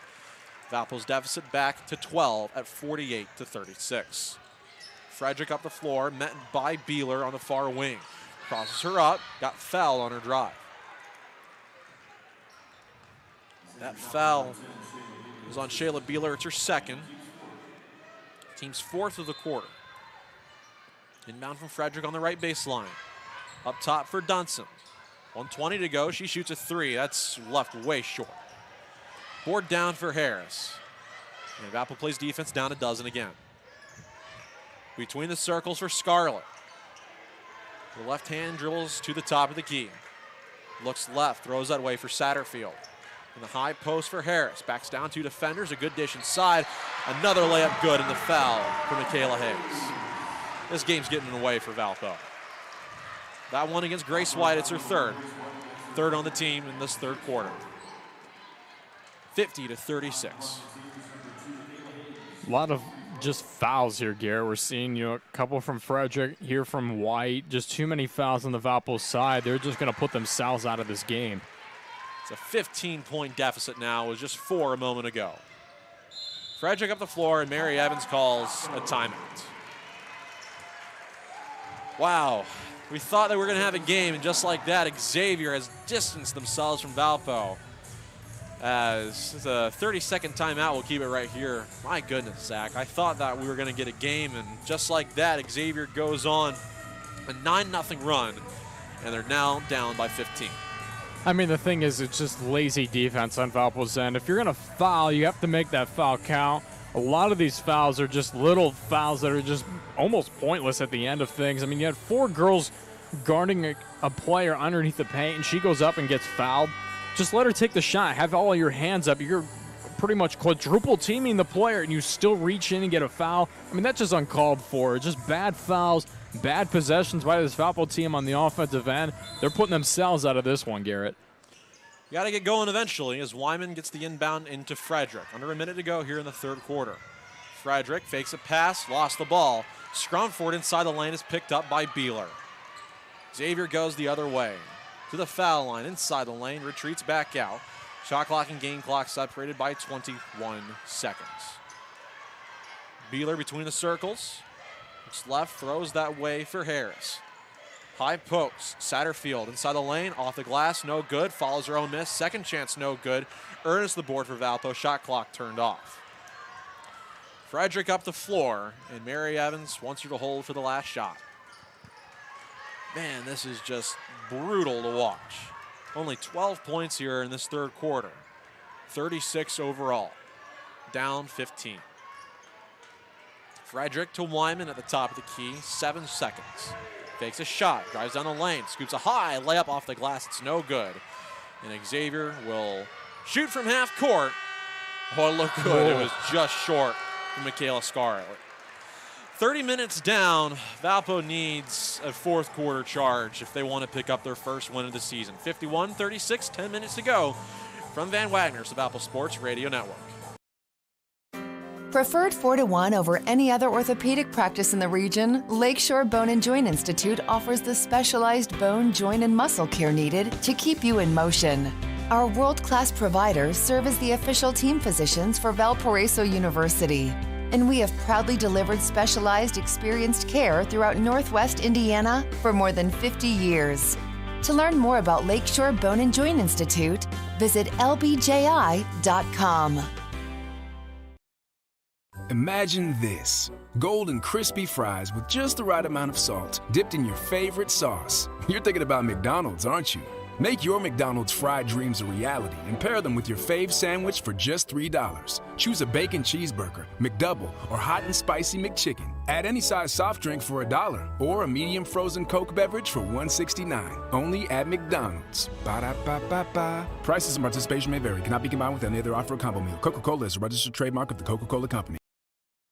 C: Valpo's deficit back to 12 at 48-36. Frederick up the floor, met by Beeler on the far wing. Crosses her up, got fouled on her drive. That foul was on Shayla Beeler. It's her second. Team's 4th of the quarter. Inbound from Frederick on the right baseline. Up top for Dunson. 1:20 to go. She shoots a 3. That's left way short. Board down for Harris. And Valpo plays defense down a dozen again. Between the circles for Scarlett. The left hand dribbles to the top of the key. Looks left, throws that way for Satterfield. In the high post for Harris. Backs down 2 defenders, a good dish inside. Another layup good in the foul for Michaela Hayes. This game's getting away for Valpo. That one against Grace White, it's her third. Third on the team in this third quarter. 50-36.
N: A lot of just fouls here, Garrett. We're seeing a couple from Frederick, here from White. Just too many fouls on the Valpo side. They're just going to put themselves out of this game.
C: It's a 15-point deficit now. It was just 4 a moment ago. Frederick up the floor, and Mary Evans calls a timeout. Wow. We thought that we were going to have a game, and just like that, Xavier has distanced themselves from Valpo. As it's a 30-second timeout, we'll keep it right here. My goodness, Zach. I thought that we were going to get a game, and just like that, Xavier goes on a 9-0 run, and they're now down by 15.
N: I mean, the thing is, it's just lazy defense on Valpo's end. If you're going to foul, you have to make that foul count. A lot of these fouls are just little fouls that are just almost pointless at the end of things. I mean, you had 4 girls guarding a player underneath the paint, and she goes up and gets fouled. Just let her take the shot. Have all your hands up. You're pretty much quadruple teaming the player, and you still reach in and get a foul. I mean, that's just uncalled for. Just bad fouls, bad possessions by this Valpo team on the offensive end. They're putting themselves out of this one, Garrett.
C: You got to get going eventually as Wyman gets the inbound into Frederick. Under a minute to go here in the third quarter. Frederick fakes a pass, lost the ball. Scrum for it inside the lane is picked up by Beeler. Xavier goes the other way to the foul line inside the lane, retreats back out. Shot clock and game clock separated by 21 seconds. Beeler between the circles. Looks left, throws that way for Harris. High post, Satterfield inside the lane, off the glass, no good. Follows her own miss, second chance, no good. Ernest the board for Valpo, shot clock turned off. Frederick up the floor, and Mary Evans wants her to hold for the last shot. Man, this is just brutal to watch. Only 12 points here in this third quarter. 36 overall, down 15. Frederick to Wyman at the top of the key, 7 seconds. Takes a shot, drives down the lane, scoops a high layup off the glass, it's no good. And Xavier will shoot from half court. Oh, it looked good, it was just short from Michaela Scarlett. 30 minutes down, Valpo needs a fourth quarter charge if they want to pick up their first win of the season. 51-36, 10 minutes to go. From Van Wagner's, the Valpo Sports Radio Network.
M: Preferred 4-1 over any other orthopedic practice in the region, Lakeshore Bone and Joint Institute offers the specialized bone, joint, and muscle care needed to keep you in motion. Our world-class providers serve as the official team physicians for Valparaiso University, and we have proudly delivered specialized, experienced care throughout Northwest Indiana for more than 50 years. To learn more about Lakeshore Bone and Joint Institute, visit lbji.com.
S: Imagine this: golden crispy fries with just the right amount of salt, dipped in your favorite sauce. You're thinking about McDonald's, aren't you? Make your McDonald's fried dreams a reality and pair them with your fave sandwich for just $3. Choose a bacon cheeseburger, McDouble, or hot and spicy McChicken. Add any size soft drink for $1 or a medium frozen Coke beverage for $1.69. Only at McDonald's. Ba-da-ba-ba-ba. Prices and participation may vary. Cannot be combined with any other offer or combo meal. Coca-Cola is a registered trademark of the Coca-Cola Company.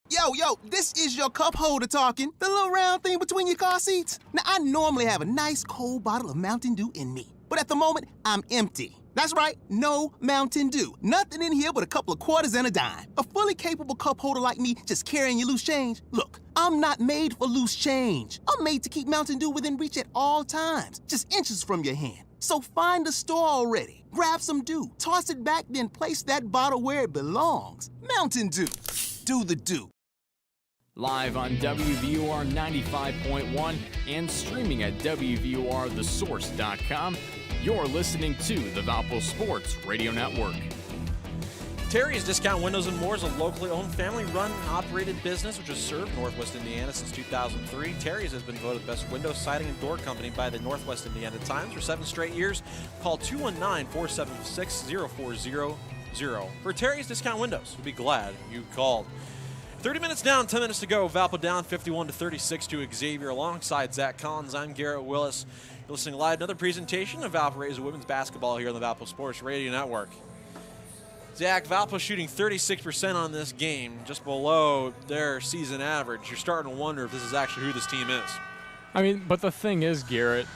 R: Yo, this is your cup holder talking. The little round thing between your car seats. Now, I normally have a nice cold bottle of Mountain Dew in me, but at the moment, I'm empty. That's right, no Mountain Dew. Nothing in here but a couple of quarters and a dime. A fully capable cup holder like me just carrying your loose change? Look, I'm not made for loose change. I'm made to keep Mountain Dew within reach at all times, just inches from your hand. So find a store already, grab some Dew, toss it back, then place that bottle where it belongs. Mountain Dew. Do the Dew.
N: Live on WVUR 95.1 and streaming at WVURTheSource.com, you're listening to the Valpo Sports Radio Network.
C: Terry's Discount Windows & More is a locally owned, family-run and operated business which has served Northwest Indiana since 2003. Terry's has been voted the best window, siding, and door company by the Northwest Indiana Times for 7 straight years. Call 219-476-0400 for Terry's Discount Windows. We'll be glad you called. 30 minutes down, 10 minutes to go. Valpo down 51-36 to Xavier. Alongside Zach Collins, I'm Garrett Willis. You're listening live to another presentation of Valparaiso women's basketball here on the Valpo Sports Radio Network. Zach, Valpo shooting 36% on this game, just below their season average. You're starting to wonder if this is actually who this team is.
N: I mean, but the thing is, Garrett,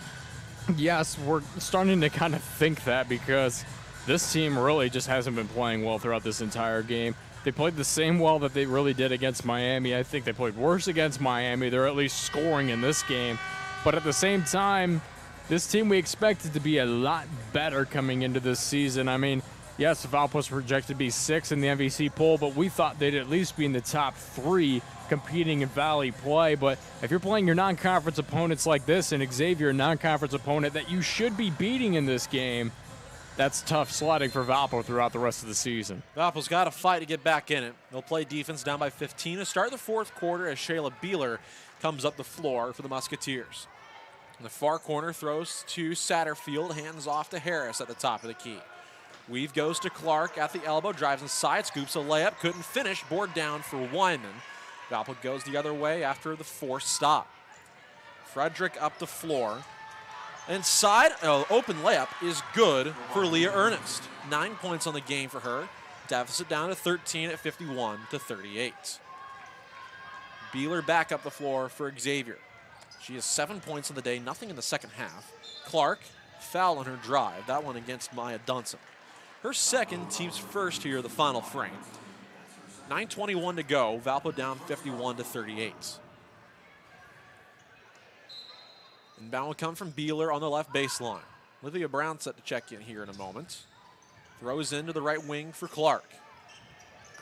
N: yes, we're starting to kind of think that because this team really just hasn't been playing well throughout this entire game. They played the same well that they really did against Miami. I think they played worse against Miami. They're at least scoring in this game. But at the same time, this team we expected to be a lot better coming into this season. I mean, yes, Valpo's projected to be 6th in the MVC poll, but we thought they'd at least be in the top 3 competing in Valley play. But if you're playing your non-conference opponents like this, and Xavier, a non-conference opponent that you should be beating in this game, that's tough sledding for Valpo throughout the rest of the season.
C: Valpo's got to fight to get back in it. They'll play defense down by 15 to start the fourth quarter as Shayla Beeler comes up the floor for the Musketeers. In the far corner, throws to Satterfield, hands off to Harris at the top of the key. Weave goes to Clark at the elbow, drives inside, scoops a layup, couldn't finish, board down for Wyman. Valpo goes the other way after the forced stop. Frederick up the floor. Inside, open layup is good for Leah Ernest. 9 points on the game for her. Deficit down to 13 at 51-38. Beeler back up the floor for Xavier. She has 7 points on the day, nothing in the second half. Clark, foul on her drive. That one against Maya Dunson. Her second, team's first here, the final frame. 9:21 to go. Valpo down 51-38. Inbound will come from Beeler on the left baseline. Olivia Brown set to check in here in a moment. Throws into the right wing for Clark.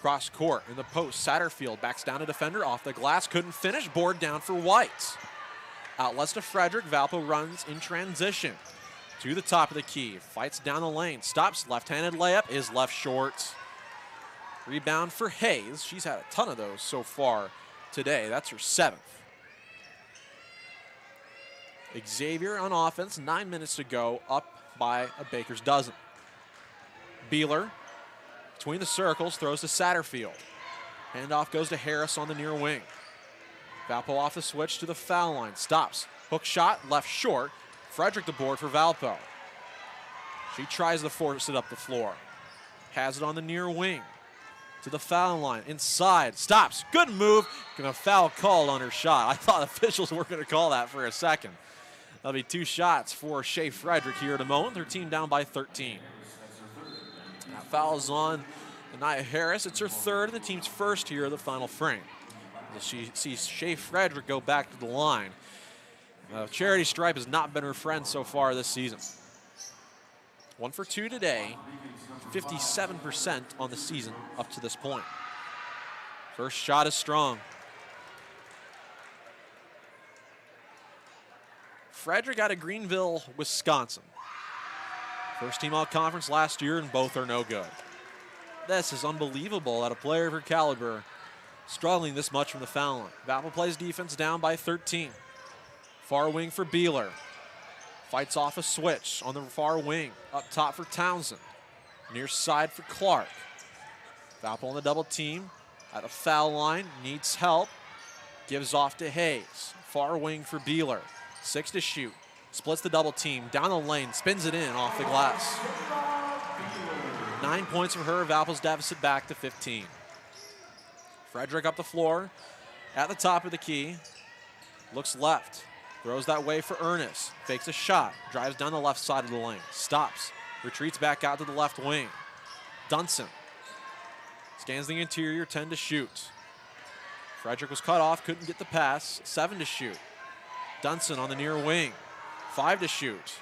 C: Cross court in the post. Satterfield backs down a defender off the glass. Couldn't finish. Board down for White. Outlets to Frederick. Valpo runs in transition to the top of the key. Fights down the lane. Stops. Left-handed layup is left short. Rebound for Hayes. She's had a ton of those so far today. That's her 7th. Xavier on offense. 9 minutes to go. Up by a baker's dozen. Beeler between the circles, throws to Satterfield. Handoff goes to Harris on the near wing. Valpo off the switch to the foul line. Stops. Hook shot, left short. Frederick the board for Valpo. She tries to force it up the floor. Has it on the near wing. To the foul line. Inside. Stops. Good move. And a foul called on her shot. I thought officials were going to call that for a second. That'll be 2 shots for Shea Frederick here at the moment. Their team down by 13. That foul is on Anaya Harris. It's her 3rd and the team's 1st here of the final frame. She sees Shea Frederick go back to the line. Charity Stripe has not been her friend so far this season. 1 for 2 today. 57% on the season up to this point. First shot is strong. Frederick out of Greenville, Wisconsin. First team all-conference last year, and both are no good. This is unbelievable that a player of her caliber struggling this much from the foul line. Valpo plays defense down by 13. Far wing for Beeler. Fights off a switch on the far wing. Up top for Townsend. Near side for Clark. Valpo on the double team. At the foul line, needs help. Gives off to Hayes. Far wing for Beeler. 6 to shoot. Splits the double team. Down the lane. Spins it in off the glass. 9 points for her. Valpo's deficit back to 15. Frederick up the floor. At the top of the key. Looks left. Throws that way for Ernest. Fakes a shot. Drives down the left side of the lane. Stops. Retreats back out to the left wing. Dunson. Scans the interior. 10 to shoot. Frederick was cut off. Couldn't get the pass. 7 to shoot. Dunson on the near wing. 5 to shoot.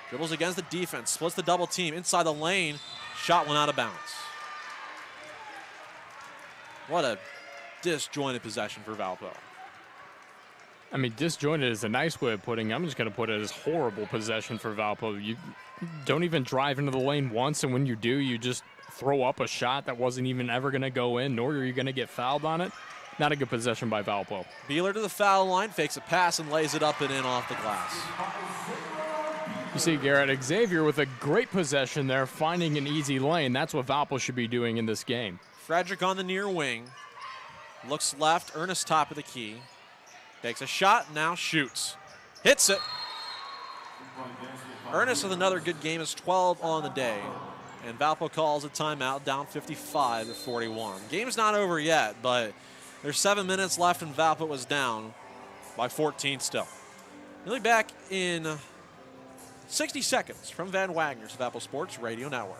C: Dribbles against the defense. Splits the double team. Inside the lane. Shot went out of bounds. What a disjointed possession for Valpo.
N: I mean, disjointed is a nice way of putting it. I'm just going to put it as horrible possession for Valpo. You don't even drive into the lane once, and when you do, you just throw up a shot that wasn't even ever going to go in, nor are you going to get fouled on it. Not a good possession by Valpo.
C: Beeler to the foul line, fakes a pass and lays it up and in off the glass.
N: You see, Garrett, Xavier with a great possession there, finding an easy lane. That's what Valpo should be doing in this game.
C: Frederick on the near wing. Looks left, Ernest top of the key. Takes a shot, now shoots. Hits it. Ernest with another good game is 12 on the day. And Valpo calls a timeout, down 55-41. Game's not over yet, but there's 7 minutes left and Valpo was down by 14 still. We'll be back in 60 seconds from Van Wagner's Valpo Sports Radio Network.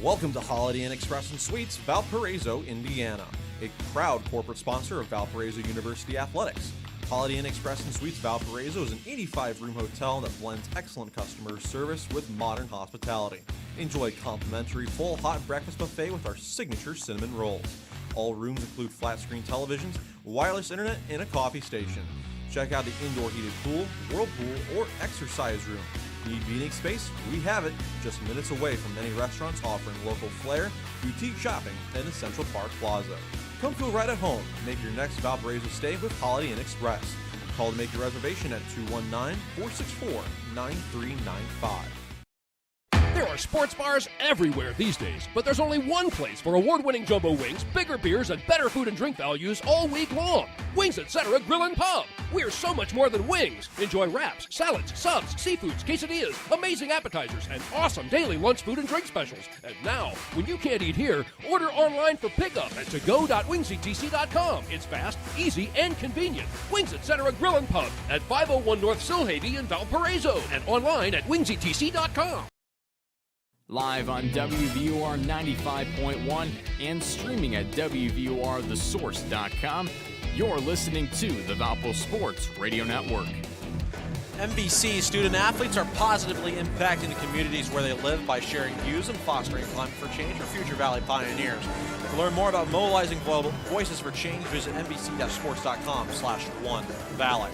C: Welcome to Holiday Inn Express and Suites, Valparaiso, Indiana, a proud corporate sponsor of Valparaiso University Athletics. Holiday Inn Express and Suites Valparaiso is an 85-room hotel that blends excellent customer service with modern hospitality. Enjoy a complimentary full hot breakfast buffet with our signature cinnamon rolls. All rooms include flat-screen televisions, wireless internet, and a coffee station. Check out the indoor heated pool, whirlpool, or exercise room. Need meeting space? We have it, just minutes away from many restaurants offering local flair, boutique shopping, and the Central Park Plaza. Come feel right at home. Make your next Valparaiso stay with Holiday Inn Express. Call to make your reservation at 219-464-9395.
K: There are sports bars everywhere these days, but there's only one place for award-winning jumbo wings, bigger beers, and better food and drink values all week long. Wings Etc. Grill and Pub. We're so much more than wings. Enjoy wraps, salads, subs, seafoods, quesadillas, amazing appetizers, and awesome daily lunch food and drink specials. And now, when you can't eat here, order online for pickup at togo.wingsetc.com. It's fast, easy, and convenient. Wings Etc. Grill and Pub at 501 North Silhavy in Valparaiso and online at wingsetc.com.
N: Live on WVUR 95.1 and streaming at WVURthesource.com. You're listening to the Valpo Sports Radio Network.
C: MVC student athletes are positively impacting the communities where they live by sharing views and fostering climate for change for future Valley pioneers. To learn more about mobilizing voices for change, visit nbc-sports.com/onevalley.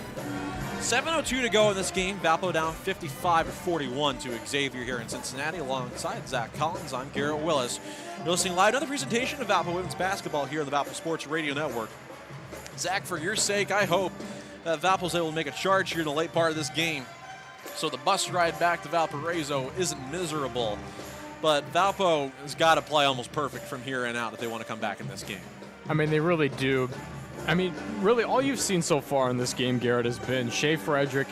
C: 7:02 to go in this game. Valpo down 55-41 to Xavier here in Cincinnati. Alongside Zach Collins, I'm Garrett Willis. You're listening live to another presentation of Valpo Women's Basketball here on the Valpo Sports Radio Network. Zach, for your sake, I hope that Valpo's able to make a charge here in the late part of this game, so the bus ride back to Valparaiso isn't miserable. But Valpo has got to play almost perfect from here on out if they want to come back in this game.
N: I mean, they really do. I mean, really, all you've seen so far in this game, Garrett, has been Shea Frederick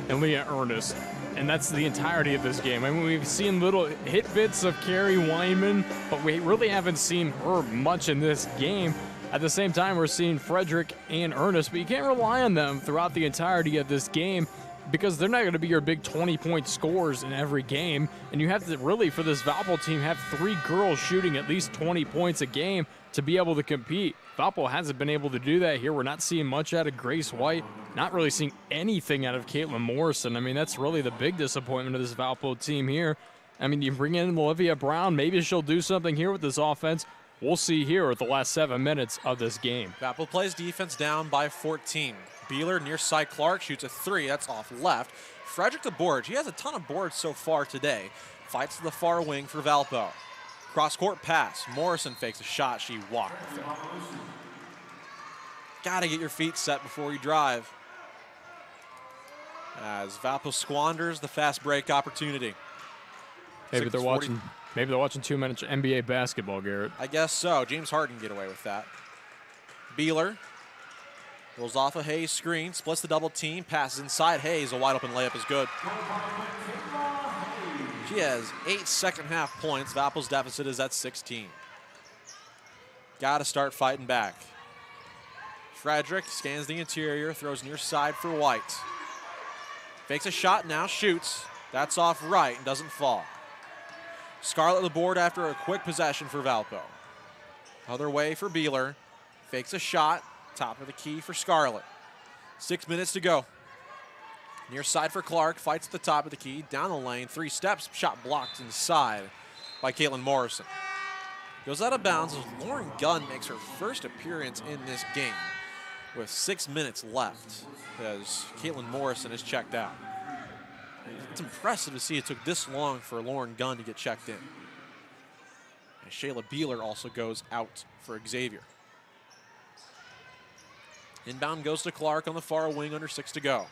N: and Leah Ernest, and that's the entirety of this game. I mean, we've seen little hit bits of Carrie Wyman, but we really haven't seen her much in this game. At the same time, we're seeing Frederick and Ernest, but you can't rely on them throughout the entirety of this game because they're not going to be your big 20-point scorers in every game. And you have to really, for this Valpo team, have 3 girls shooting at least 20 points a game to be able to compete. Valpo hasn't been able to do that here. We're not seeing much out of Grace White, not really seeing anything out of Caitlin Morrison. I mean, that's really the big disappointment of this Valpo team here. I mean, you bring in Olivia Brown, maybe she'll do something here with this offense. We'll see here at the last 7 minutes of this game.
C: Valpo plays defense down by 14. Beeler near side Clark shoots a 3. That's off left. Frederick the board. He has a ton of boards so far today. Fights to the far wing for Valpo. Cross-court pass. Morrison fakes a shot. She walked with it. Got to get your feet set before you drive. As Valpo squanders the fast break opportunity.
N: Maybe they're watching too much NBA basketball, Garrett.
C: I guess so. James Harden can get away with that. Beeler rolls off a Hayes screen, splits the double team, passes inside Hayes. A wide open layup is good. She has 8 second half points. Valpo's deficit is at 16. Got to start fighting back. Frederick scans the interior, throws near side for White. Fakes a shot now, shoots. That's off right and doesn't fall. Scarlett the board after a quick possession for Valpo. Other way for Beeler. Fakes a shot. Top of the key for Scarlett. 6 minutes to go. Near side for Clark. Fights at the top of the key. Down the lane. 3 steps. Shot blocked inside by Caitlin Morrison. Goes out of bounds as Lauren Gunn makes her first appearance in this game with 6 minutes left as Caitlin Morrison is checked out. It's impressive to see it took this long for Lauren Gunn to get checked in. And Shayla Beeler also goes out for Xavier. Inbound goes to Clark on the far wing, under 6 to go.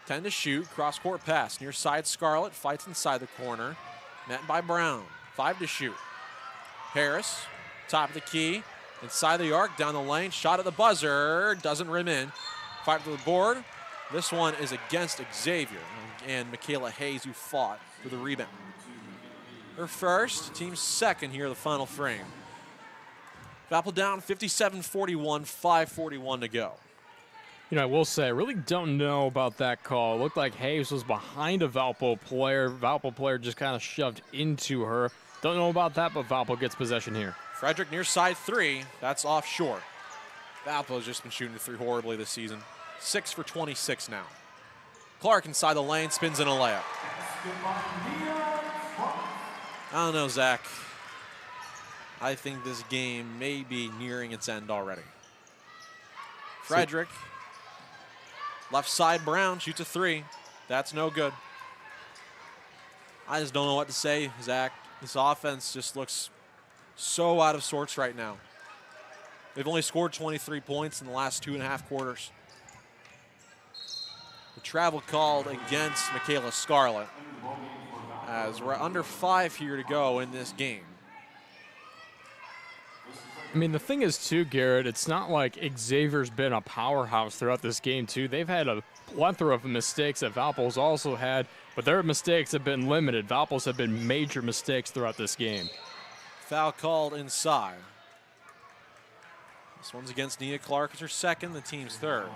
C: 10 to shoot, cross-court pass. Near side Scarlett, fights inside the corner. Met by Brown, 5 to shoot. Harris, top of the key, inside the arc, down the lane, shot at the buzzer, doesn't rim in. 5 to the board. This one is against Xavier and Michaela Hayes, who fought for the rebound. Her first, team's second here in the final frame. Valpo down 57-41, 5:41 to go.
N: You know, I will say, I really don't know about that call. It looked like Hayes was behind a Valpo player. Valpo player just kind of shoved into her. Don't know about that, but Valpo gets possession here.
C: Frederick near side 3. That's off short. Valpo's just been shooting the 3 horribly this season. 6 for 26 now. Clark inside the lane, spins in a layup. I don't know, Zach. I think this game may be nearing its end already. Frederick, left side Brown, shoots a 3. That's no good. I just don't know what to say, Zach. This offense just looks so out of sorts right now. They've only scored 23 points in the last 2.5 quarters. The travel called against Michaela Scarlett as we're under 5 here to go in this game.
N: I mean, the thing is, too, Garrett, it's not like Xavier's been a powerhouse throughout this game, too. They've had a plethora of mistakes that Valpo's also had, but their mistakes have been limited. Valpo's have been major mistakes throughout this game.
C: Foul called inside. This one's against Nia Clark. It's her second, the team's third.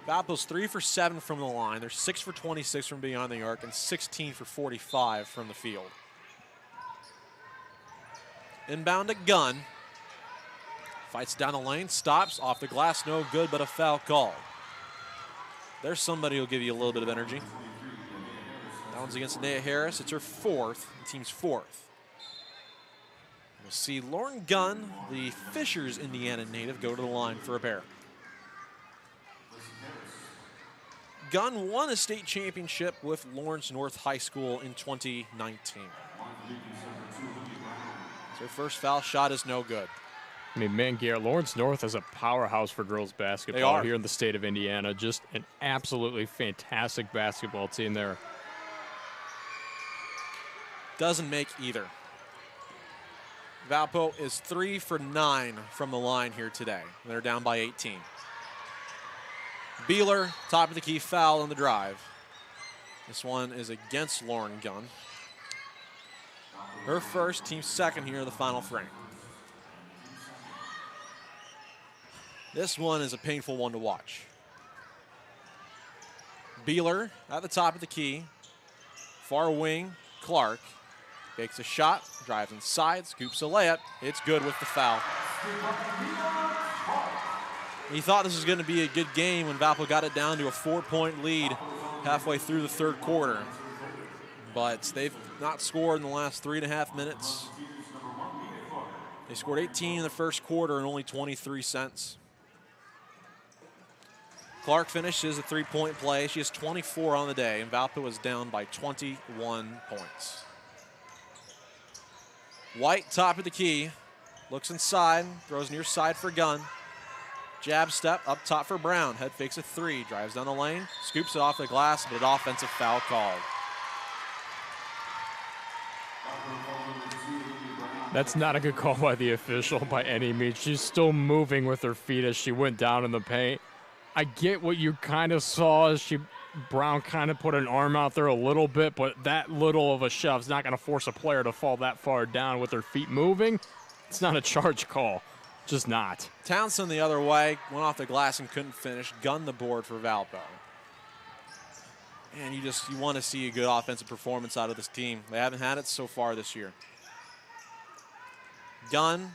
C: Valpo's 3 for 7 from the line. They're 6 for 26 from beyond the arc and 16 for 45 from the field. Inbound to Gunn. Fights down the lane, stops, off the glass, no good, but a foul call. There's somebody who'll give you a little bit of energy. That one's against Naya Harris. It's her fourth, the team's fourth. We'll see Lauren Gunn, the Fishers, Indiana native, go to the line for a pair. Gunn won a state championship with Lawrence North High School in 2019. So her first foul shot is no good.
N: I mean, man, Garrett, Lawrence North is a powerhouse for girls basketball here in the state of Indiana. Just an absolutely fantastic basketball team there.
C: Doesn't make either. Valpo is 3 for 9 from the line here today. They're down by 18. Beeler, top of the key foul on the drive. This one is against Lauren Gunn. Her first, team second here in the final frame. This one is a painful one to watch. Beeler at the top of the key. Far wing, Clark. Takes a shot, drives inside, scoops a layup. It's good with the foul. He thought this was going to be a good game when Valpo got it down to a 4-point lead halfway through the third quarter. But they've not scored in the last 3.5 minutes. They scored 18 in the first quarter and only 23 cents. Clark finishes a 3-point play. She has 24 on the day, and Valpo is down by 21 points. White, top of the key, looks inside, throws near side for Gunn. Jab step up top for Brown. Head fakes a 3, drives down the lane, scoops it off the glass, but an offensive foul called.
N: That's not a good call by the official by any means. She's still moving with her feet as she went down in the paint. I get what you kind of saw as Brown kind of put an arm out there a little bit, but that little of a shove is not going to force a player to fall that far down with her feet moving. It's not a charge call. Just not.
C: Townsend the other way, went off the glass and couldn't finish. Gunned the board for Valpo. And you want to see a good offensive performance out of this team. They haven't had it so far this year. Gunn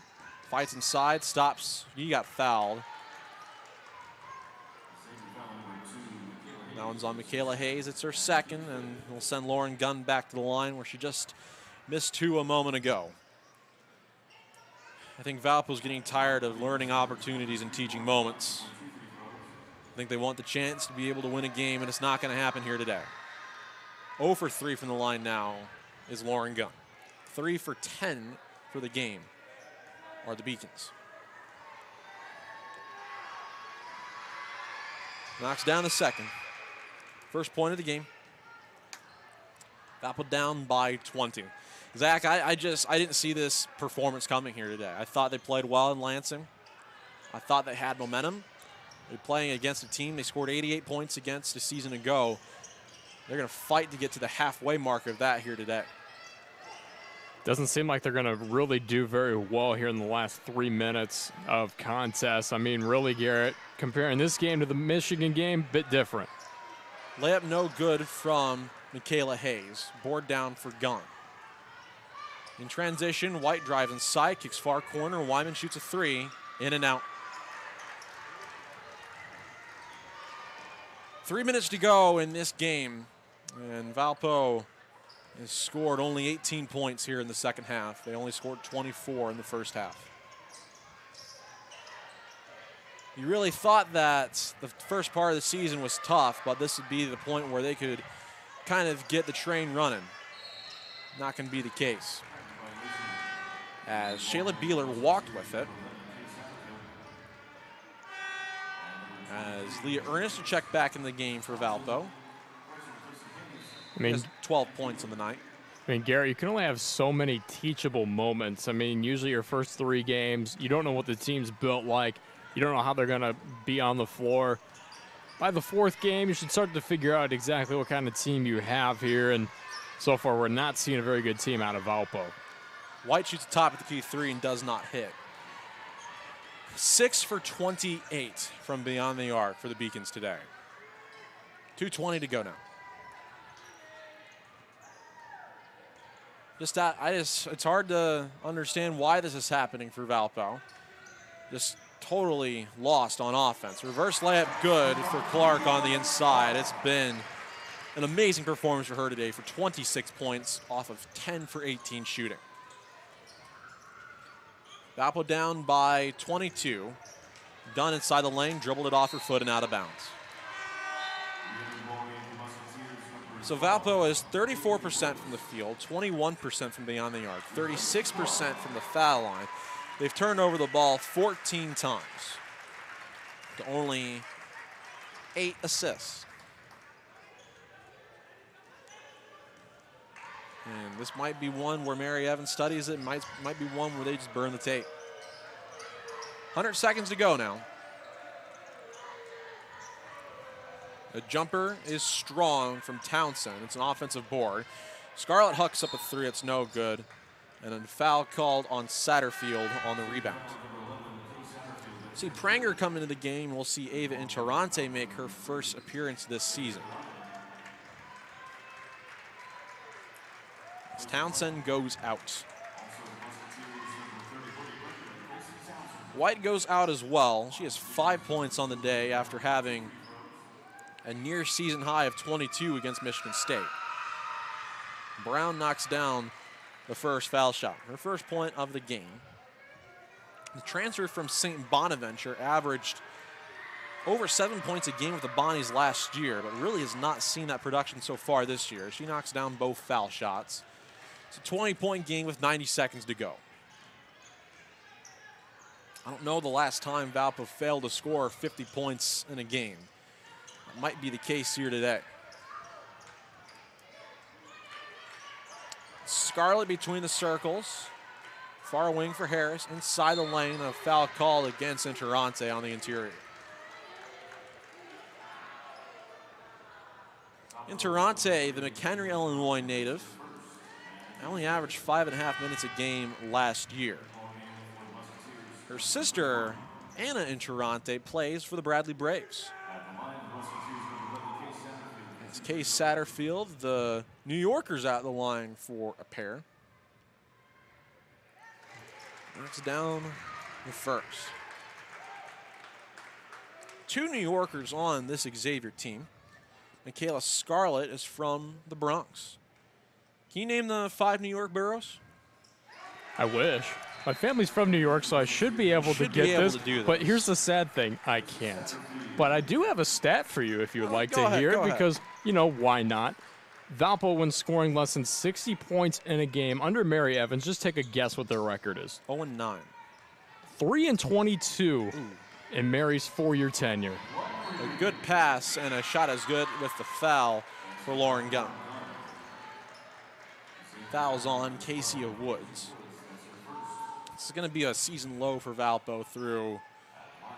C: fights inside, stops. He got fouled. That one's on Michaela Hayes. It's her second, and we'll send Lauren Gunn back to the line where she just missed 2 a moment ago. I think Valpo's getting tired of learning opportunities and teaching moments. I think they want the chance to be able to win a game, and it's not going to happen here today. 0 for 3 from the line now is Lauren Gunn. 3 for 10 for the game are the Beacons. Knocks down the second. First point of the game. Valpo down by 20. Zach, I didn't see this performance coming here today. I thought they played well in Lansing. I thought they had momentum. They're playing against a team they scored 88 points against a season ago. They're going to fight to get to the halfway mark of that here today.
N: Doesn't seem like they're going to really do very well here in the last 3 minutes of contest. I mean, really, Garrett, comparing this game to the Michigan game, bit different.
C: Layup no good from Michaela Hayes. Board down for Gunn. In transition, White drives inside, kicks far corner. Wyman shoots a 3, in and out. 3 minutes to go in this game, and Valpo has scored only 18 points here in the second half. They only scored 24 in the first half. You really thought that the first part of the season was tough, but this would be the point where they could kind of get the train running. Not going to be the case. As Shayla Beeler walked with it. As Leah Ernest will check back in the game for Valpo.
N: I mean,
C: 12 points on the night.
N: I mean, Garrett, you can only have so many teachable moments. I mean, usually your first 3 games, you don't know what the team's built like. You don't know how they're going to be on the floor. By the 4th game, you should start to figure out exactly what kind of team you have here. And so far, we're not seeing a very good team out of Valpo.
C: White shoots the top of the key 3 and does not hit. 6 for 28 from beyond the arc for the Beacons today. 2:20 to go now. It's hard to understand why this is happening for Valpo. just totally lost on offense. Reverse layup good for Clark on the inside. It's been an amazing performance for her today for 26 points off of 10 for 18 shooting. Valpo down by 22. Dunn inside the lane, dribbled it off her foot and out of bounds. So Valpo is 34% from the field, 21% from beyond the arc, 36% from the foul line. They've turned over the ball 14 times to only 8 assists. And this might be one where Mary Evans studies it. Might be one where they just burn the tape. 100 seconds to go now. The jumper is strong from Townsend. It's an offensive board. Scarlett hucks up a three. It's no good. And a foul called on Satterfield on the rebound. See Pranger come into the game. We'll see Ava Interante make her first appearance this season. As Townsend goes out. White goes out as well. She has 5 points on the day after having a near season high of 22 against Michigan State. Brown knocks down the first foul shot, her first point of the game. The transfer from St. Bonaventure averaged over 7 points a game with the Bonnies last year, but really has not seen that production so far this year. She knocks down both foul shots. It's a 20-point game with 90 seconds to go. I don't know the last time Valpo failed to score 50 points in a game. That might be the case here today. Scarlett between the circles. Far wing for Harris. Inside the lane, a foul call against Interante on the interior. Interante, the McHenry, Illinois native, only averaged 5.5 minutes a game last year. Her sister, Anna Interante, plays for the Bradley Braves. It's Case Satterfield, the New Yorkers out the line for a pair. Knocks down the first. 2 New Yorkers on this Xavier team. Michaela Scarlett is from the Bronx. Can you name the 5 New York boroughs?
N: I wish. My family's from New York, so I should be able to get this. But here's the sad thing. I can't. But I do have a stat for you if you would like to hear it, because, you know, why not? Valpo, when scoring less than 60 points in a game under Mary Evans, just take a guess what their record is.
C: 0-9.
N: 3-22 in Mary's 4-year tenure.
C: A good pass and a shot as good with the foul for Lauren Gunn. Fouls on Casey of Woods. This is going to be a season low for Valpo through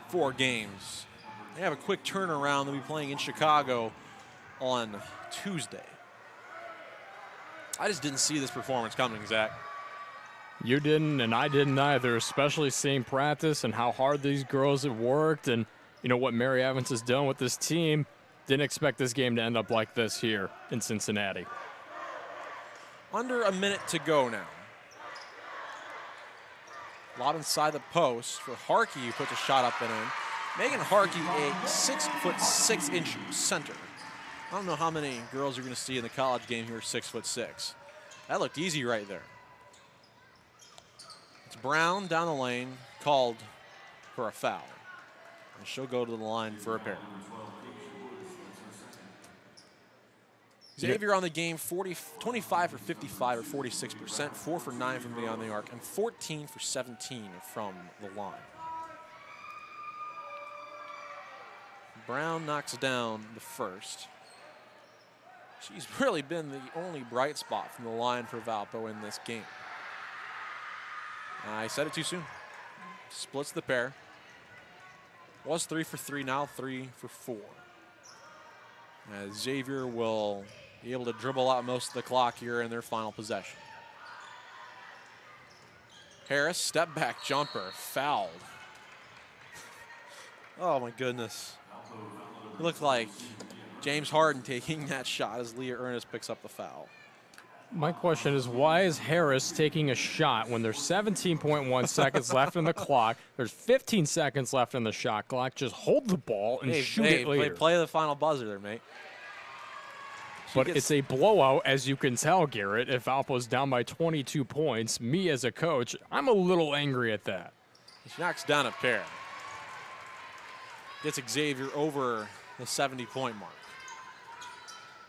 C: 4 games. They have a quick turnaround. They'll be playing in Chicago on Tuesday. I just didn't see this performance coming, Zach.
N: You didn't, and I didn't either, especially seeing practice and how hard these girls have worked and, you know, what Mary Evans has done with this team. Didn't expect this game to end up like this here in Cincinnati.
C: Under a minute to go now. Lob inside the post for Harkey, who puts a shot up and in. Megan Harkey, a 6'6" center. I don't know how many girls you're going to see in the college game who are 6'6". That looked easy right there. It's Brown down the lane, called for a foul. And she'll go to the line for a pair. Xavier on the game, 25 for 55 or 46%, 4 for 9 from beyond the arc, and 14 for 17 from the line. Brown knocks down the first. She's really been the only bright spot from the line for Valpo in this game. I said it too soon. Splits the pair. Was 3 for 3, now 3 for 4. As Xavier will be able to dribble out most of the clock here in their final possession. Harris, step back jumper, fouled. Oh my goodness. It looked like James Harden taking that shot as Leah Ernest picks up the foul.
N: My question is, why is Harris taking a shot when there's 17.1 seconds left in the clock? There's 15 seconds left in the shot clock. Just hold the ball and shoot it later.
C: Play the final buzzer there, mate.
N: But it's a blowout, as you can tell, Garrett. If Valpo's down by 22 points, me as a coach, I'm a little angry at that.
C: He knocks down a pair. Gets Xavier over the 70-point mark.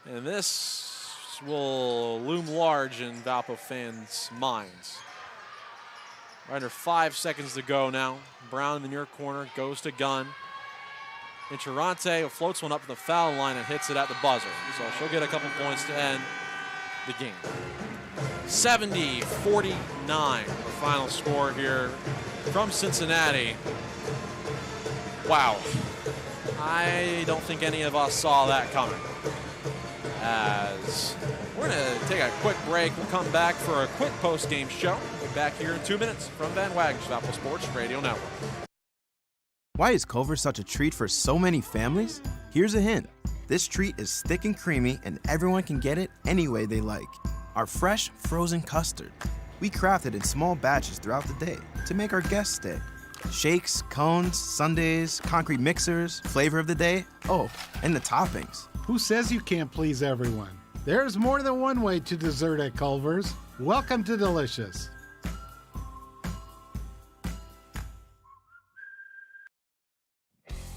C: And this will loom large in Valpo fans' minds. Right under 5 seconds to go now. Brown in the near corner, goes to gun. Interante floats one up to the foul line and hits it at the buzzer. So she'll get a couple points to end the game. 70-49, the final score here from Cincinnati. Wow. I don't think any of us saw that coming. As we're going to take a quick break. We'll come back for a quick post-game show. We'll be back here in 2 minutes from Van Wagen's Valpo Sports Radio Network.
P: Why is Culver such a treat for so many families? Here's a hint. This treat is thick and creamy, and everyone can get it any way they like. Our fresh, frozen custard. We craft it in small batches throughout the day to make our guests stay. Shakes, cones, sundaes, concrete mixers, flavor of the day, oh, and the toppings.
B: Who says you can't please everyone? There's more than one way to dessert at Culver's. Welcome to Delicious.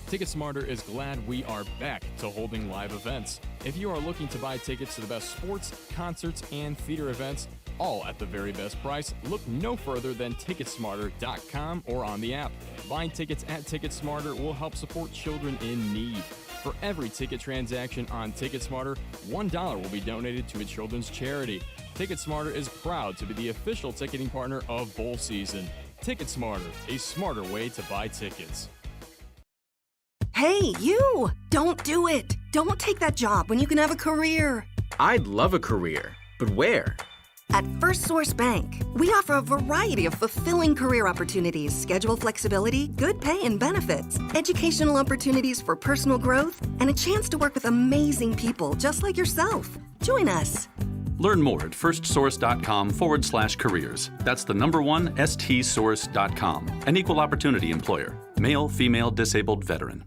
N: TicketSmarter is glad we are back to holding live events. If you are looking to buy tickets to the best sports, concerts, and theater events, all at the very best price, look no further than TicketSmarter.com or on the app. Buying tickets at TicketSmarter will help support children in need. For every ticket transaction on TicketSmarter, $1 will be donated to a children's charity. TicketSmarter is proud to be the official ticketing partner of bowl season. TicketSmarter, a smarter way to buy tickets.
E: Hey, you! Don't do it! Don't take that job when you can have a career.
T: I'd love a career, but where?
E: At First Source Bank, we offer a variety of fulfilling career opportunities, schedule flexibility, good pay and benefits, educational opportunities for personal growth, and a chance to work with amazing people just like yourself. Join us.
X: Learn more at firstsource.com/careers. That's the number one, stsource.com. An equal opportunity employer. Male, female, disabled, veteran.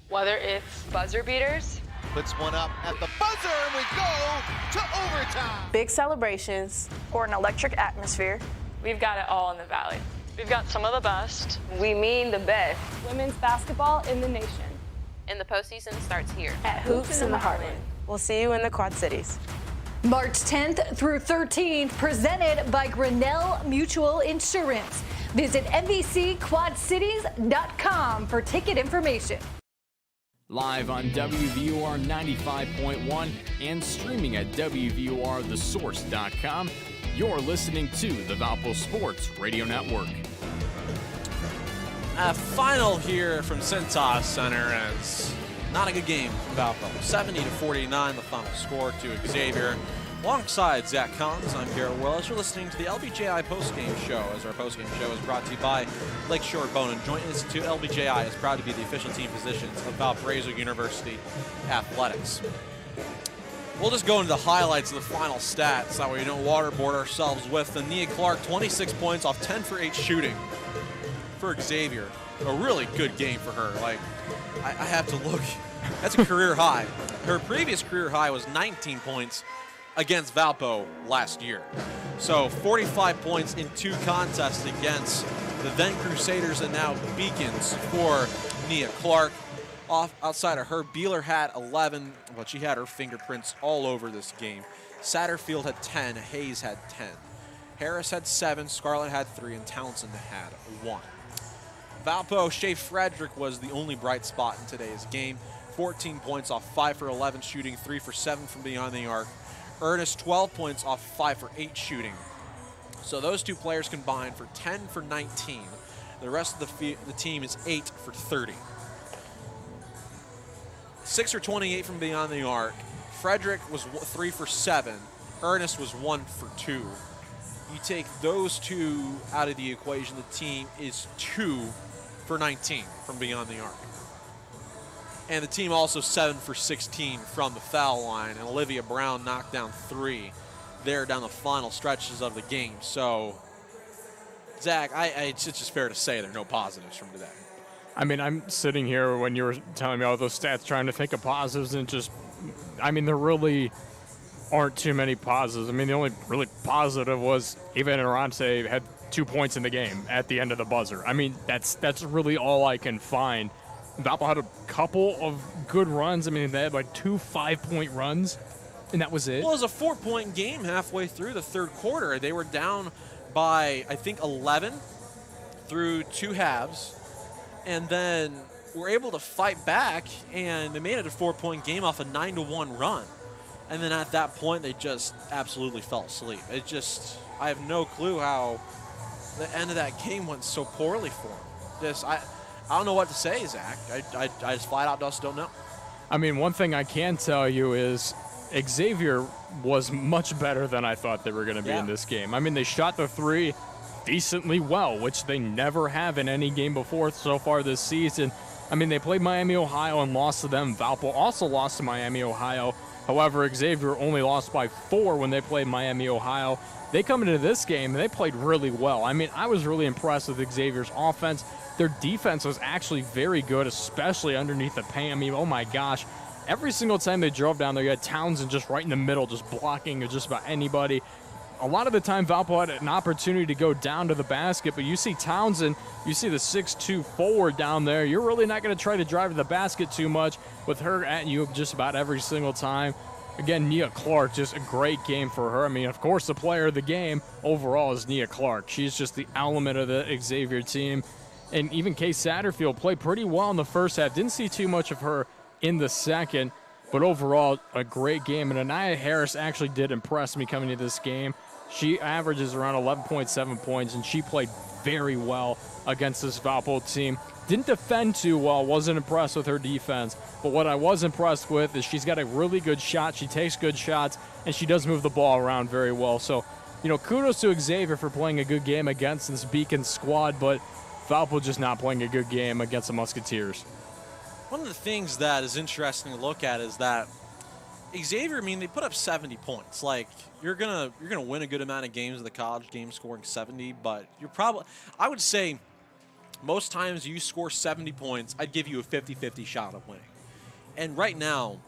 D: Whether it's buzzer beaters,
L: puts one up at the buzzer, and we go to overtime.
F: Big celebrations, or an electric atmosphere.
D: we've got it all in the Valley. We've got some of the best.
F: We mean the best.
G: Women's basketball in the nation.
H: And the postseason starts here.
F: At Hoops in the Heartland. We'll see you in the Quad Cities.
I: March 10th through 13th, presented by Grinnell Mutual Insurance. Visit MVCQuadCities.com for ticket information.
N: Live on WVUR 95.1 and streaming at WVURTheSource.com, you're listening to the Valpo Sports Radio Network.
C: A final here from Cintas Center, and it's not a good game from Valpo. 70-49, the final score to Xavier. Alongside Zach Collins, I'm Garrett Willis. You're listening to the LBJI postgame show, as our postgame show is brought to you by Lakeshore Bone and Joint Institute. LBJI is proud to be the official team physicians of Valparaiso University Athletics. We'll just go into the highlights of the final stats. That way we don't waterboard ourselves with the Nia Clark, 26 points off 10 for 8 shooting for Xavier. A really good game for her. Like, I have to look. That's a career high. Her previous career high was 19 points against Valpo last year. So 45 points in 2 contests against the then Crusaders and now Beacons for Nia Clark. Outside of her, Beeler had 11, but she had her fingerprints all over this game. Satterfield had 10, Hayes had 10. Harris had 7, Scarlett had 3, and Townsend had 1. Valpo, Shea Frederick was the only bright spot in today's game. 14 points off 5 for 11 shooting, 3 for 7 from beyond the arc. Ernest, 12 points off 5 for 8 shooting. So those two players combined for 10 for 19. The rest of the team is 8 for 30. 6 for 28 from beyond the arc. Frederick was 3 for 7. Ernest was 1 for 2. You take those two out of the equation, the team is 2 for 19 from beyond the arc. And the team also 7 for 16 from the foul line, and Olivia Brown knocked down 3. there down the final stretches of the game. So, Zach, it's just fair to say there are no positives from today.
N: I mean, I'm sitting here when you were telling me all those stats trying to think of positives, and just, I mean, there really aren't too many positives. I mean, the only really positive was Evan Arante had 2 points in the game at the end of the buzzer. I mean, that's really all I can find. Valpo had a couple of good runs. I mean, they had like 2 5-point runs, and that was it.
C: Well, it was a 4-point game halfway through the third quarter. They were down by, I think, 11 through 2 halves, and then were able to fight back, and they made it a 4-point game off a 9-1 run. And then at that point, they just absolutely fell asleep. I have no clue how the end of that game went so poorly for them. I don't know what to say, Zach. I just flat out just don't know.
N: I mean, one thing I can tell you is Xavier was much better than I thought they were going to be in this game. I mean, they shot the 3 decently well, which they never have in any game before so far this season. I mean, they played Miami, Ohio, and lost to them. Valpo also lost to Miami, Ohio. However, Xavier only lost by 4 when they played Miami, Ohio. They come into this game, and they played really well. I mean, I was really impressed with Xavier's offense. Their defense was actually very good, especially underneath the paint. I mean, oh my gosh. Every single time they drove down there, you had Townsend just right in the middle, just blocking just about anybody. A lot of the time, Valpo had an opportunity to go down to the basket, but you see Townsend, you see the 6'2" forward down there. You're really not going to try to drive to the basket too much with her at you just about every single time. Again, Nia Clark, just a great game for her. I mean, of course, the player of the game overall is Nia Clark. She's just the element of the Xavier team. And even Kay Satterfield played pretty well in the first half. Didn't see too much of her in the second, but overall, a great game. And Anaya Harris actually did impress me coming to this game. She averages around 11.7 points, and she played very well against this Valpo team. Didn't defend too well, wasn't impressed with her defense. But what I was impressed with is she's got a really good shot. She takes good shots, and she does move the ball around very well. So, you know, kudos to Xavier for playing a good game against this Beacon squad, but Valpo just not playing a good game against the Musketeers.
C: One of the things that is interesting to look at is that Xavier, I mean, they put up 70 points. Like, you're gonna win a good amount of games in the college game scoring 70, but you're probably, I would say, most times you score 70 points, I'd give you a 50-50 shot of winning. And right now,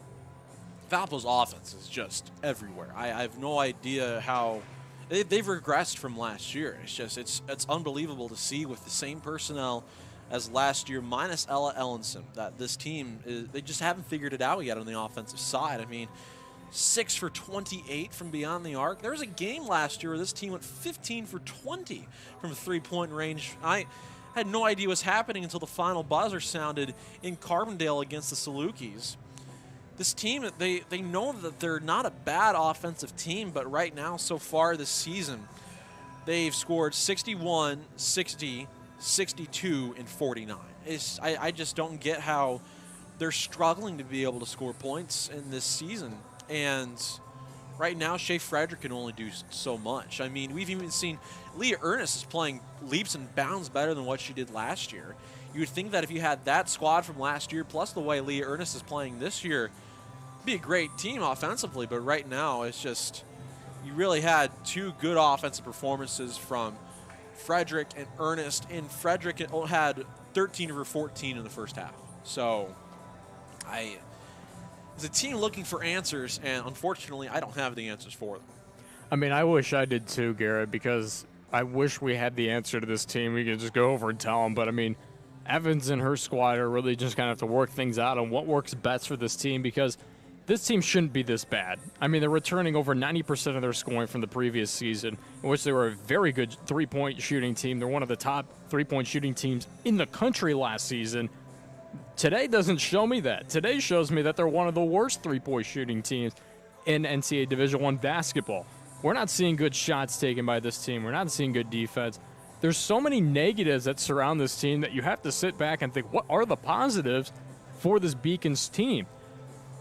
C: Valpo's offense is just everywhere. I have no idea how they've regressed from last year. It's unbelievable to see with the same personnel as last year, minus Ella Ellenson, that this team, they just haven't figured it out yet on the offensive side. I mean, 6 for 28 from beyond the arc. There was a game last year where this team went 15 for 20 from 3-point range. I had no idea what was happening until the final buzzer sounded in Carbondale against the Salukis. This team, they know that they're not a bad offensive team, but right now, so far this season, they've scored 61, 60, 62, and 49. I just don't get how they're struggling to be able to score points in this season. And right now, Shea Frederick can only do so much. I mean, we've even seen Leah Ernest is playing leaps and bounds better than what she did last year. You would think that if you had that squad from last year, plus the way Leah Ernest is playing this year, it'd be a great team offensively. But right now, it's just, you really had 2 good offensive performances from Frederick and Ernest, and Frederick had 13 over 14 in the first half. So, as a team looking for answers, and unfortunately, I don't have the answers for them.
N: I mean, I wish I did too, Garrett, because I wish we had the answer to this team. We could just go over and tell them. But, I mean, Evans and her squad are really just going to have to work things out on what works best for this team, because this team shouldn't be this bad. I mean, they're returning over 90% of their scoring from the previous season, in which they were a very good 3-point shooting team. They're one of the top 3-point shooting teams in the country last season. Today doesn't show me that. Today shows me that they're one of the worst 3-point shooting teams in NCAA Division I basketball. We're not seeing good shots taken by this team. We're not seeing good defense. There's so many negatives that surround this team that you have to sit back and think, what are the positives for this Beacons team?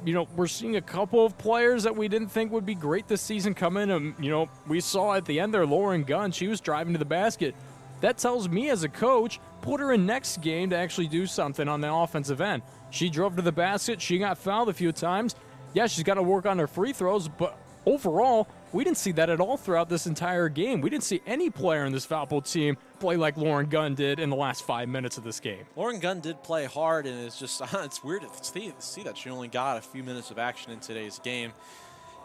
N: You know, we're seeing a couple of players that we didn't think would be great this season come in. And, you know, we saw at the end there, Lauren Gunn, she was driving to the basket. That tells me as a coach, put her in next game to actually do something on the offensive end. She drove to the basket. She got fouled a few times. Yeah, she's got to work on her free throws, but overall, We didn't see that at all throughout this entire game. We didn't see any player in this Valpo team play like Lauren Gunn did in the last 5 minutes of this game.
C: Lauren Gunn did play hard, and it's just it's weird to see that she only got a few minutes of action in today's game.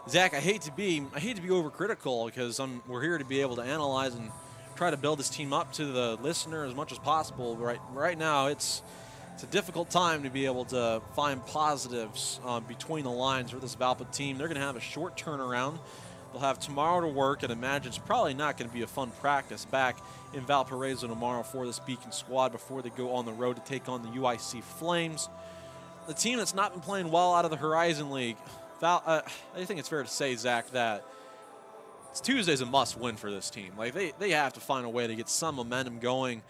C: Zach, I hate to be overcritical because we're here to be able to analyze and try to build this team up to the listener as much as possible. Right now, it's a difficult time to be able to find positives between the lines for this Valpo team. They're going to have a short turnaround. They'll have tomorrow to work, and imagine it's probably not going to be a fun practice back in Valparaiso tomorrow for this Beacon squad before they go on the road to take on the UIC Flames. The team that's not been playing well out of the Horizon League. I think it's fair to say, Zach, that Tuesday's a must-win for this team. Like they have to find a way to get some momentum going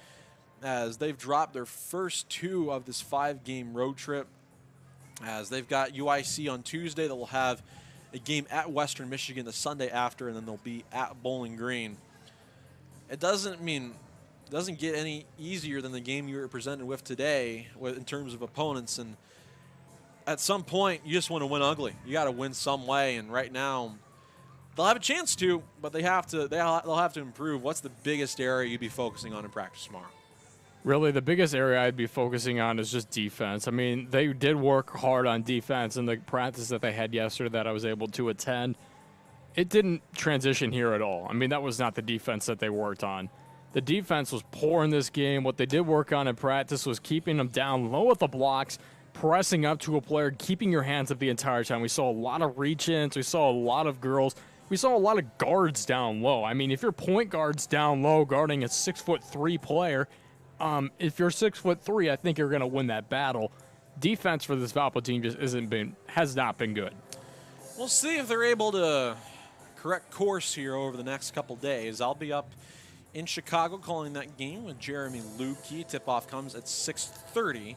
C: as they've dropped their first 2 of this 5-game road trip. As they've got UIC on Tuesday that will have a game at Western Michigan the Sunday after, and then they'll be at Bowling Green. It doesn't get any easier than the game you were presented with today in terms of opponents. And at some point, you just want to win ugly. You got to win some way. And right now, they'll have a chance to, but they'll have to improve. What's the biggest area you'd be focusing on in practice tomorrow?
N: Really, the biggest area I'd be focusing on is just defense. I mean, they did work hard on defense in the practice that they had yesterday that I was able to attend. It didn't transition here at all. I mean, that was not the defense that they worked on. The defense was poor in this game. What they did work on in practice was keeping them down low at the blocks, pressing up to a player, keeping your hands up the entire time. We saw a lot of reach-ins. We saw a lot of girls. We saw a lot of guards down low. I mean, if your point guard's down low guarding a 6'3" player, if you're 6'3", I think you're going to win that battle. Defense for this Valpo team just has not been good.
C: We'll see if they're able to correct course here over the next couple days. I'll be up in Chicago calling that game with Jeremy Lukey. Tip-off comes at 6:30.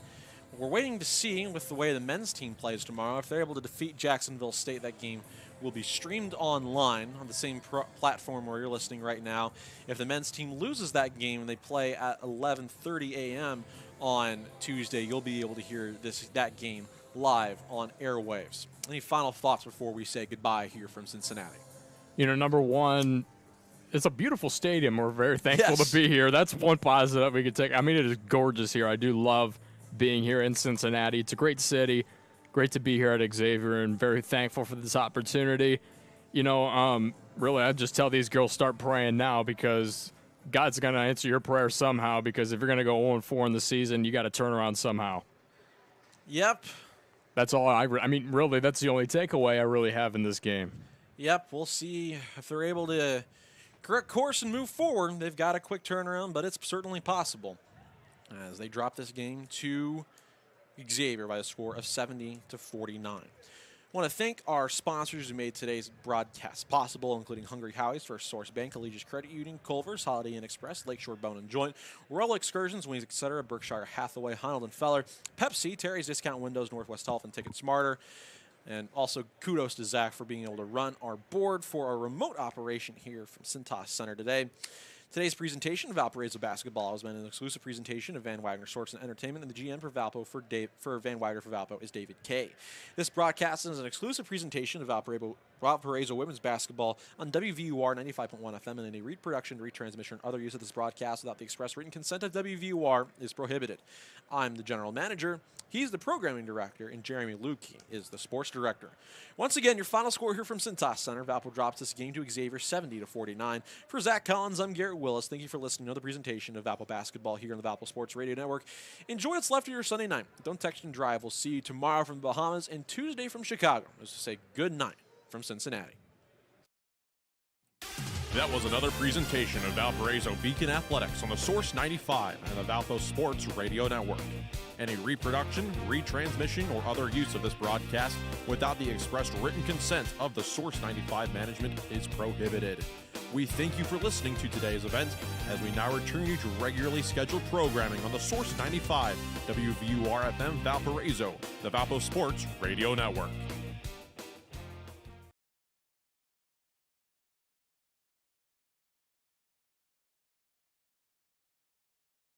C: We're waiting to see, with the way the men's team plays tomorrow, if they're able to defeat Jacksonville State. That game will be streamed online on the same platform where you're listening right now. If the men's team loses that game and they play at 11:30 a.m. on Tuesday, you'll be able to hear that game live on airwaves. Any final thoughts before we say goodbye here from Cincinnati?
N: Number one, it's a beautiful stadium. We're very thankful to be here. That's one positive we could take. I mean, it is gorgeous here. I do love being here in Cincinnati. It's a great city. Great to be here at Xavier, and very thankful for this opportunity. Really, I just tell these girls, start praying now, because God's going to answer your prayer somehow, because if you're going to go 0-4 in the season, you got to turn around somehow.
C: Yep.
N: That's all I mean, really, that's the only takeaway I really have in this game.
C: Yep, we'll see if they're able to correct course and move forward. They've got a quick turnaround, but it's certainly possible as they drop this game to Xavier by a score of 70-49. I want to thank our sponsors who made today's broadcast possible, including Hungry Howie's, First Source Bank, Allegiance Credit Union, Culver's, Holiday Inn Express, Lakeshore Bone and Joint, Royal Excursions, Wings, etc., Berkshire Hathaway, Heinold and Feller, Pepsi, Terry's Discount Windows, Northwest Health, and Ticket Smarter. And also kudos to Zach for being able to run our board for our remote operation here from Cintas Center today. Today's presentation of Valparaiso basketball has been an exclusive presentation of Van Wagner Sports and Entertainment, and the GM for Valpo for Van Wagner for Valpo is David Kay. This broadcast is an exclusive presentation of Valparaiso women's basketball on WVUR 95.1 FM, and any reproduction, retransmission, or other use of this broadcast without the express written consent of WVUR is prohibited. I'm the general manager. He's the programming director, and Jeremy Lukey is the sports director. Once again, your final score here from Cintas Center. Valpo drops this game to Xavier 70-49. For Zach Collins, I'm Garrett Willis. Thank you for listening to the presentation of Valpo basketball here on the Valpo Sports Radio Network. Enjoy what's left of your Sunday night. Don't text and drive. We'll see you tomorrow from the Bahamas and Tuesday from Chicago. Let's just say good night from Cincinnati.
J: That was another presentation of Valparaiso Beacon Athletics on the Source 95 and the Valpo Sports Radio Network. Any reproduction, retransmission, or other use of this broadcast without the express written consent of the Source 95 management is prohibited. We thank you for listening to today's event as we now return you to regularly scheduled programming on the Source 95 WVUR FM Valparaiso, the Valpo Sports Radio Network.